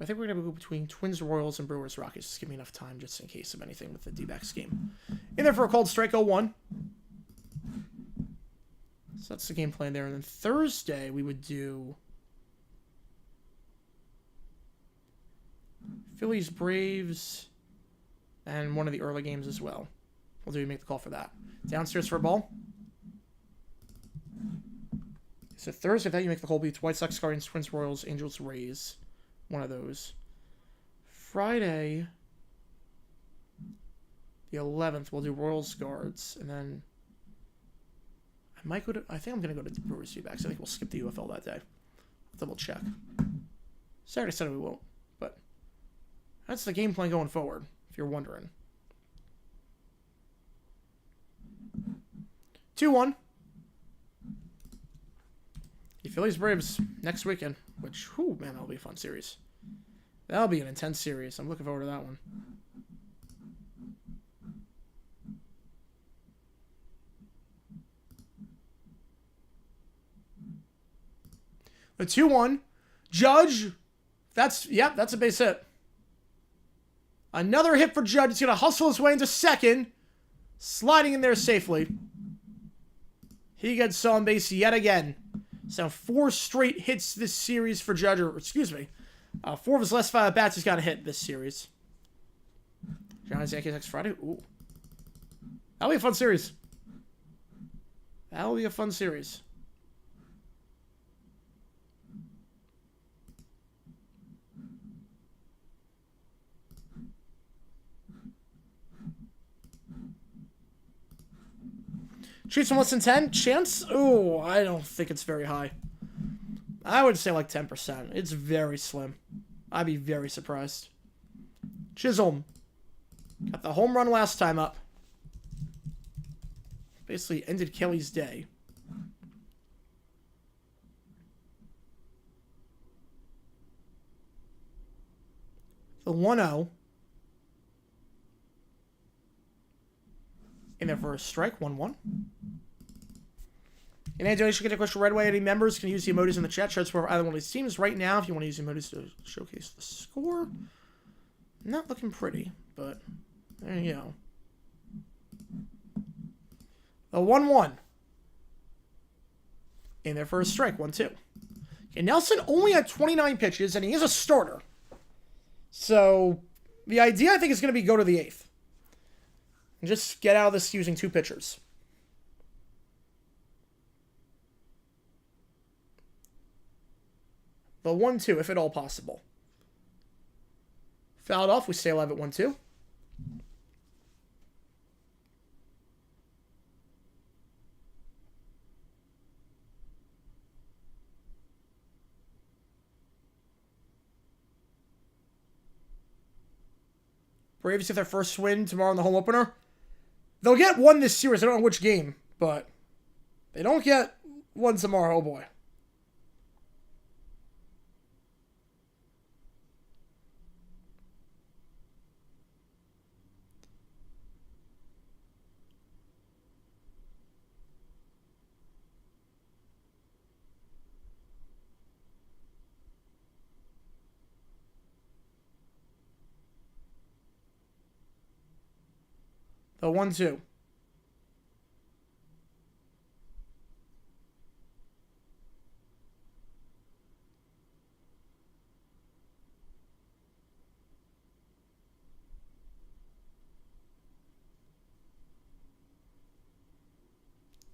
think we're going to go between Twins, Royals, and Brewers, Rockies. Just give me enough time just in case of anything with the D-backs game. In there for a called strike 0-1. So that's the game plan there. And then Thursday, we would do Phillies, Braves, and one of the early games as well. We'll do You Make the Call for that. Downstairs for a ball. So Thursday, that You Make the Call beats White Sox, Guardians, Twins, Royals, Angels, Rays. One of those. Friday, the 11th, we'll do Royals, Guards, and then I think I'm going to go to Brewers D-backs. I think we'll skip the UFL that day. I'll double check. Saturday, Sunday we won't, but that's the game plan going forward, if you're wondering. 2-1. The Phillies Braves next weekend, which, whew, man, that'll be a fun series. That'll be an intense series. I'm looking forward to that one. The 2-1. Judge. That's a base hit. Another hit for Judge. He's going to hustle his way into second. Sliding in there safely. He gets on base yet again. So 4 straight hits this series for Judge. Or, excuse me. 4 of his last 5 bats he's got a hit this series. Giants Yankees next Friday. Ooh. That'll be a fun series. That'll be a fun series. Chiefs in less than 10? Chance? Ooh, I don't think it's very high. I would say like 10%. It's very slim. I'd be very surprised. Chisholm. Got the home run last time up. Basically ended Kelly's day. The 1-0. In there for a strike. 1-1. And any donation, get a question right away. Any members can use the emojis in the chat. Shows for either one of these teams right now if you want to use the emojis to showcase the score. Not looking pretty, but there you go. A 1-1. In there for a strike. 1-2. Okay, Nelson only had 29 pitches, and he is a starter. So, the idea, I think, is going to be go to the 8th. And just get out of this using 2 pitchers. The 1-2, if at all possible. Fouled off, we stay alive at 1-2. Braves get their first win tomorrow in the home opener. They'll get one this series. I don't know which game, but they don't get one tomorrow. Oh, boy. The 1-2.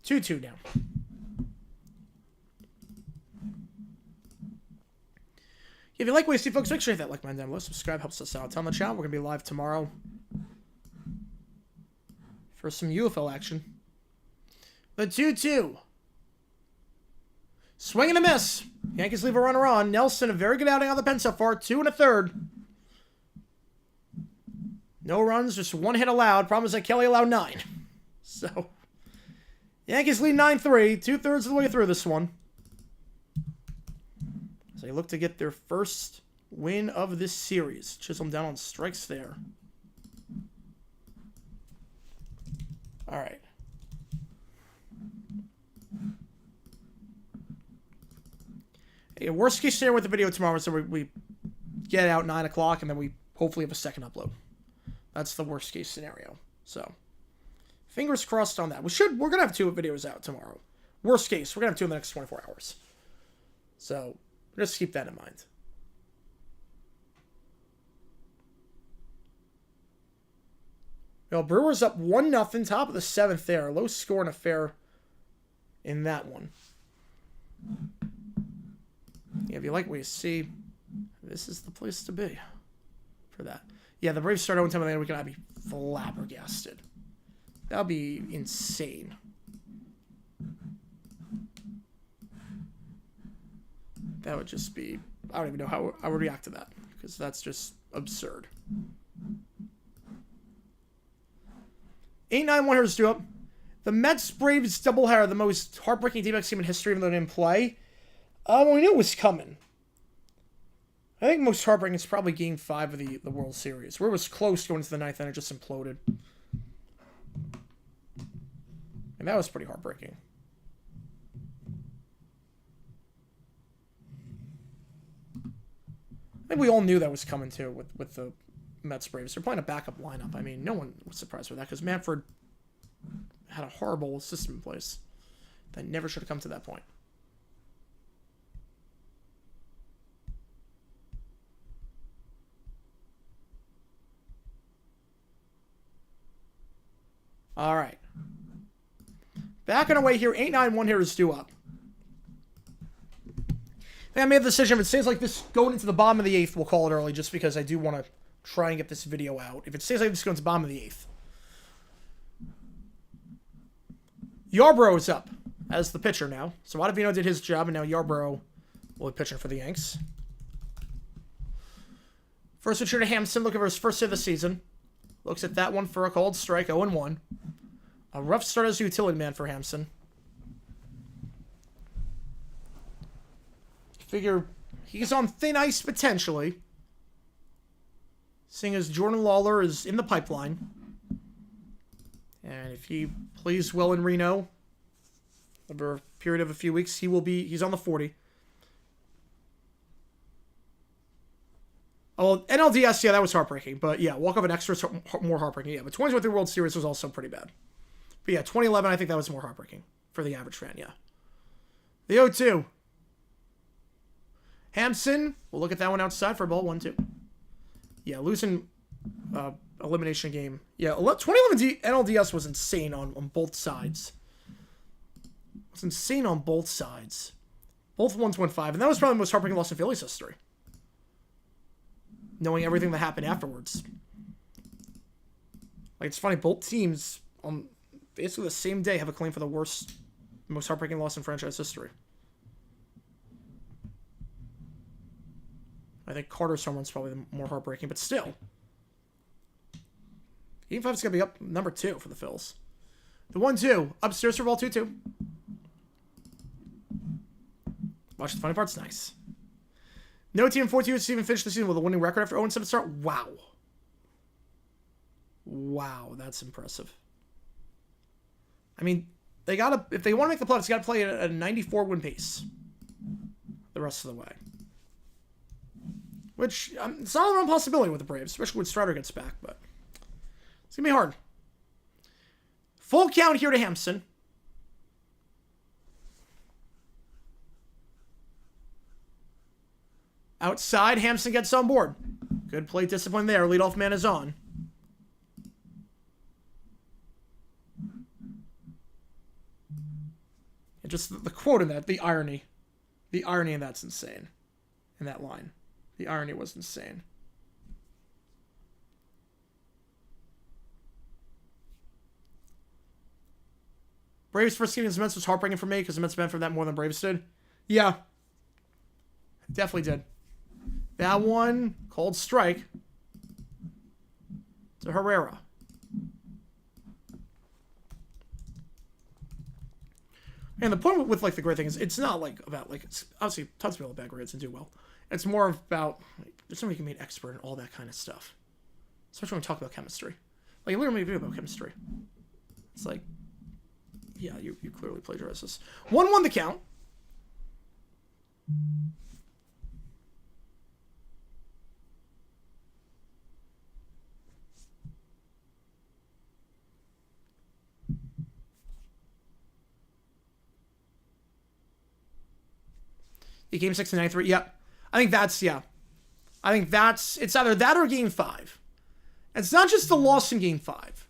Two now. If you like what you see, folks, make sure you hit that like button down below. Subscribe, helps us out. Tell the channel we're going to be live tomorrow for some UFO action. The 2-2. Swing and a miss. Yankees leave a runner on. Nelson, a very good outing on the pen so far. 2 1/3. No runs, just 1 hit allowed. Problem is that Kelly allowed 9. So, Yankees lead 9-3. 2/3 of the way through this one. So they look to get their first win of this series. Chisholm down on strikes there. All right. Hey, worst case scenario with the video tomorrow is that we get out 9 o'clock and then we hopefully have a second upload. That's the worst case scenario. So, fingers crossed on that. We're going to have 2 videos out tomorrow. Worst case, we're going to have 2 in the next 24 hours. So, just keep that in mind. Well, Brewers up 1-0, top of the 7th there. Low scoring affair in that one. Yeah, if you like what you see, this is the place to be for that. Yeah, the Braves start 0-10 in the weekend. I'd be flabbergasted. That would be insane. That would just be... I don't even know how I would react to that, because that's just absurd. 8-9 winners due up. The Mets-Braves doubleheader, the most heartbreaking D-backs game in history, even though they didn't play. We knew it was coming. I think most heartbreaking is probably Game 5 of the World Series, where it was close going into the 9th, and it just imploded. And that was pretty heartbreaking. I think we all knew that was coming, too, with the Mets-Braves. They're playing a backup lineup. I mean, no one was surprised with that, because Manfred had a horrible system in place that never should have come to that point. All right. Back and away here. 8-9 one-hitters due up. I think I made the decision. If it stays like this going into the bottom of the 8th, we'll call it early just because I do want to try and get this video out. If it stays like this going to the bottom of the 8th. Yarbrough's up as the pitcher now. So Ottavino did his job, and now Yarbrough will be pitching for the Yanks. First pitcher to Hampson, looking for his first hit of the season. Looks at that one for a cold strike, 0-1. A rough start as a utility man for Hampson. Figure he's on thin ice potentially, seeing as Jordan Lawler is in the pipeline. And if he plays well in Reno over a period of a few weeks, he's on the 40. Oh, NLDS, yeah, that was heartbreaking. But yeah, walk off an extra is more heartbreaking. Yeah, but 2023 World Series was also pretty bad. But yeah, 2011, I think that was more heartbreaking for the average fan, yeah. The 0-2. Hampson, we'll look at that one outside for a ball, 1-2. Yeah, losing elimination game. Yeah, 2011 NLDS was insane on both sides. It was insane on both sides. Both ones went 5, and that was probably the most heartbreaking loss in Phillies history. Knowing everything that happened afterwards. Like, it's funny, both teams on basically the same day have a claim for the most heartbreaking loss in franchise history. I think Carter's home run's probably the more heartbreaking, but still. Game 5 is going to be up number 2 for the Phils. The 1-2. Upstairs for ball 2-2. Watch the funny parts. Nice. No team in 42 has even finished the season with a winning record after 0-7 start. Wow. Wow, that's impressive. I mean, they gotta, if they want to make the playoffs, they got to play at a 94 win pace the rest of the way. Which, it's not a real possibility with the Braves, especially when Strider gets back, but it's going to be hard. Full count here to Hampson. Outside, Hampson gets on board. Good plate discipline there. Leadoff man is on. And just the quote in that, the irony. The irony in that's insane. In that line. The irony was insane. Braves first game against the Mets was heartbreaking for me because the Mets benefited from that more than Braves did. Yeah. Definitely did. That one, cold strike to Herrera. And the point with like the great thing is it's not like about like it's obviously tons of people have bad grades and do well. It's more about like, there's somebody who can be an expert in all that kind of stuff. Especially when we talk about chemistry. Like literally video about chemistry. It's like, yeah, you clearly plagiarized this. 1-1 the count. Game 6 to 93. Yep. I think that's, yeah. I think that's, it's either that or game 5. And it's not just the loss in game 5.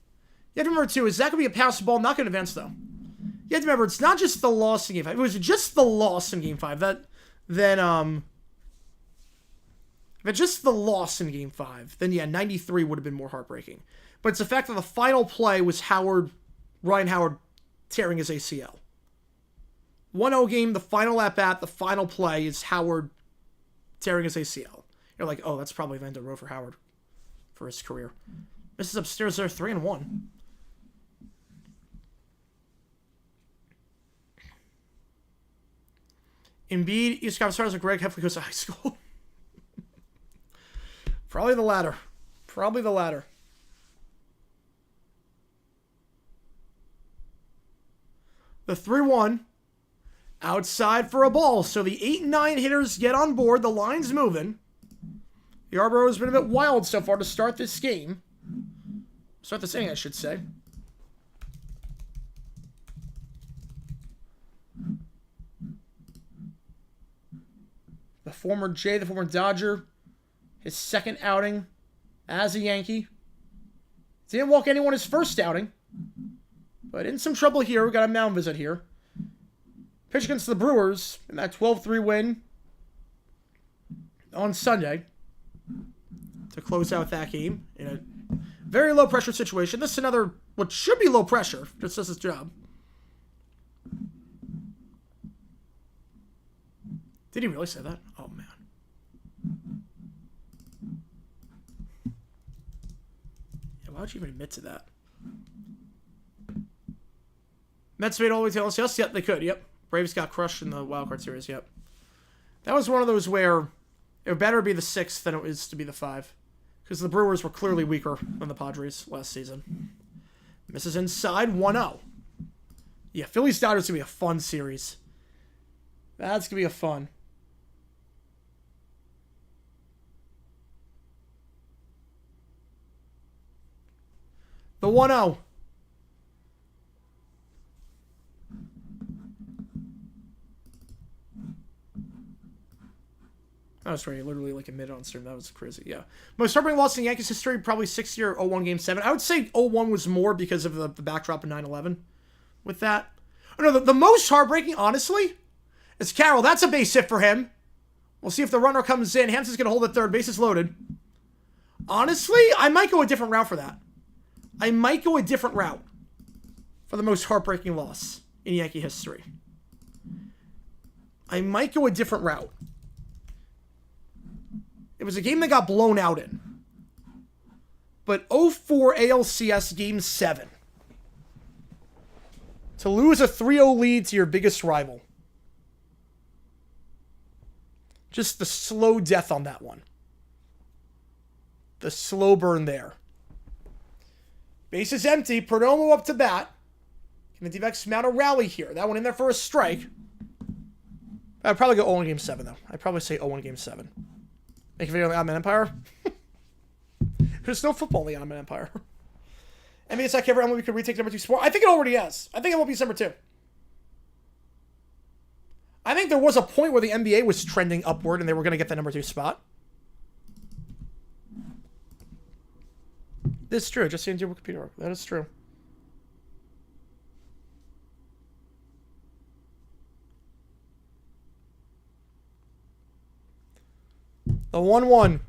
You have to remember, too, is that going to be a pass ball? Not going to advance, though. You have to remember, it's not just the loss in game 5. If it was just the loss in game 5, if it's just the loss in game 5, then yeah, 93 would have been more heartbreaking. But it's the fact that the final play was Ryan Howard tearing his ACL. 1-0 game, the final at-bat, the final play is Howard tearing his ACL. You're like, oh, that's probably the end of the road for Howard for his career. This is upstairs there, 3-1. Embiid, East Coast Stars, or Greg Heffley goes to high school. Probably the latter. Probably the latter. The 3-1. Outside for a ball. So the 8 and 9 hitters get on board. The line's moving. Yarbrough has been a bit wild so far to start this game. Start this inning, I should say. The former Dodger, his second outing as a Yankee. Didn't walk anyone his first outing. But in some trouble here. We got a mound visit here. Pitch against the Brewers in that 12-3 win on Sunday to close out that game in a very low-pressure situation. This is another, what should be low pressure, just does its job. Did he really say that? Oh, man. Yeah, why would you even admit to that? Mets made all the way to LCS? Yep, they could. Yep. Braves got crushed in the wildcard series. Yep. That was one of those where it would better be the 6th than it was to be the 5. Because the Brewers were clearly weaker than the Padres last season. Misses inside, 1-0. Yeah, Phillies-Dodgers is going to be a fun series. That's going to be a fun. The 1-0. That was right. Literally like a minute on stream. That was crazy. Yeah. Most heartbreaking loss in Yankees history, probably 6-year 0-1 Game 7. I would say 0-1 was more because of the backdrop of 9/11 with that. Oh, no, the most heartbreaking, honestly, is Carroll. That's a base hit for him. We'll see if the runner comes in. Hanson's going to hold at third. Bases loaded. Honestly, I might go a different route for that. I might go a different route for the most heartbreaking loss in Yankee history. I might go a different route. It was a game that got blown out in. But 0-4 ALCS Game 7. To lose a 3-0 lead to your biggest rival. Just the slow death on that one. The slow burn there. Base is empty. Perdomo up to bat. Can the D-backs mount a rally here? That one in there for a strike. I'd probably go 0-1 Game 7, though. I'd probably say 0-1 Game 7. Make a video on the Ottoman Empire? There's no football in the Ottoman Empire. NBA Tech ever MLB could retake number 2 sport? I think it already has. I think MLB is number 2. I think there was a point where the NBA was trending upward and they were going to get the number 2 spot. This is true. Just seeing your Wikipedia work. That is true. The 1-1.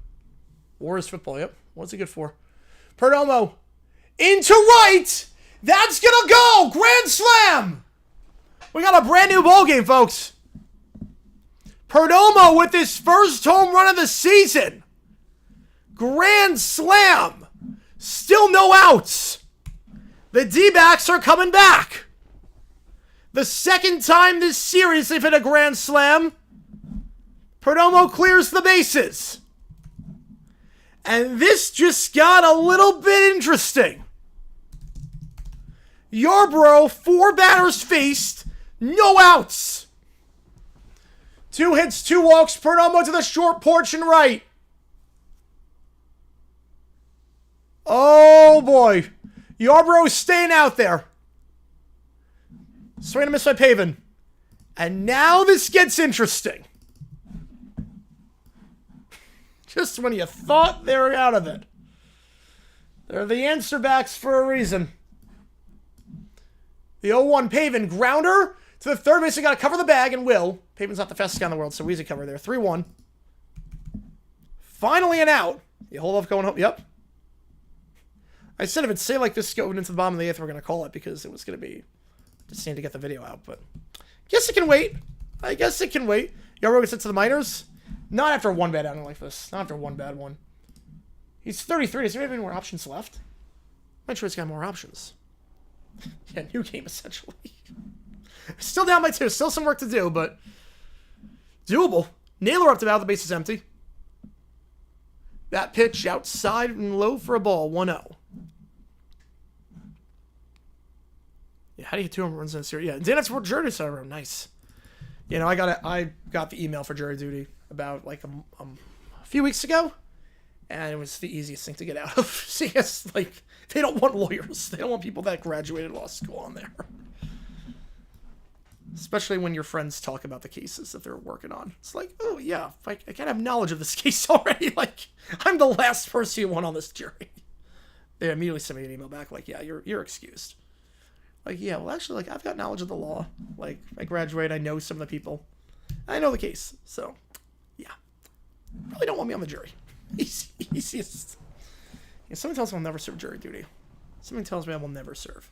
War is football. Yep. What's he good for? Perdomo. Into right. That's going to go. Grand slam. We got a brand new ball game, folks. Perdomo with his first home run of the season. Grand slam. Still no outs. The D-backs are coming back. The second time this series they've hit a grand slam. Perdomo clears the bases. And this just got a little bit interesting. Yarbrough, 4 batters faced, no outs. 2 hits, 2 walks, Perdomo to the short porch and right. Oh boy. Yarbrough staying out there. Swing and a miss by Pavin. And now this gets interesting. Just when you thought they were out of it. They're the answer backs for a reason. The 0-1 Pavin grounder to the third base. They got to cover the bag and will. Pavin's not the fastest guy in the world, so easy cover there. 3-1. Finally an out. You hold off going home. Yep. I said if it'd say like this going into the bottom of the 8th, we're going to call it because it was going to be... Just need to get the video out, but... Guess it can wait. I guess it can wait. Yarbrough gets it to the minors. Not after one bad outing like this. Not after one bad one. He's 33. Does he have any more options left? I'm sure he's got more options. Yeah, new game, essentially. Still down by 2. Still some work to do, but... doable. Naylor up to bat. The base is empty. That pitch outside and low for a ball. 1-0. Yeah, how do you get 2 home runs in this series? Yeah, that's what jury side room. Nice. You know, I got the email for jury duty about like a few weeks ago, and it was the easiest thing to get out of. See, it's like they don't want lawyers. They don't want people that graduated law school on there. Especially when your friends talk about the cases that they're working on. It's like, oh yeah, I can't have knowledge of this case already. Like, I'm the last person you want on this jury. They immediately sent me an email back like, yeah, you're excused. Like, yeah, well, actually, like, I've got knowledge of the law. Like, I graduated, I know some of the people. I know the case, so, yeah. Probably don't want me on the jury. Easiest. Yeah, someone tells me I'll never serve jury duty. Someone tells me I will never serve.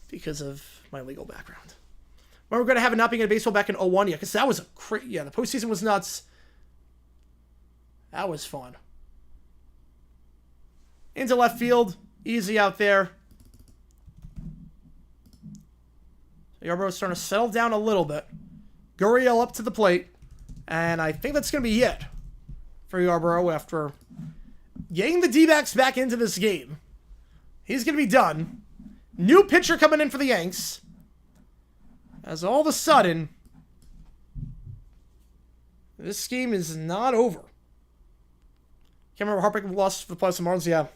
Because of my legal background. When we're going to have a not being in baseball back in 01. Yeah, because that was the postseason was nuts. That was fun. Into left field. Easy out there. Yarborough's starting to settle down a little bit. Gurriel up to the plate. And I think that's going to be it for Yarborough after getting the D-backs back into this game. He's going to be done. New pitcher coming in for the Yanks. As all of a sudden, this game is not over. Can't remember heartbreaking loss for the playoffs and Marlins. Yeah,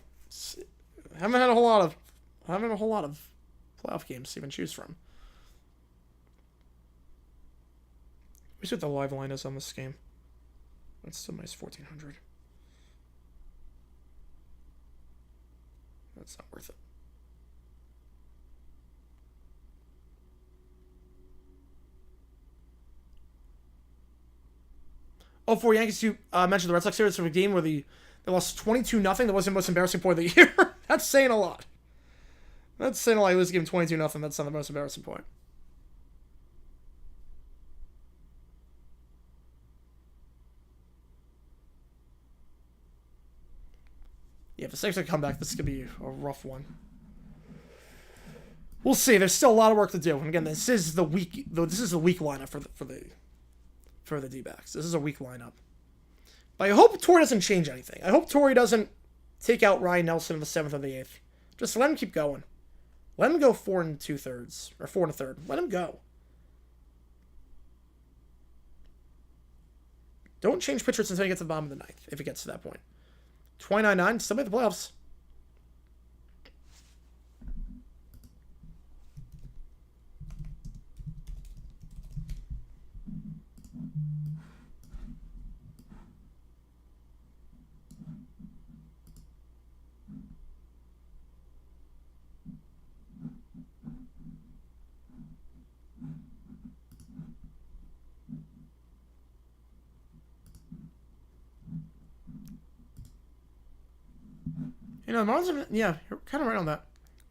haven't had a whole lot of playoff games to even choose from. Let me see what the live line is on this game. That's still minus 1,400. That's not worth it. Oh, for Yankees, you mentioned the Red Sox series from a game where they lost 22-0. That wasn't the most embarrassing point of the year. That's saying a lot. That's saying a lot. You lose a game 22-0. That's not the most embarrassing point. Yeah, if the Sixers come back, this is gonna be a rough one. We'll see. There's still a lot of work to do. And again, this is the weak lineup for the D-backs. This is a weak lineup. But I hope Torrey doesn't change anything. I hope Torrey doesn't take out Ryan Nelson in the 7th or the 8th. Just let him keep going. Let him go 4 2/3 or 4 1/3. Let him go. Don't change pitchers until you get to the bottom of the 9th, if it gets to that point. 29-9, still make the playoffs. You know, the Marlins, yeah, you're kind of right on that.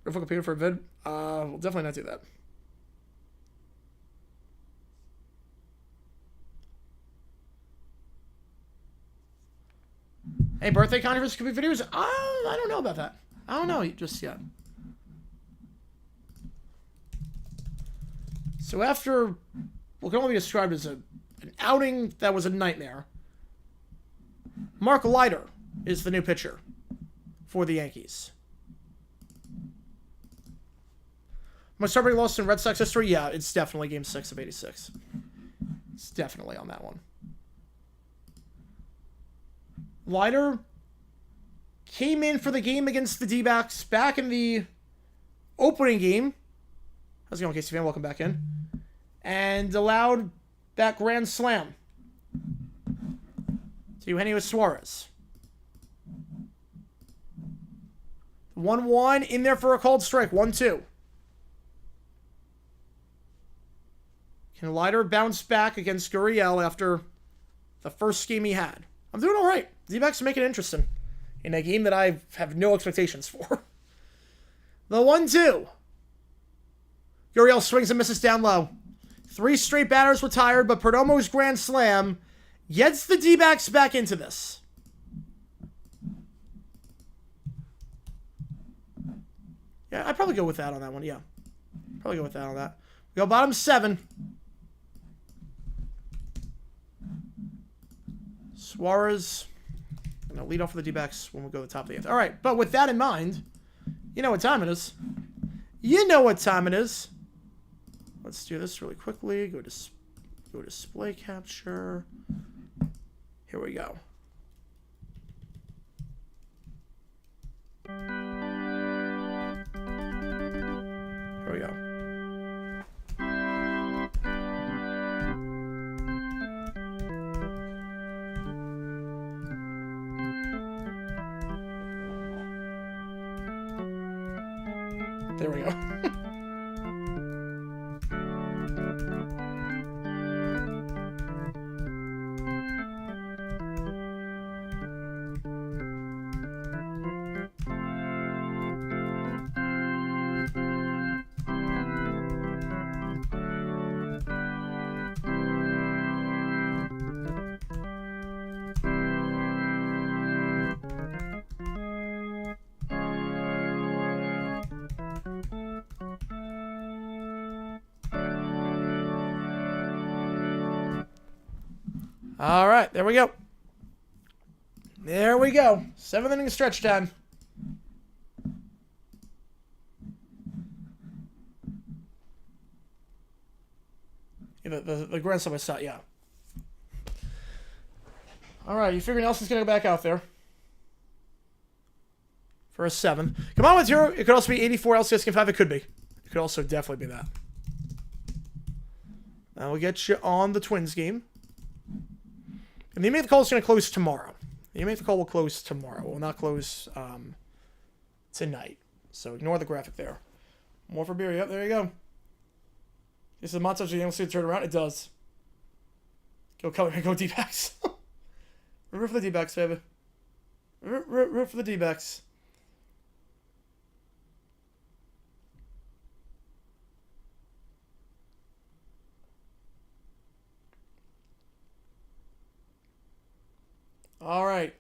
If I compete for a vid, we'll definitely not do that. Hey, birthday controversy could be videos? I don't know about that. I don't know just yet. So after what can only be described as an outing that was a nightmare, Mark Leiter is the new pitcher for the Yankees. Most heartbreaking loss in Red Sox history? Yeah, it's definitely Game 6 of 86. It's definitely on that one. Leiter came in for the game against the D-backs back in the opening game. How's it going, Casey fan? Welcome back in. And allowed that grand slam to Eugenio Suarez. 1-1 in there for a called strike. 1-2. Can Leiter bounce back against Gurriel after the first game he had? I'm doing all right. D-backs are making it interesting in a game that I have no expectations for. The 1-2. Gurriel swings and misses down low. 3 straight batters retired, but Perdomo's grand slam gets the D-backs back into this. Yeah, I'd probably go with that on that one. Yeah. Probably go with that on that. We go bottom 7. Suarez. Going to lead off for the D-backs when we go to the top of the 8th. All right, but with that in mind, you know what time it is. You know what time it is. Let's do this really quickly. Go display capture. Here we go. Here we go. There we go. All right, there we go. There we go. 7th inning stretch time. Yeah, the grand slam I saw, yeah. All right, you figure Nelson's going to go back out there for a 7. Come on with 0. It could also be 84 LCS Game 5. It could be. It could also definitely be that. Now we'll get you on the Twins game. And the make the call is going to close tomorrow. The make the call will close tomorrow. It will not close tonight. So ignore the graphic there. More for beer. Yep, there you go. This is the montage of the Yankees turn around. It does. Go color. Go D-backs. Root for the D-backs, baby. Root for the D-backs. All right.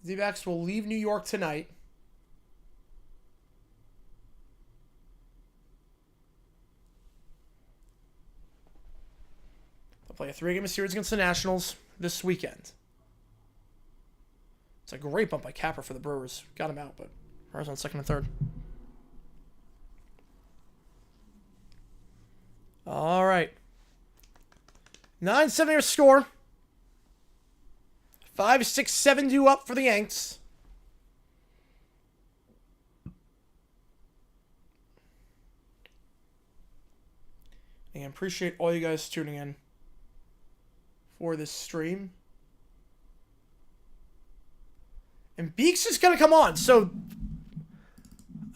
D-backs will leave New York tonight. They'll play a 3-game series against the Nationals this weekend. It's a great bump by Capper for the Brewers. Got him out, but Brewers on 2nd and 3rd. All right. 9-7 your score. 5-6-7 due up for the Yanks. And I appreciate all you guys tuning in for this stream. And Beeks is going to come on. So,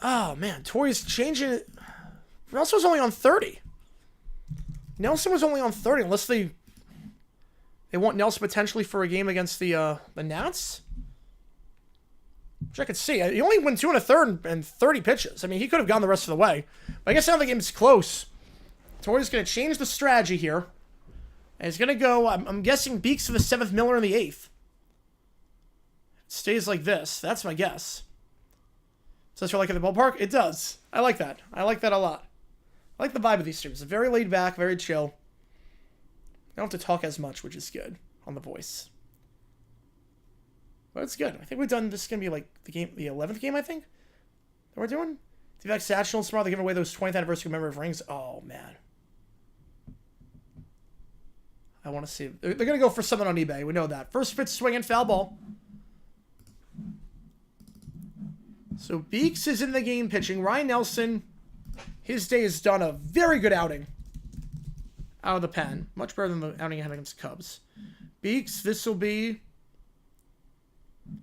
oh man, Tori's changing it. Nelson was only on 30. Nelson was only on 30 unless they want Nelson potentially for a game against the Nats. Which I could see. He only went 2 1/3 and 30 pitches. I mean, he could have gone the rest of the way. But I guess now the game's close. Tori's going to change the strategy here. And he's going to go, I'm guessing Beeks for the 7th, Miller in the 8th. It stays like this. That's my guess. Does it feel like at the ballpark? It does. I like that. I like that a lot. I like the vibe of these streams. It's very laid back, very chill. I don't have to talk as much, which is good on the voice. But it's good. I think we've done, this is going to be like the 11th game, I think, that we're doing. D-backs Nationals tomorrow. They're giving away those 20th anniversary commemorative rings. Oh, man. I want to see. They're going to go for something on eBay. We know that. First pitch, swing and foul ball. So Beeks is in the game pitching. Ryan Nelson, his day is done. A very good outing out of the pen. Much better than the outing he had against the Cubs. Beeks, this will be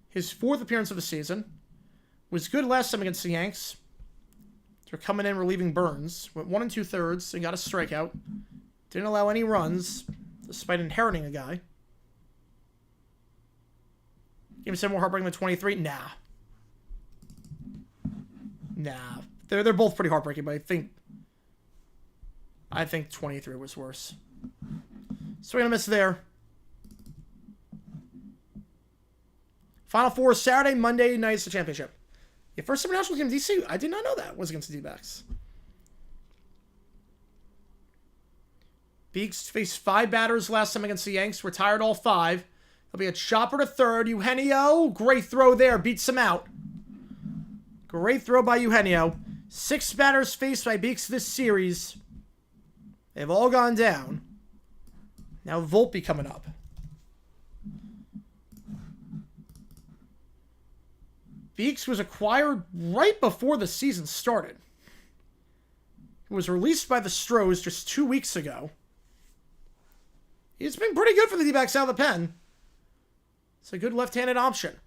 his 4th appearance of the season. Was good last time against the Yanks. They're coming in relieving Burns. Went 1 2/3 and got a strikeout. Didn't allow any runs, despite inheriting a guy. Game 7 more heartbreaking than 23? Nah. Nah. They're both pretty heartbreaking, but I think 23 was worse. So we're going to miss there. Final 4 Saturday, Monday night's the championship. Yeah, first ever national game DC. I did not know that was against the D-backs. Beeks faced 5 batters last time against the Yanks. Retired all 5. There'll be a chopper to 3rd. Eugenio, great throw there. Beats him out. Great throw by Eugenio. 6 batters faced by Beeks this series. They've all gone down. Now Volpe coming up. Beeks was acquired right before the season started. He was released by the Stros just 2 weeks ago. He's been pretty good for the D-backs out of the pen. It's a good left-handed option.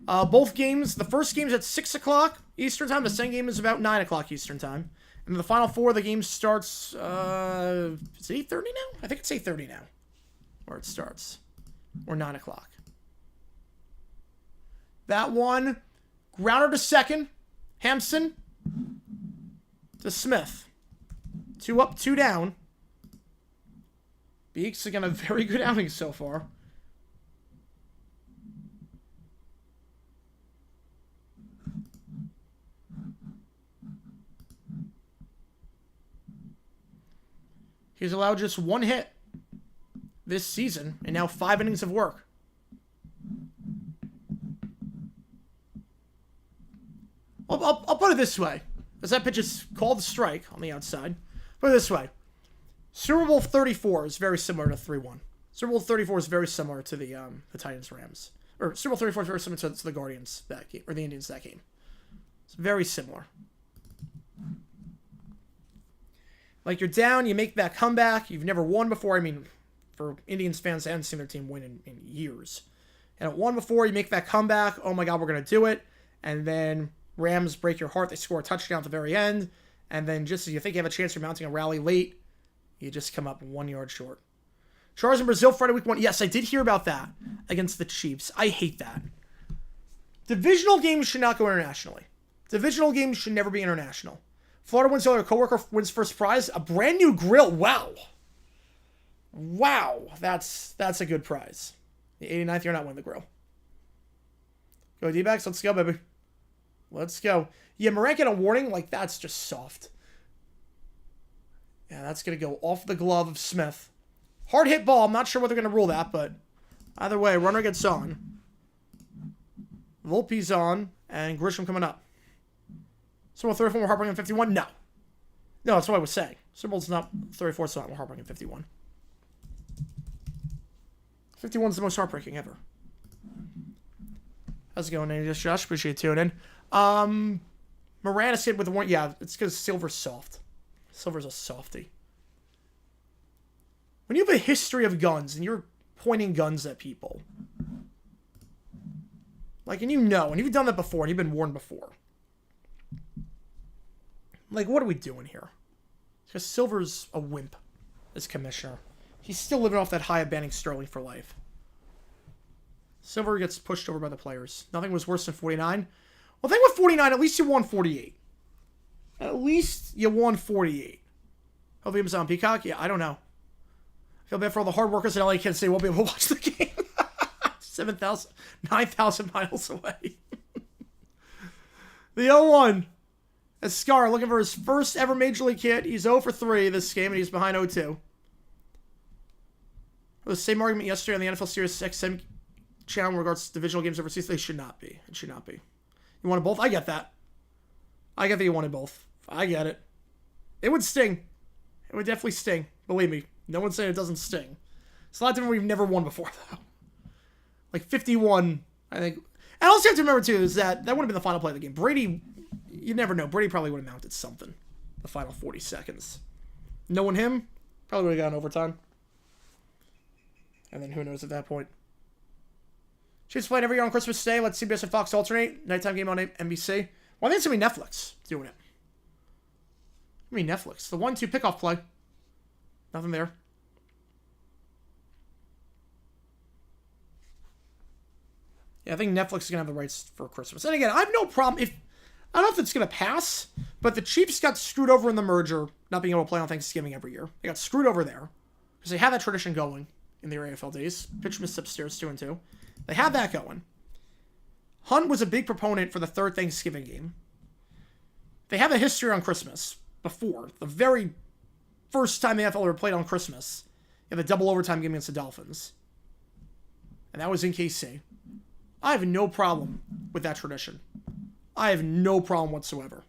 Both games, the first game's at 6 o'clock Eastern Time. The second game is about 9 o'clock Eastern Time. And the final 4, the game starts, is it 8:30 now? I think it's 8:30 now, where it starts. Or 9 o'clock. That one, grounder to 2nd. Hampson to Smith. 2 up, 2 down. Beeks again, a very good outing so far. He's allowed just 1 hit this season, and now 5 innings of work. I'll put it this way. As that pitch is called a strike on the outside. Put it this way. Super Bowl 34 is very similar to 3-1. Super Bowl 34 is very similar to the Titans-Rams. Or Super Bowl 34 is very similar to the Guardians that game, or the Indians that game. It's very similar. Like, you're down, you make that comeback. You've never won before. I mean, for Indians fans, they haven't seen their team win in years. And it won before, you make that comeback. Oh my God, we're going to do it. And then Rams break your heart. They score a touchdown at the very end. And then just as you think you have a chance for mounting a rally late, you just come up 1 yard short. Chargers in Brazil Friday week 1. Yes, I did hear about that against the Chiefs. I hate that. Divisional games should not go internationally. Divisional games should never be international. Florida wins, their coworker wins first prize. A brand new grill. Wow. Wow. That's a good prize. The 89th, you're not winning the grill. Go D-backs. Let's go, baby. Let's go. Yeah, Morant get a warning. Like, that's just soft. Yeah, that's going to go off the glove of Smith. Hard hit ball. I'm not sure what they're going to rule that, but either way, runner gets on. Volpe's on, and Grisham coming up. Super Bowl 34 more heartbreaking than 51? No. No, that's what I was saying. Super Bowl's not 34, so not more heartbreaking than 51. 51's the most heartbreaking ever. How's it going, Andy? Josh, appreciate you tuning in. Moran is hit with the one. Yeah, it's because Silver's soft. Silver's a softie. When you have a history of guns and you're pointing guns at people, like, and you know, and you've done that before, and you've been warned before. Like, what are we doing here? Because Silver's a wimp as commissioner. He's still living off that high of banning Sterling for life. Silver gets pushed over by the players. Nothing was worse than 49. Well, the thing with 49, at least you won 48. At least you won 48. Hopefully it was on Peacock. Yeah, I don't know. I feel bad for all the hard workers in LA Kansas City won't be able to watch the game. 7,000, 9,000 miles away. The 0-1. As Scar looking for his first ever Major League hit. He's 0 for 3 this game, and he's behind 0-2. The same argument yesterday on the NFL Series XM channel in regards to divisional games overseas. They should not be. It should not be. You wanted both? I get that. I get that you wanted both. I get it. It would sting. It would definitely sting. Believe me. No one's saying it doesn't sting. It's a lot different. We've never won before, though. Like 51, I think. And also you have to remember, too, is that would have been the final play of the game. Brady, you never know. Brady probably would have mounted something the final 40 seconds. Knowing him, probably would have gone overtime. And then who knows at that point. Chiefs playing every year on Christmas Day. Let CBS and Fox alternate. Nighttime game on NBC. Well, I think it's going to be Netflix doing it. I mean, Netflix. The 1-2 pickoff play. Nothing there. Yeah, I think Netflix is going to have the rights for Christmas. And again, I have no problem if... I don't know if it's going to pass, but the Chiefs got screwed over in the merger, not being able to play on Thanksgiving every year. They got screwed over there because they have that tradition going in their AFL days. Pitch missed upstairs 2-2. They have that going. Hunt was a big proponent for the third Thanksgiving game. They have a history on Christmas before. The very first time the NFL ever played on Christmas. You have a double overtime game against the Dolphins. And that was in KC. I have no problem with that tradition. I have no problem whatsoever.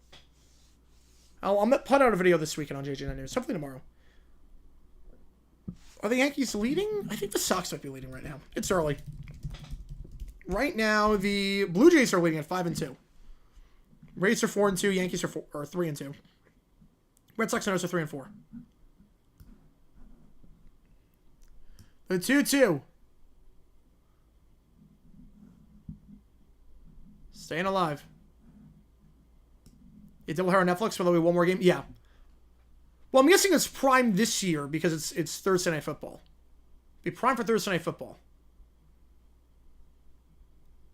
I'll put out a video this weekend on JJ9 News. Hopefully tomorrow. Are the Yankees leading? I think the Sox might be leading right now. It's early. Right now, the Blue Jays are leading at 5-2. Rays are 4-2. Yankees are 3-2. Red Sox and O's are 3-4. The 2-2. Staying alive. You double header on Netflix, but there'll be one more game? Yeah. Well, I'm guessing it's prime this year because it's Thursday Night Football. Be prime for Thursday Night Football.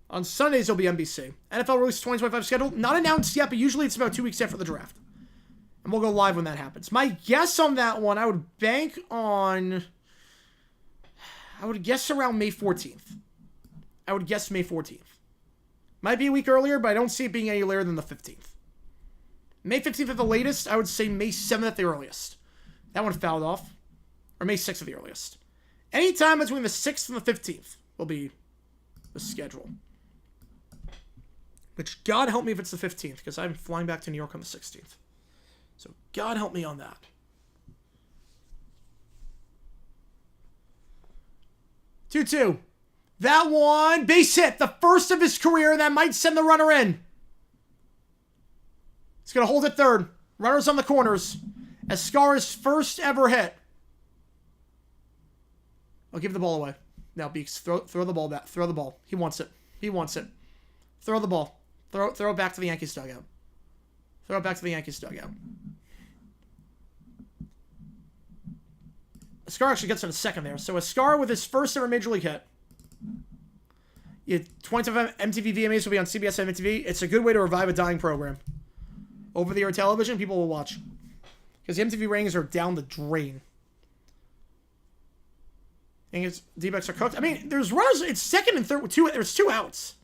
On Sundays, it'll be NBC. NFL release 2025 schedule. Not announced yet, but usually it's about 2 weeks after the draft. And we'll go live when that happens. My guess on that one, I would bank on... I would guess around May 14th. I would guess May 14th. Might be a week earlier, but I don't see it being any later than the 15th. May 15th at the latest, I would say May 7th at the earliest. That one fouled off. Or May 6th at the earliest. Anytime between the 6th and the 15th will be the schedule. Which, God help me if it's the 15th, because I'm flying back to New York on the 16th. So, God help me on that. 2-2. That one, base hit. The first of his career. That might send the runner in. He's going to hold it third. Runners on the corners. Escara's first ever hit. I'll give the ball away. Now, Beeks, throw the ball back. Throw the ball. He wants it. He wants it. Throw the ball. Throw it back to the Yankees dugout. Throw it back to the Yankees dugout. Escara actually gets in a second there. So Escara with his first ever Major League hit. 25 MTV VMAs will be on CBS and MTV. It's a good way to revive a dying program. Over-the-air television, people will watch. Because the MTV ratings are down the drain. I think D-backs are cooked. I mean, there's runners. It's second and third with two. There's 2 outs.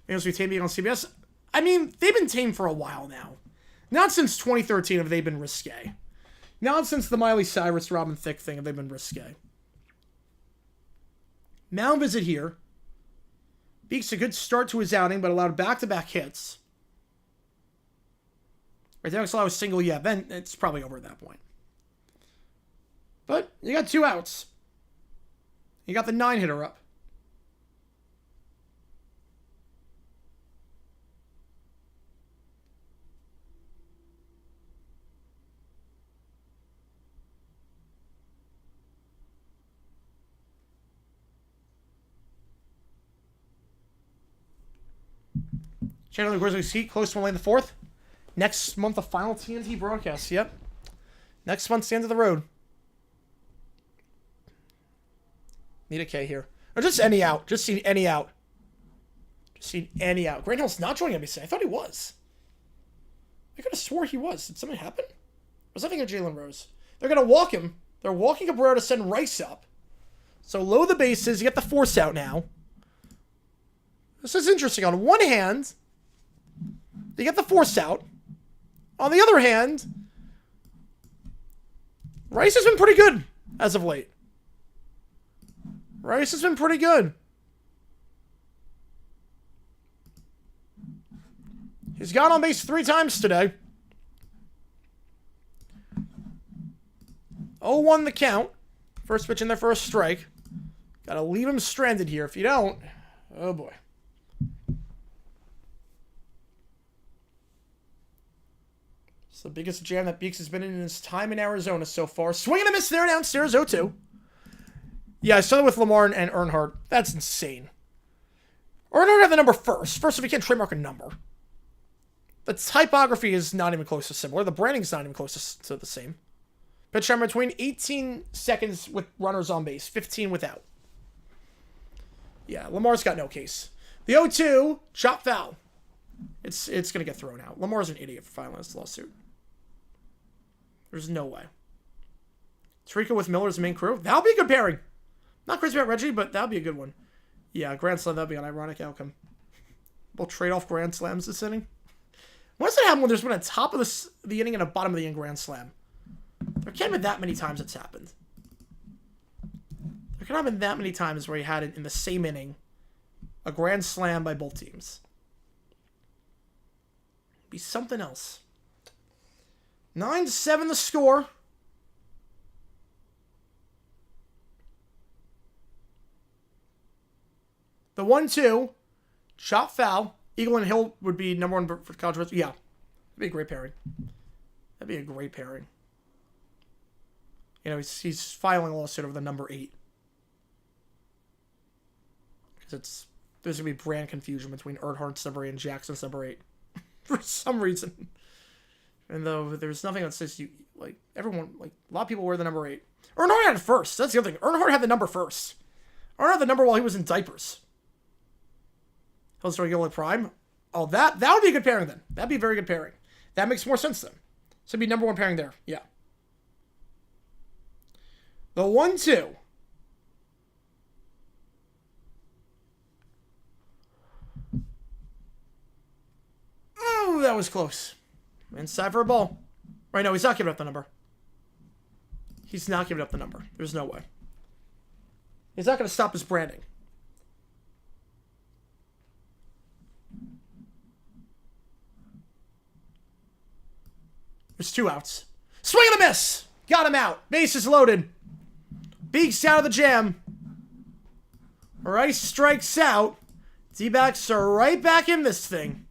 Angels retain being on CBS. I mean, they've been tame for a while now. Not since 2013 have they been risque. Not since the Miley Cyrus, Robin Thicke thing have they been risque. Mound visit here. Beeks a good start to his outing, but allowed back-to-back hits. Right there, allow a single, yeah, then it's probably over at that point. But you got 2 outs. You got the 9-hitter up. Chandler Grizzlies Heat close to one lane the 4th. Next month, the final TNT broadcast. Yep. Next month's the end of the road. Need a K here. Or just any out. Just seen any out. Just seen any out. Grant Hill's not joining NBC. I thought he was. I could have swore he was. Did something happen? Was I thinking of Jalen Rose? They're going to walk him. They're walking Cabrera to send Rice up. So low the bases. You get the force out now. This is interesting. On one hand, you get the force out. On the other hand, Rice has been pretty good as of late. Rice has been pretty good. He's got on base 3 times today. 0-1 the count. First pitch in there for a strike. Gotta leave him stranded here. If you don't, oh boy. It's the biggest jam that Beeks has been in his time in Arizona so far. Swing and a miss there downstairs, 0-2. Yeah, I started with Lamar and Earnhardt. That's insane. Earnhardt had the number first. First, if you can't trademark a number. The typography is not even close to similar. The branding is not even close to the same. Pitch time between 18 seconds with runners on base, 15 without. Yeah, Lamar's got no case. The 0-2, chop foul. It's going to get thrown out. Lamar's an idiot for filing this lawsuit. There's no way. Tarico with Miller's main crew. That'll be a good pairing. Not crazy about Reggie, but that'll be a good one. Yeah, Grand Slam, that'll be an ironic outcome. We'll trade off Grand Slams this inning. When does it happen when there's been a top of the inning and a bottom of the inning Grand Slam? There can't have been that many times it's happened. There cannot have been that many times where you had it in the same inning. A Grand Slam by both teams. Be something else. 9-7 the score. The 1-2, chop foul. Eagle and Hill would be number 1 for college. Yeah, that'd be a great pairing. That'd be a great pairing. You know, he's filing a lawsuit over the number 8. Because there's going to be brand confusion between Earnhardt's number 8 and Jackson's number 8. For some reason. And though there's nothing that says everyone, a lot of people wear the number 8. Earnhardt had it first. That's the other thing. Earnhardt had the number first. Earnhardt had the number while he was in diapers. Hill's regular prime. Oh, that would be a good pairing then. That'd be a very good pairing. That makes more sense then. So it'd be number 1 pairing there. Yeah. The 1-2. Oh, that was close. Inside for a ball. Right, no, he's not giving up the number. He's not giving up the number. There's no way. He's not going to stop his branding. There's 2 outs. Swing and a miss! Got him out. Bases loaded. Beaks out of the jam. Rice strikes out. D-backs are right back in this thing.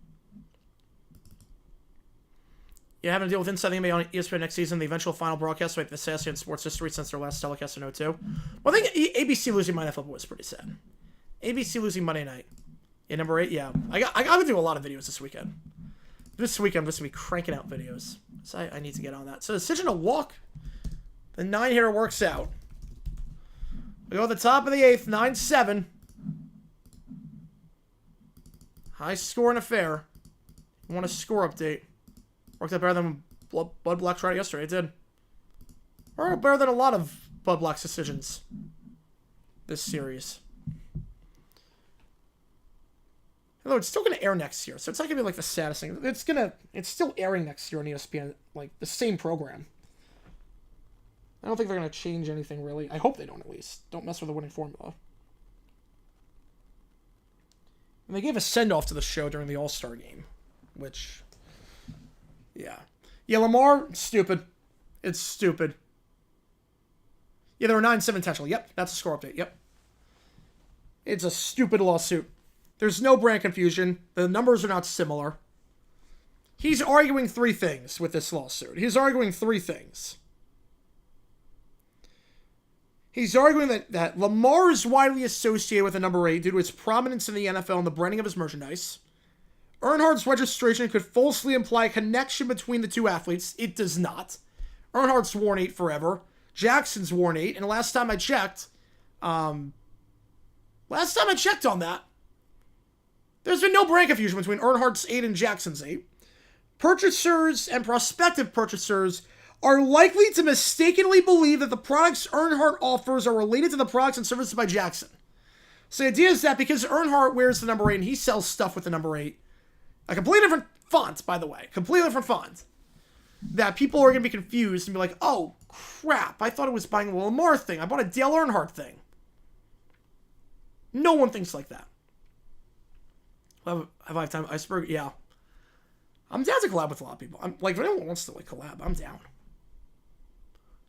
You're having to deal with Inside the NBA on ESPN next season. The eventual final broadcast will make the sassiest in sports history since their last telecast in 2002. Well, I think ABC losing Monday Night Football was pretty sad. ABC losing Monday night. Yeah, number 8, yeah. I got to do a lot of videos this weekend. This week I'm just going to be cranking out videos. So I need to get on that. So decision to walk. The 9 hitter works out. We go to the top of the 8th, 9-7. High scoring affair. You want a score update. Worked out better than Bud Black tried yesterday. It did. Or better than a lot of Bud Black's decisions this series. Although it's still going to air next year, so it's not going to be like the saddest thing. It's still airing next year on ESPN, like the same program. I don't think they're going to change anything really. I hope they don't, at least. Don't mess with the winning formula. And they gave a send-off to the show during the All-Star game, which... Yeah. Yeah, Lamar, stupid. It's stupid. Yeah, there were 9-7 intentional. Yep, that's a score update. Yep. It's a stupid lawsuit. There's no brand confusion. The numbers are not similar. He's arguing 3 things with this lawsuit. He's arguing 3 things. He's arguing that Lamar is widely associated with the number 8 due to his prominence in the NFL and the branding of his merchandise. Earnhardt's registration could falsely imply a connection between the 2 athletes. It does not. Earnhardt's worn 8 forever. Jackson's worn 8. And last time I checked on that, there's been no brand confusion between Earnhardt's 8 and Jackson's 8. Purchasers and prospective purchasers are likely to mistakenly believe that the products Earnhardt offers are related to the products and services by Jackson. So the idea is that because Earnhardt wears the number 8 and he sells stuff with the number 8, a completely different font, by the way, completely different font, that people are going to be confused and be like, oh, crap, I thought it was buying a Lamar thing. I bought a Dale Earnhardt thing. No one thinks like that. Have I have time? Iceberg? Yeah. I'm down to collab with a lot of people. I'm like, if anyone wants to like collab, I'm down.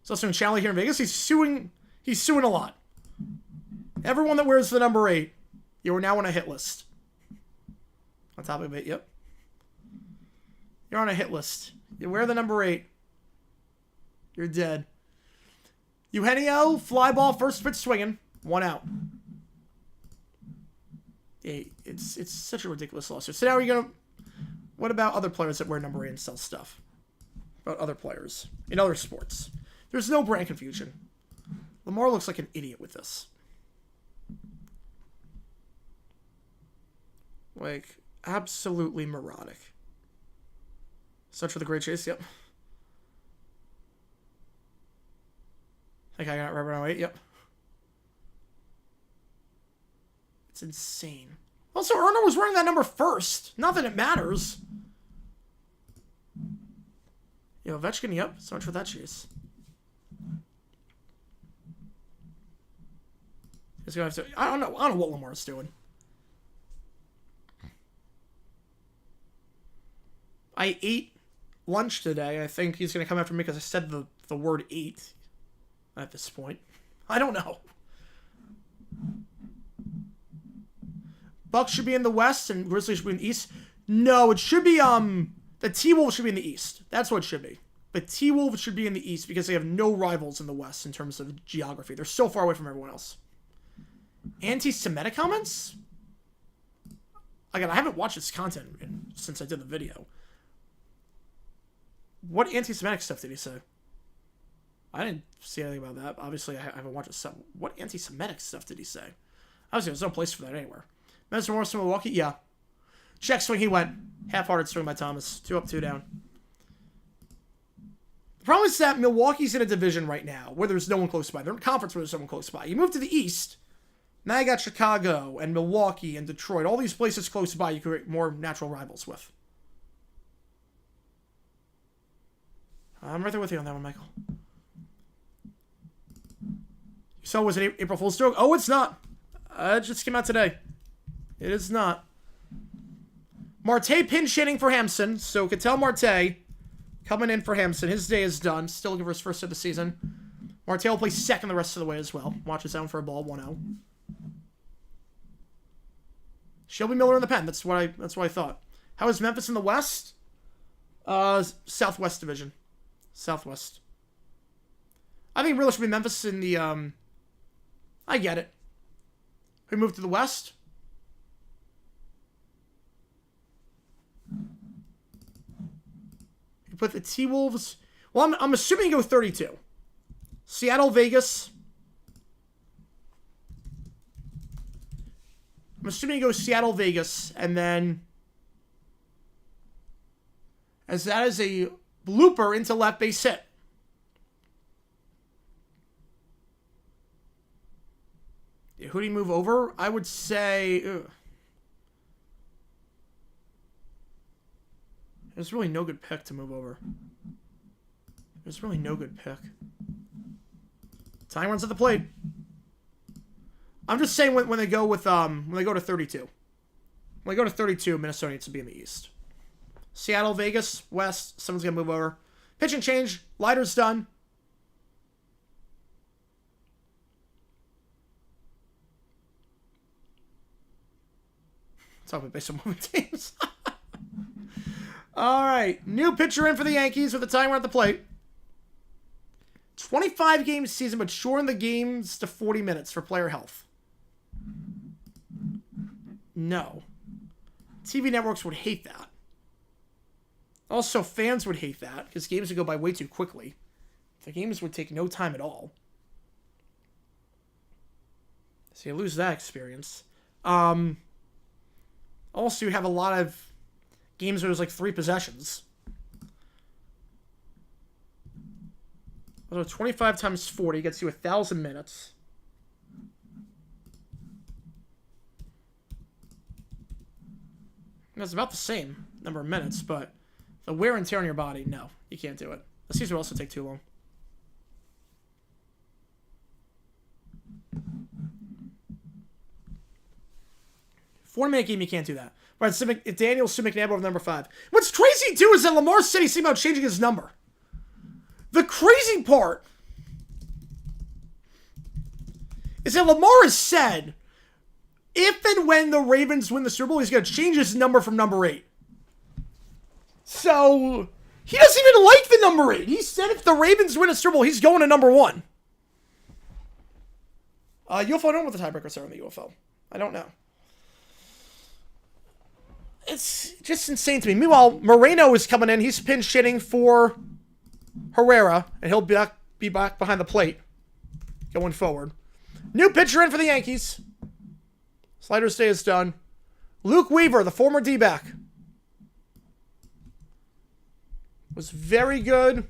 So soon Chandler here in Vegas, he's suing a lot. Everyone that wears the number 8, you are now on a hit list. On top of it, yep. You're on a hit list. You wear the number 8. You're dead. Eugenio, fly ball, first pitch swinging, 1 out. Yeah, it's such a ridiculous lawsuit. So now are you gonna? What about other players that wear number 8 and sell stuff? About other players in other sports? There's no brand confusion. Lamar looks like an idiot with this. Like, absolutely neurotic. Such for the great chase, yep. I think I got it right around 8, yep. It's insane. Also, Earnhardt was wearing that number first. Not that it matters. Yo, Ovechkin, yep. So much for that chase. He's gonna have to. I don't know what Lamar's doing. I ate lunch today. I think he's gonna come after me because I said the word 8 at this point. I don't know. Bucks should be in the West and Grizzlies should be in the East. No, it should be the T-Wolves should be in the East. That's what it should be. But T-Wolves should be in the East because they have no rivals in the West in terms of geography. They're so far away from everyone else. Anti-Semitic comments? Again, I haven't watched this content since I did the video. What anti-Semitic stuff did he say? I didn't see anything about that. Obviously, I haven't watched it. What anti-Semitic stuff did he say? Obviously, there's no place for that anywhere. Madison Morris from Milwaukee? Yeah. Check swing, he went. Half-hearted swing by Thomas. 2 up, 2 down. The problem is that Milwaukee's in a division right now where there's no one close by. They're in a conference where there's no one close by. You move to the East, now you got Chicago and Milwaukee and Detroit. All these places close by you create more natural rivals with. I'm right there with you on that one, Michael. So was it April Fool's joke? Oh, it's not. It just came out today. It is not. Marte pinch hitting for Hampson. So Ketel Marte coming in for Hampson. His day is done. Still looking for his first of the season. Marte will play second the rest of the way as well. Watches down for a ball, 1-0. Shelby Miller in the pen. That's what I thought. How is Memphis in the West? Southwest Division. Southwest. I think really should be Memphis in the I get it. Who moved to the West? You put the T-Wolves. Well, I'm assuming you go 32. Seattle, Vegas. I'm assuming you go Seattle, Vegas, and then as that is a blooper into left base hit. Who do you move over? I would say... There's really no good pick to move over. There's really no good pick. Time runs at the plate. I'm just saying when they go with when they go to 32. When they go to 32, Minnesota needs to be in the East. Seattle, Vegas, West. Someone's gonna move over. Pitching change. Leiter's done. Talk about baseball moving teams. All right. New pitcher in for the Yankees with the timer at the plate. 25 game season, but shorten the games to 40 minutes for player health. No. TV networks would hate that. Also, fans would hate that because games would go by way too quickly. The games would take no time at all. So you lose that experience. Also, you have a lot of games where there's like 3 possessions. So 25 times 40 gets you 1,000 minutes. That's about the same number of minutes, but the wear and tear on your body, no, you can't do it. The season will also take too long. Four-minute game, you can't do that. Right, Daniel McNabb over number 5. What's crazy, too, is that Lamar said he's thinking about changing his number. The crazy part is that Lamar has said if and when the Ravens win the Super Bowl, he's going to change his number from number 8. So, he doesn't even like the number 8. He said if the Ravens win a Super Bowl, he's going to number 1. UFO, I don't know what the tiebreakers are in the UFO. I don't know. It's just insane to me. Meanwhile, Moreno is coming in. He's pinch hitting for Herrera, and he'll be back behind the plate going forward. New pitcher in for the Yankees. Slider's day is done. Luke Weaver, the former D-back, was very good.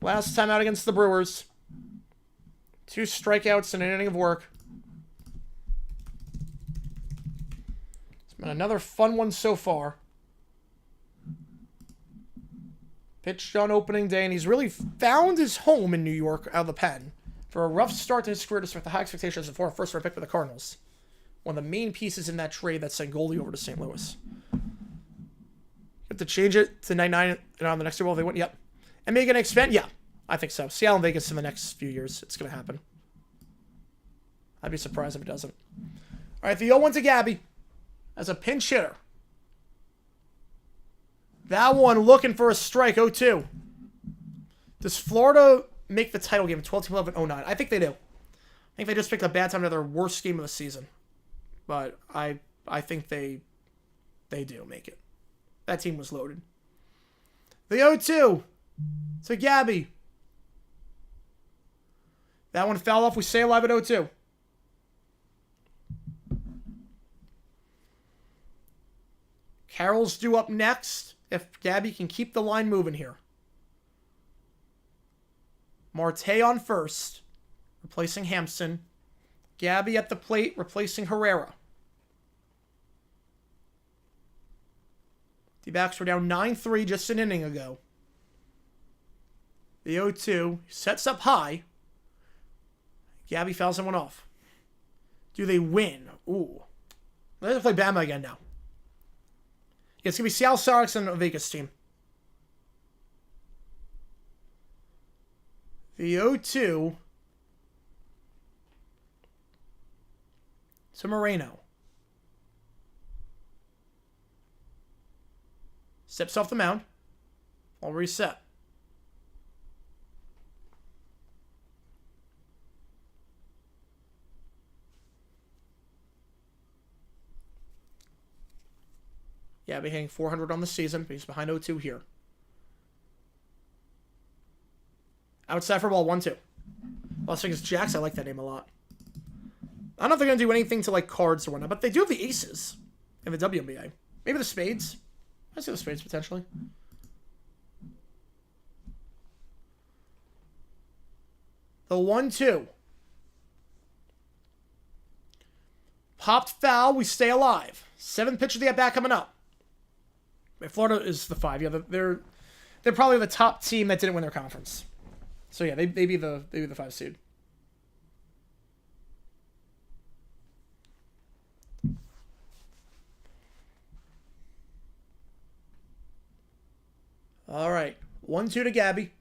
Last time out against the Brewers. 2 strikeouts and an inning of work. It's been another fun one so far. Pitched on opening day, and he's really found his home in New York out of the pen. For a rough start to his career, despite the high expectations for a first-round pick for the Cardinals. One of the main pieces in that trade that sent Goldie over to St. Louis. You have to change it to 99 and on the next Super Bowl if they win? Yep. And maybe going to expand? Yeah, I think so. Seattle and Vegas in the next few years. It's going to happen. I'd be surprised if it doesn't. All right, the 0-1 to Gabby as a pinch hitter. That one looking for a strike, 0-2. Does Florida make the title game 12-11-09? I think they do. I think they just picked a bad time to their worst game of the season. But I think they do make it. That team was loaded. The 0-2 to Gabby. That one fell off. We stay alive at 0-2. Carroll's due up next if Gabby can keep the line moving here. Marte on first, replacing Hampson. Gabby at the plate, replacing Herrera. D-backs were down 9-3 just an inning ago. The 0-2 sets up high. Gabby fouls someone off. Do they win? Ooh. Let's play Bama again now. It's going to be Seattle Sox and a Vegas team. The 0-2 to Moreno. Steps off the mound. I'll reset. Yeah, I'll be hitting 400 on the season, but he's behind 0-2 here. Outside for ball 1-2. Las Vegas Jacks, I like that name a lot. I don't know if they're going to do anything to, like, cards or whatnot, but they do have the aces in the WNBA. Maybe the spades. I see the spades, potentially. The 1-2. Popped foul, we stay alive. 7th pitch of the at-bat coming up. Florida is the 5. Yeah, they're probably the top team that didn't win their conference. So yeah, they be the 5 seed. All right, 1-2 to Gabby.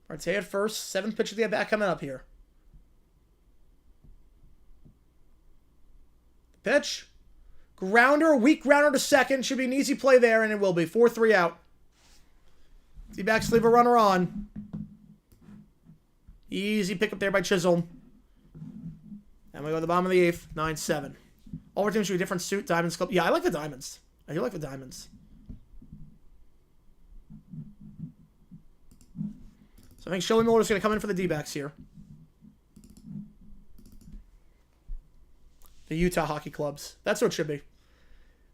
Marte at first. 7th pitch of the at bat coming up here. Pitch. Grounder, weak grounder to second. Should be an easy play there, and it will be. 4-3 out. D-backs leave a runner on. Easy pickup there by Chisholm. And we go to the bottom of the 8th. 9-7. All our teams should be a different suit. Diamonds Club. Yeah, I like the Diamonds. I do like the Diamonds. So I think Shelly Miller's going to come in for the D-backs here. The Utah Hockey Clubs. That's what it should be.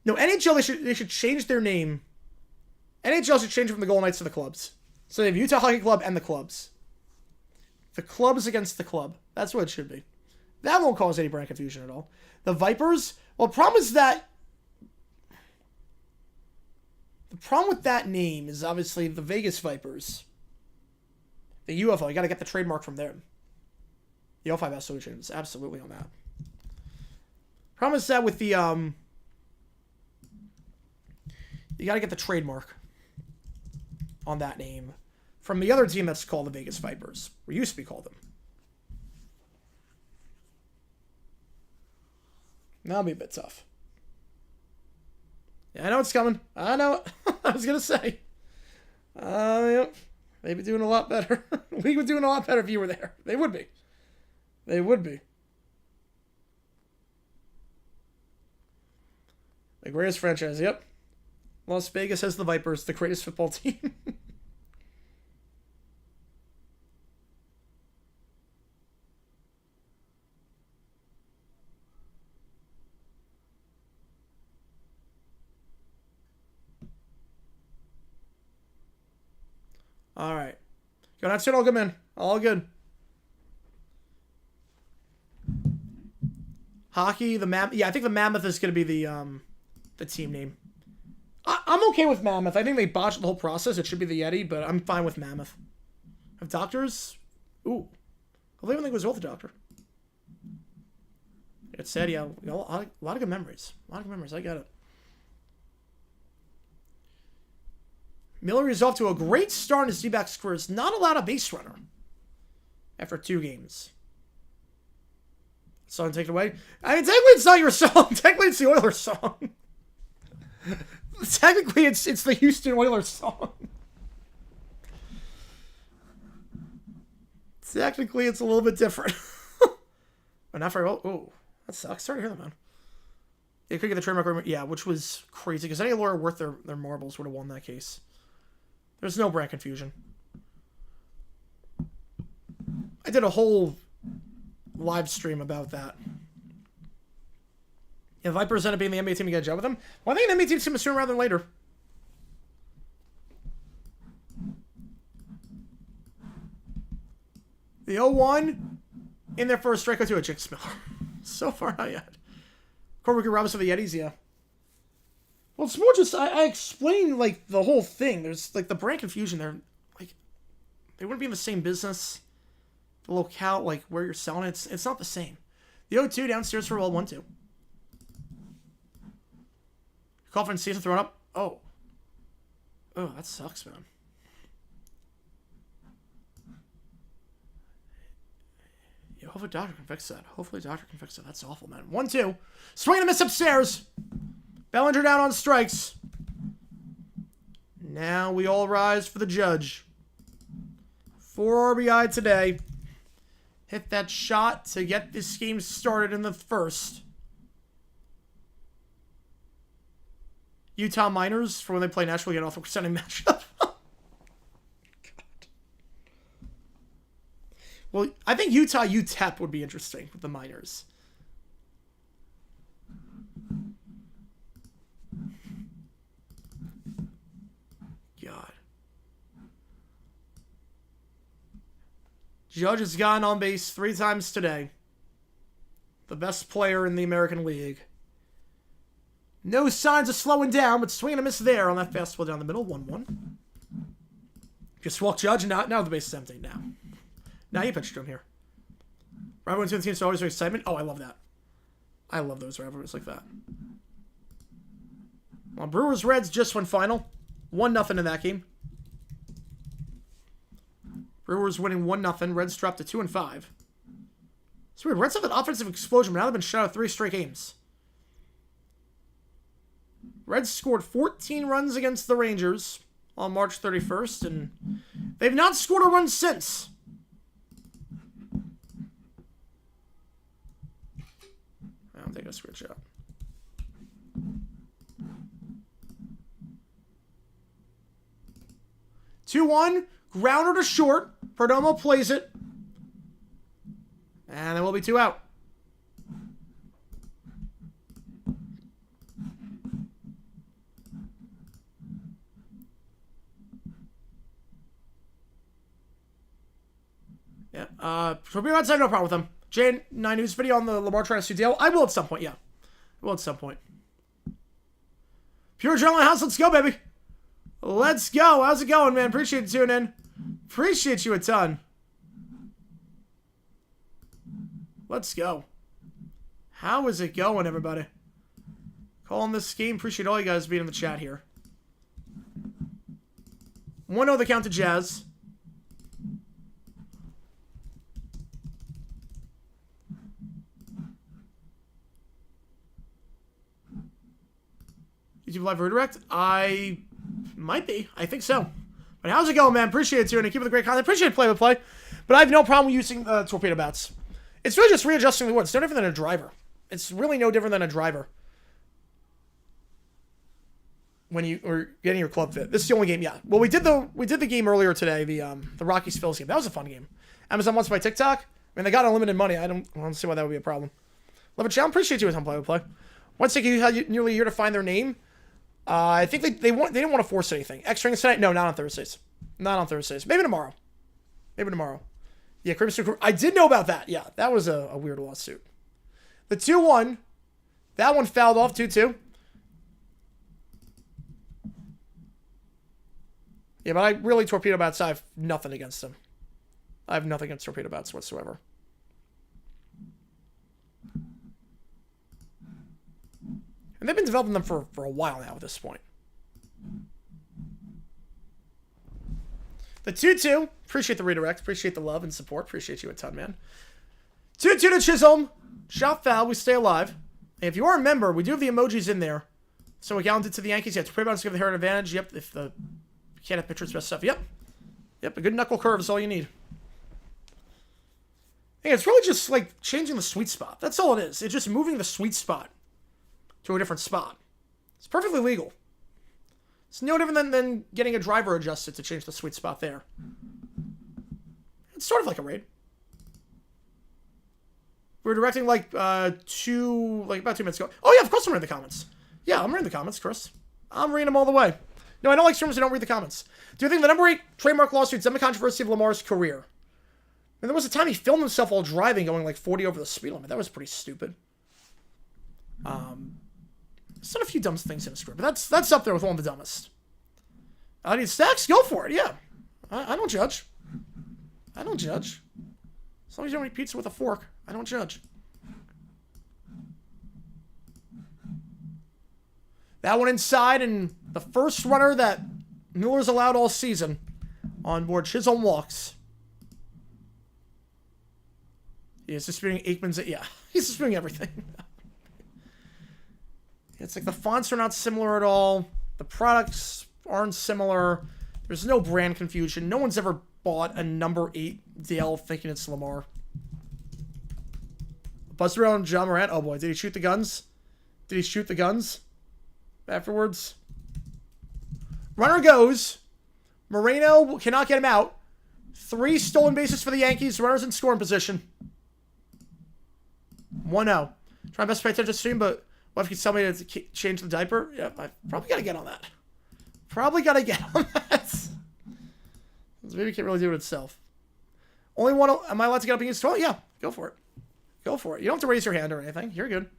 No, NHL, they should change their name. NHL should change it from the Golden Knights to the Clubs. So they have Utah Hockey Club and the Clubs. The Clubs against the Club. That's what it should be. That won't cause any brand confusion at all. The Vipers. Well, the problem is that... The problem with that name is obviously the Vegas Vipers. The UFO. You got to get the trademark from them. The O5 has solutions. Absolutely on that. Problem is that with the... You got to get the trademark on that name from the other team that's called the Vegas Vipers. Or used to be called them. That'll be a bit tough. Yeah, I know it's coming. I know. I was going to say. Yep. They'd be doing a lot better. We would be doing a lot better if you were there. They would be. They would be. The greatest franchise, yep. Las Vegas has the Vipers, the greatest football team. All right. Go that's it. All good, man. All good. Hockey, the Mammoth. Yeah, I think the Mammoth is going to be the team name. I'm okay with Mammoth. I think they botched the whole process. It should be the Yeti, but I'm fine with Mammoth. Have doctors? Ooh. I don't even think it was with the doctor. It said, yeah, a lot of good memories. A lot of good memories. I get it. Miller is off to a great start in his D-backs career. Is not allowed a base runner after 2 games. Song take it away. I mean, technically it's not your song. Technically it's the Oilers song. Technically it's the Houston Oilers song. Technically it's a little bit different. But not very well. Oh, that sucks. Sorry to hear that, man. They could get the trademark agreement. Yeah, which was crazy because any lawyer worth their marbles would have won that case. There's no brand confusion. I did a whole live stream about that. If Vipers end up being the NBA team to get a job with them, well, I think an NBA team's coming sooner rather than later. The 0-1 in their first strikeout to a Jinx Miller. So far not yet. Corbin Robinson for the Yetis, yeah. Well, it's more just, I explain, like, the whole thing. There's, like, the brand confusion there. Like, they wouldn't be in the same business. The locale, like, where you're selling it, it's not the same. The 0-2 downstairs for a ball, 1-2. Confidence season thrown up. Oh. Oh, that sucks, man. Yeah, hopefully Doctor can fix that. Hopefully Doctor can fix that. That's awful, man. 1-2. Swing and a miss upstairs. Bellinger down on strikes. Now we all rise for the judge. 4 RBI today. Hit that shot to get this game started in the first. Utah Miners for when they play Nashville get off a presenting matchup. God. Well, I think Utah UTEP would be interesting with the Miners. God. Judge has gone on base 3 times today. The best player in the American League. No signs of slowing down, but swing and a miss there on that fastball down the middle. 1-1. Just walk Judge, and now the base is empty. Now you pitch to him here. Rivalry between the teams, so always excitement. Oh, I love that. I love those rivalries like that. Well, Brewers Reds just went final. 1-0 in that game. Brewers winning 1-0. Reds dropped to 2-5. It's weird. Reds have an offensive explosion, but now they've been shut out of 3 straight games. Reds scored 14 runs against the Rangers on March 31st, and they've not scored a run since. I'll take a screenshot. Two-1, grounder to short. Perdomo plays it. And there will be 2 out. Yeah, for me, I'd say no problem with them. J9 News video on the Lamar trying to sue Dale. I will at some point, yeah. I will at some point. Pure Adrenaline House, let's go, baby. Let's go. How's it going, man? Appreciate you tuning in. Appreciate you a ton. Let's go. How is it going, everybody? Calling this game. Appreciate all you guys being in the chat here. 1-0 the count to Jazz. YouTube Live redirect? I might be. I think so. But how's it going, man? Appreciate it, too. And keep up the great content. Appreciate play-by-play. But I have no problem using torpedo bats. It's really just readjusting the wood. It's no different than a driver. It's really no different than a driver. When you are getting your club fit. This is the only game, yeah. Well, we did the game earlier today, the Rockies-Phillies game. That was a fun game. Amazon wants to buy TikTok. I mean, they got unlimited money. I don't see why that would be a problem. Love it, Challenge. Appreciate you with play-by-play. Once they had nearly a year to find their name. I think they didn't want to force anything. Extra innings tonight? No, not on Thursdays. Not on Thursdays. Maybe tomorrow. Yeah, Crimson. I did know about that. Yeah, that was a weird lawsuit. The 2-1. That one fouled off 2-2. Yeah, but I really torpedo bats. I have nothing against them. I have nothing against torpedo bats whatsoever. And they've been developing them for a while now at this point. The 2-2. Appreciate the redirect. Appreciate the love and support. Appreciate you a ton, man. 2-2 to Chisholm. Shot foul. We stay alive. And if you are a member, we do have the emojis in there. So we counted to the Yankees. Yeah, torpedo bats give the hair an advantage. Yep, if the you can't have pitchers best stuff. Yep. Yep, a good knuckle curve is all you need. Hey, it's really just like changing the sweet spot. That's all it is. It's just moving the sweet spot to a different spot. It's perfectly legal. It's no different than getting a driver adjusted to change the sweet spot there. It's sort of like a raid. We were directing about 2 minutes ago. Oh yeah, of course I'm reading the comments. Yeah, I'm reading the comments, Chris. I'm reading them all the way. No, I don't like streamers who don't read the comments. Do you think the number 8 trademark lawsuits end the controversy of Lamar's career? And there was a time he filmed himself while driving going like 40 over the speed limit. That was pretty stupid. There's not a few dumb things in the script, but that's up there with one of the dumbest. I need stacks? Go for it, yeah. I don't judge. I don't judge. As long as you don't eat pizza with a fork, I don't judge. That one inside, and the first runner that Miller's allowed all season on board Chisholm walks. He's disputing Aikman's. Yeah, he's disputing everything. It's like the fonts are not similar at all. The products aren't similar. There's no brand confusion. No one's ever bought a number 8 Dale thinking it's Lamar. Buzz around John Morant. Oh boy, did he shoot the guns? Did he shoot the guns afterwards? Runner goes. Moreno cannot get him out. 3 stolen bases for the Yankees. Runners in scoring position. 1-0. Trying my best to pay attention to the stream, but what if you tell me to change the diaper? Yeah, I probably got to get on that. Probably got to get on that. Maybe can't really do it itself. Only one. Am I allowed to get up against 12? Yeah, go for it. Go for it. You don't have to raise your hand or anything. You're good.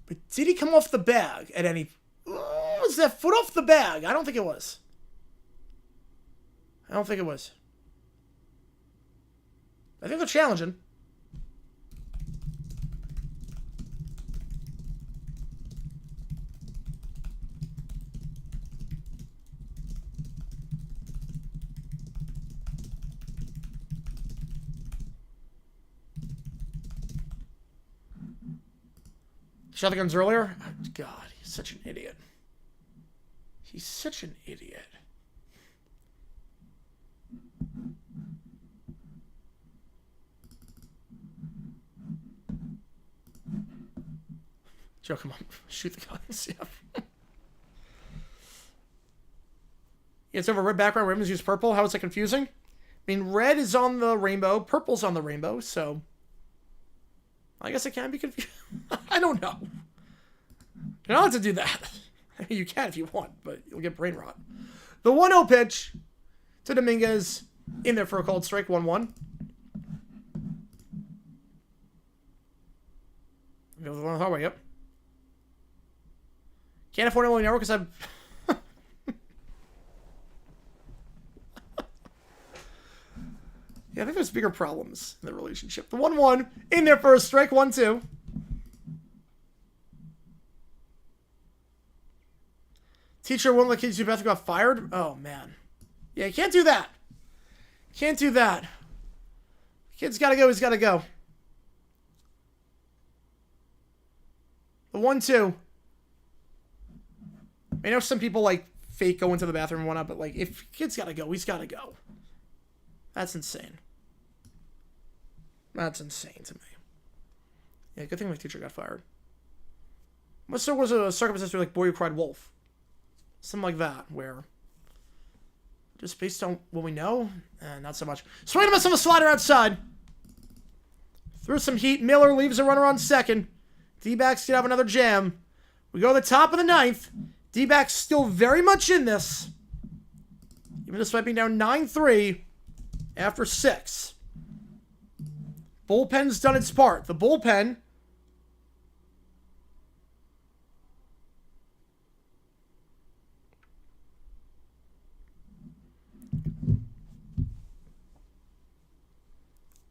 But did he come off the bag at any... was that foot off the bag? I don't think it was. I don't think it was. I think they're challenging. Shot the guns earlier? Oh, God, he's such an idiot. He's such an idiot. Joe, come on. Shoot the guns. Yeah. It's over red background. Ribbons use purple. How is that confusing? I mean, red is on the rainbow. Purple's on the rainbow, so... I guess it can be confused. I don't know. You're not allowed to do that. You can if you want, but you'll get brain rot. The 1-0 pitch to Dominguez. In there for a called strike. 1-1. Go the wrong way, yep. Can't afford an network because I'm... Yeah, I think there's bigger problems in the relationship. The 1-1 in there for a strike. 1-2. Teacher won't let kids do bathroom got fired. Oh man, yeah, you can't do that. Can't do that. Kid's gotta go. He's gotta go. The 1-2. I know some people like fake go into the bathroom and whatnot, but like if kid's gotta go, he's gotta go. That's insane. That's insane to me. Yeah, good thing my teacher got fired. What sort was a circumstance where like Boy Who Cried Wolf? Something like that, where just based on what we know, not so much. Swing and miss on the slider outside. Through some heat, Miller leaves a runner on second. D-backs get up another jam. We go to the top of the 9th. D-backs still very much in this. Even despite being down 9-3 after 6. Bullpen's done its part. The bullpen...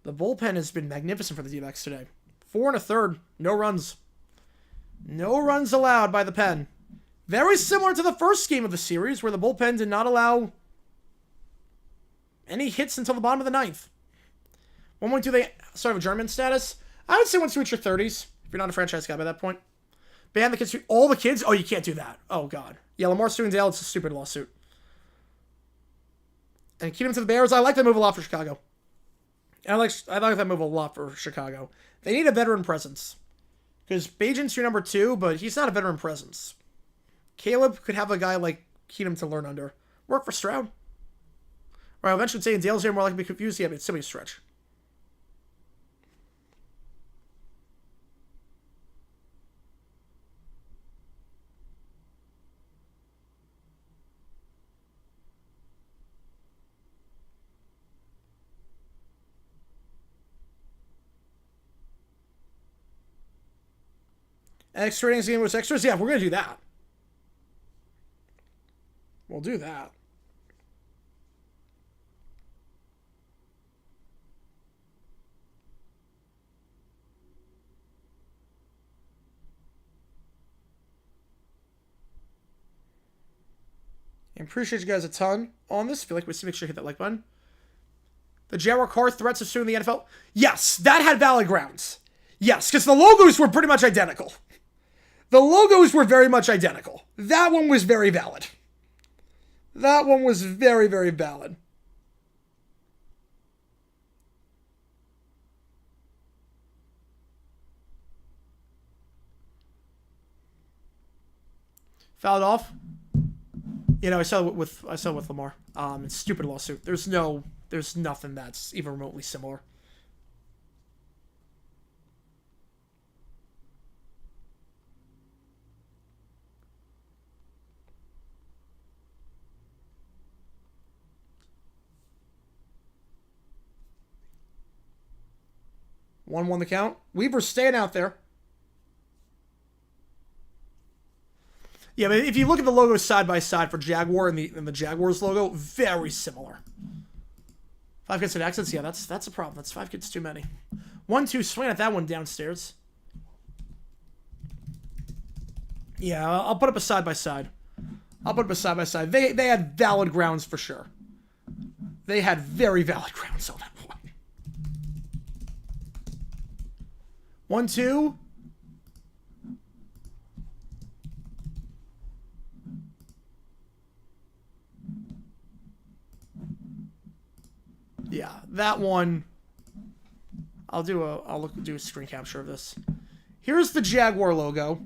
The bullpen has been magnificent for the D-backs today. 4 1/3. No runs. No runs allowed by the pen. Very similar to the first game of the series, where the bullpen did not allow any hits until the bottom of the 9th. When do they start with adjournment status? I would say once you reach your 30s, if you're not a franchise guy by that point. Ban the kids. All the kids? Oh, you can't do that. Oh, God. Yeah, Lamar suing Dale. It's a stupid lawsuit. And keep him to the Bears. I like that move a lot for Chicago. I like that move a lot for Chicago. They need a veteran presence. Because Bajan's your number 2, but he's not a veteran presence. Caleb could have a guy like Keenum to learn under. Work for Stroud. Right, eventually saying Dale's here more likely to be confused. Yeah, but it's still a stretch. Extra innings game with extras? Yeah, we're going to do that. We'll do that. I appreciate you guys a ton on this. Feel like we should make sure you hit that like button. The Jaguar car threats of suing the NFL? Yes, that had valid grounds. Yes, because the logos were pretty much identical. The logos were very much identical. That one was very valid. That one was very, very valid. Fouled off. You know, I saw it with Lamar. It's a stupid lawsuit. There's nothing that's even remotely similar. Won the count. Weaver's staying out there. Yeah, but if you look at the logos side by side for Jaguar and the Jaguars logo, very similar. 5 kids at exits, yeah, that's a problem. That's 5 kids too many. 1-2 swing at that one downstairs. Yeah, I'll put up a side by side. They had valid grounds for sure. They had very valid grounds on that one. 1-2. Yeah, that one. I'll do a screen capture of this. Here's the Jaguar logo,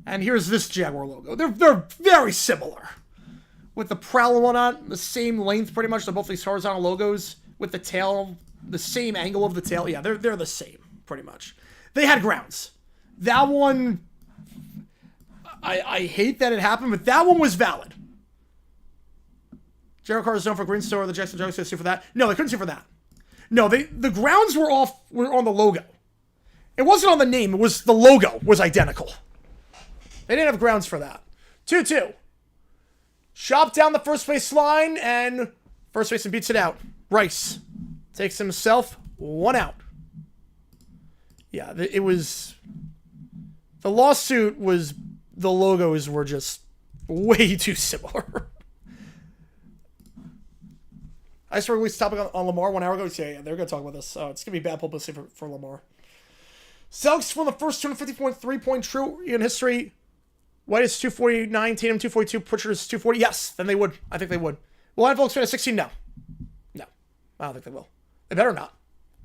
and here's this Jaguar logo. They're very similar, with the Prowler one on the same length, pretty much. They're both these horizontal logos with the tail, the same angle of the tail. Yeah, they're the same, pretty much. They had grounds. That one, I hate that it happened, but that one was valid. Jaguar cars known for green store. The Jackson Jaguars could sue for that. No, they couldn't sue for that. No, the grounds were on the logo. It wasn't on the name. It was the logo was identical. They didn't have grounds for that. 2-2. Chop down the first base line, and first baseman beats it out. Rice takes himself 1 out. Yeah, it was... The lawsuit was... The logos were just way too similar. I just released a topic on Lamar 1 hour ago. Yeah, they're going to talk about this. It's going to be bad publicity for Lamar. Celtics won the first 250.3-point true in history. White is 249, Tatum 242, Pritchard is 240. Yes, then they would. I think they would. Will NFL expand to 16? No. No. I don't think they will. They better not.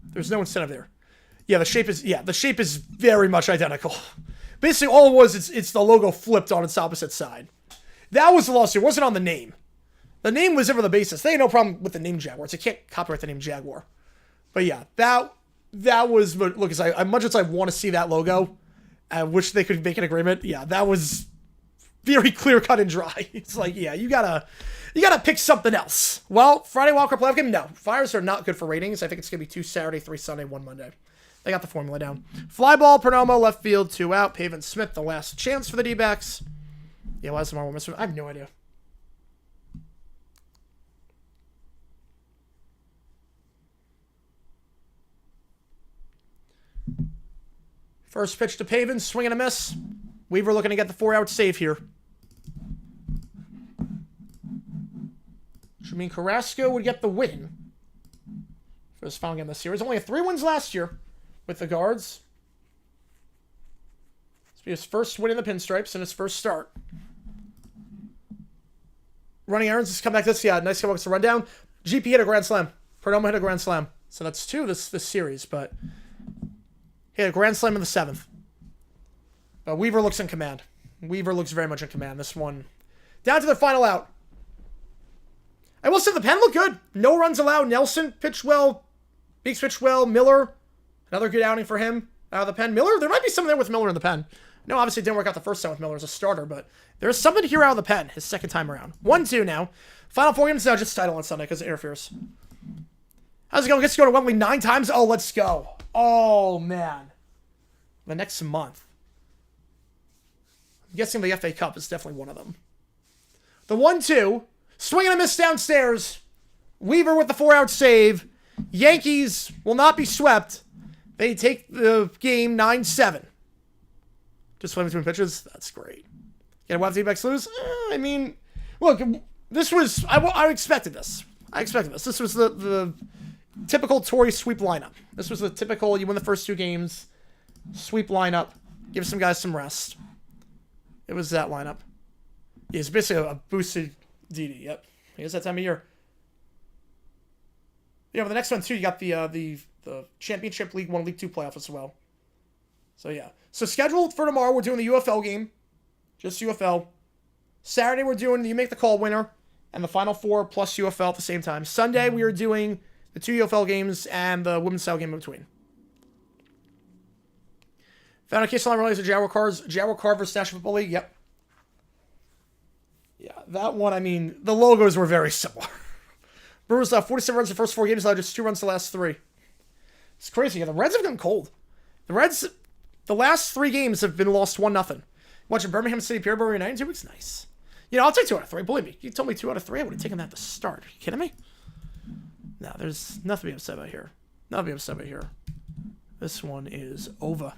There's no incentive there. Yeah, the shape is very much identical. Basically, all it was, it's the logo flipped on its opposite side. That was the lawsuit. It wasn't on the name. The name was ever the basis. They had no problem with the name Jaguar. They can't copyright the name Jaguar. But yeah, that was... Look, as much as I want to see that logo, I wish they could make an agreement. Yeah, that was very clear cut and dry. It's like, yeah, you gotta pick something else. Well, Friday wildcard playoff game? No. Flyers are not good for ratings. I think it's going to be 2 Saturday, 3 Sunday, 1 Monday. They got the formula down. Fly ball, Perdomo, left field, 2 out. Pavin Smith, the last chance for the D-backs. Yeah, why is Lamar missing? I have no idea. First pitch to Pavin, swing and a miss. Weaver looking to get the 4-out save here. Which would mean Carrasco would get the win for his final game of the series. Only had 3 wins last year with the Guards. This will be his first win in the pinstripes and his first start. Running errands, just come back this. Yeah, nice come up with the rundown. GP hit a grand slam. Perdomo hit a grand slam. So that's 2 this series, but he had a grand slam in the 7th. But Weaver looks in command. Weaver looks very much in command. This one down to the final out. I will say the pen looked good. No runs allowed. Nelson pitched well. Beeks pitched well. Miller, another good outing for him out of the pen. Miller, there might be something there with Miller in the pen. No, obviously it didn't work out the first time with Miller as a starter, but there's something here out of the pen his second time around. 1-2 now. Final 4 games now, just title on Sunday because it interferes. How's it going? Gets to go to Wembley 9 times? Oh, let's go. Oh, man. The next month. guessing the FA Cup is definitely one of them. The 1-2. Swing and a miss downstairs. Weaver with the 4-out save. Yankees will not be swept. They take the game 9-7. Just swing between pitches. That's great. Yeah, why the Diamondbacks lose? I mean, look, this was... I expected this. This was the typical Tory sweep lineup. This was the typical, you win the first 2 games, sweep lineup, give some guys some rest. It was that lineup. Yeah, it's basically a boosted DD. Yep. It's that time of year. Yeah, but the next one, too, you got the Championship League 1, League 2 playoff as well. So, yeah. So, scheduled for tomorrow, we're doing the UFL game. Just UFL. Saturday, we're doing the You Make the Call winner and the Final Four plus UFL at the same time. Sunday, we are doing the 2 UFL games and the women's style game in between. Found a case on related to Jaguar Card versus National Football League. Yep. Yeah, that one, I mean, the logos were very similar. Brewers 47 runs the first 4 games, allowed just 2 runs the last 3. It's crazy. Yeah, the Reds have gotten cold. The Reds, the last 3 games have been lost 1-0. Watching Birmingham City, Peterborough United 2 weeks, nice. You know, I'll take 2 out of 3. Believe me, you told me 2 out of 3, I would have taken that to start. Are you kidding me? No, there's nothing to be upset about here. Nothing to be upset about here. This one is over.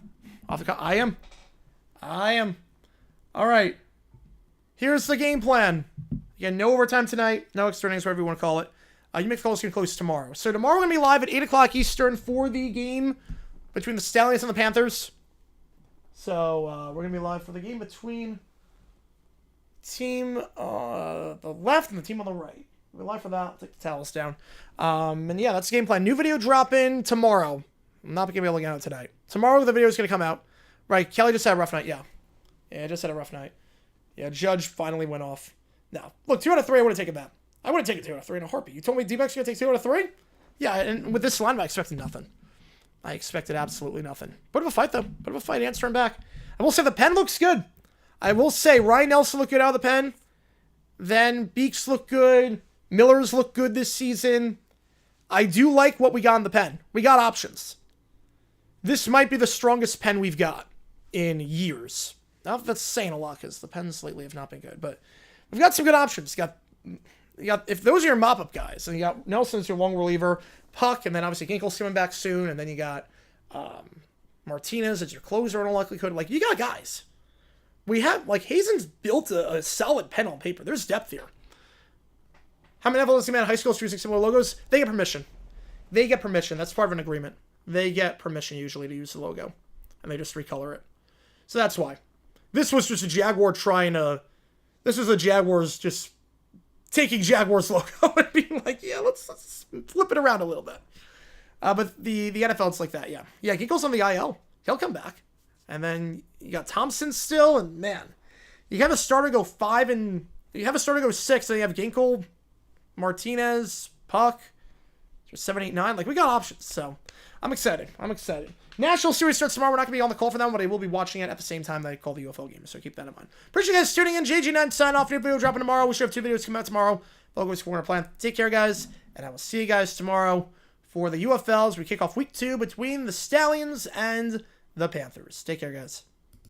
Off the cut. I am. All right. Here's the game plan. Again, no overtime tonight. No extra innings, whatever you want to call it. You Make the Calls can close tomorrow. So tomorrow we're going to be live at 8 o'clock Eastern for the game between the Stallions and the Panthers. So we're going to be live for the game between team the left and the team on the right. We're live for that. I'll take the towels down. And yeah, that's the game plan. New video drop in tomorrow. I'm not going to be able to get out tonight. Tomorrow the video is going to come out. Right, Kelly just had a rough night. Yeah, just had a rough night. Yeah, Judge finally went off. No, look, 2 out of 3, I would have taken that. I would have taken 2 out of 3 in a heartbeat. You told me D-Backs going to take 2 out of 3? Yeah, and with this line, I expected nothing. I expected absolutely nothing. Bit of a fight, though. Bit of a fight. Ants turn back. I will say the pen looks good. I will say Ryan Nelson looked good out of the pen. Then Beeks looked good. Miller's looked good this season. I do like what we got in the pen. We got options. This might be the strongest pen we've got in years. Now, that's saying a lot because the pens lately have not been good. But we've got some good options. You got if those are your mop-up guys, and you got Nelson as your long reliever, Puck, and then obviously Ginkel's coming back soon, and then you got Martinez as your closer in all likelihood. Like, you got guys. We have, like, Hazen's built a solid pen on paper. There's depth here. How many levels man high school using similar logos? They get permission. That's part of an agreement. They get permission usually to use the logo, and they just recolor it. So that's why. This was just a Jaguar this was the Jaguars just taking Jaguars logo and being like, yeah, let's flip it around a little bit. But the NFL, it's like that, yeah. Yeah, he goes on the IL. He'll come back. And then you got Thompson still, and man, you have a starter go 5 and you have a starter go 6, and you have Ginkel, Martinez, Puck, 7, 8, 9. Like, we got options, so I'm excited. National Series starts tomorrow. We're not going to be on the call for them, but I will be watching it at the same time that I call the UFL game, so keep that in mind. Appreciate you guys tuning in. JG9 sign off. New video dropping tomorrow. We should have 2 videos come out tomorrow. Logos for our plan. Take care, guys, and I will see you guys tomorrow for the UFLs. We kick off week 2 between the Stallions and the Panthers. Take care, guys.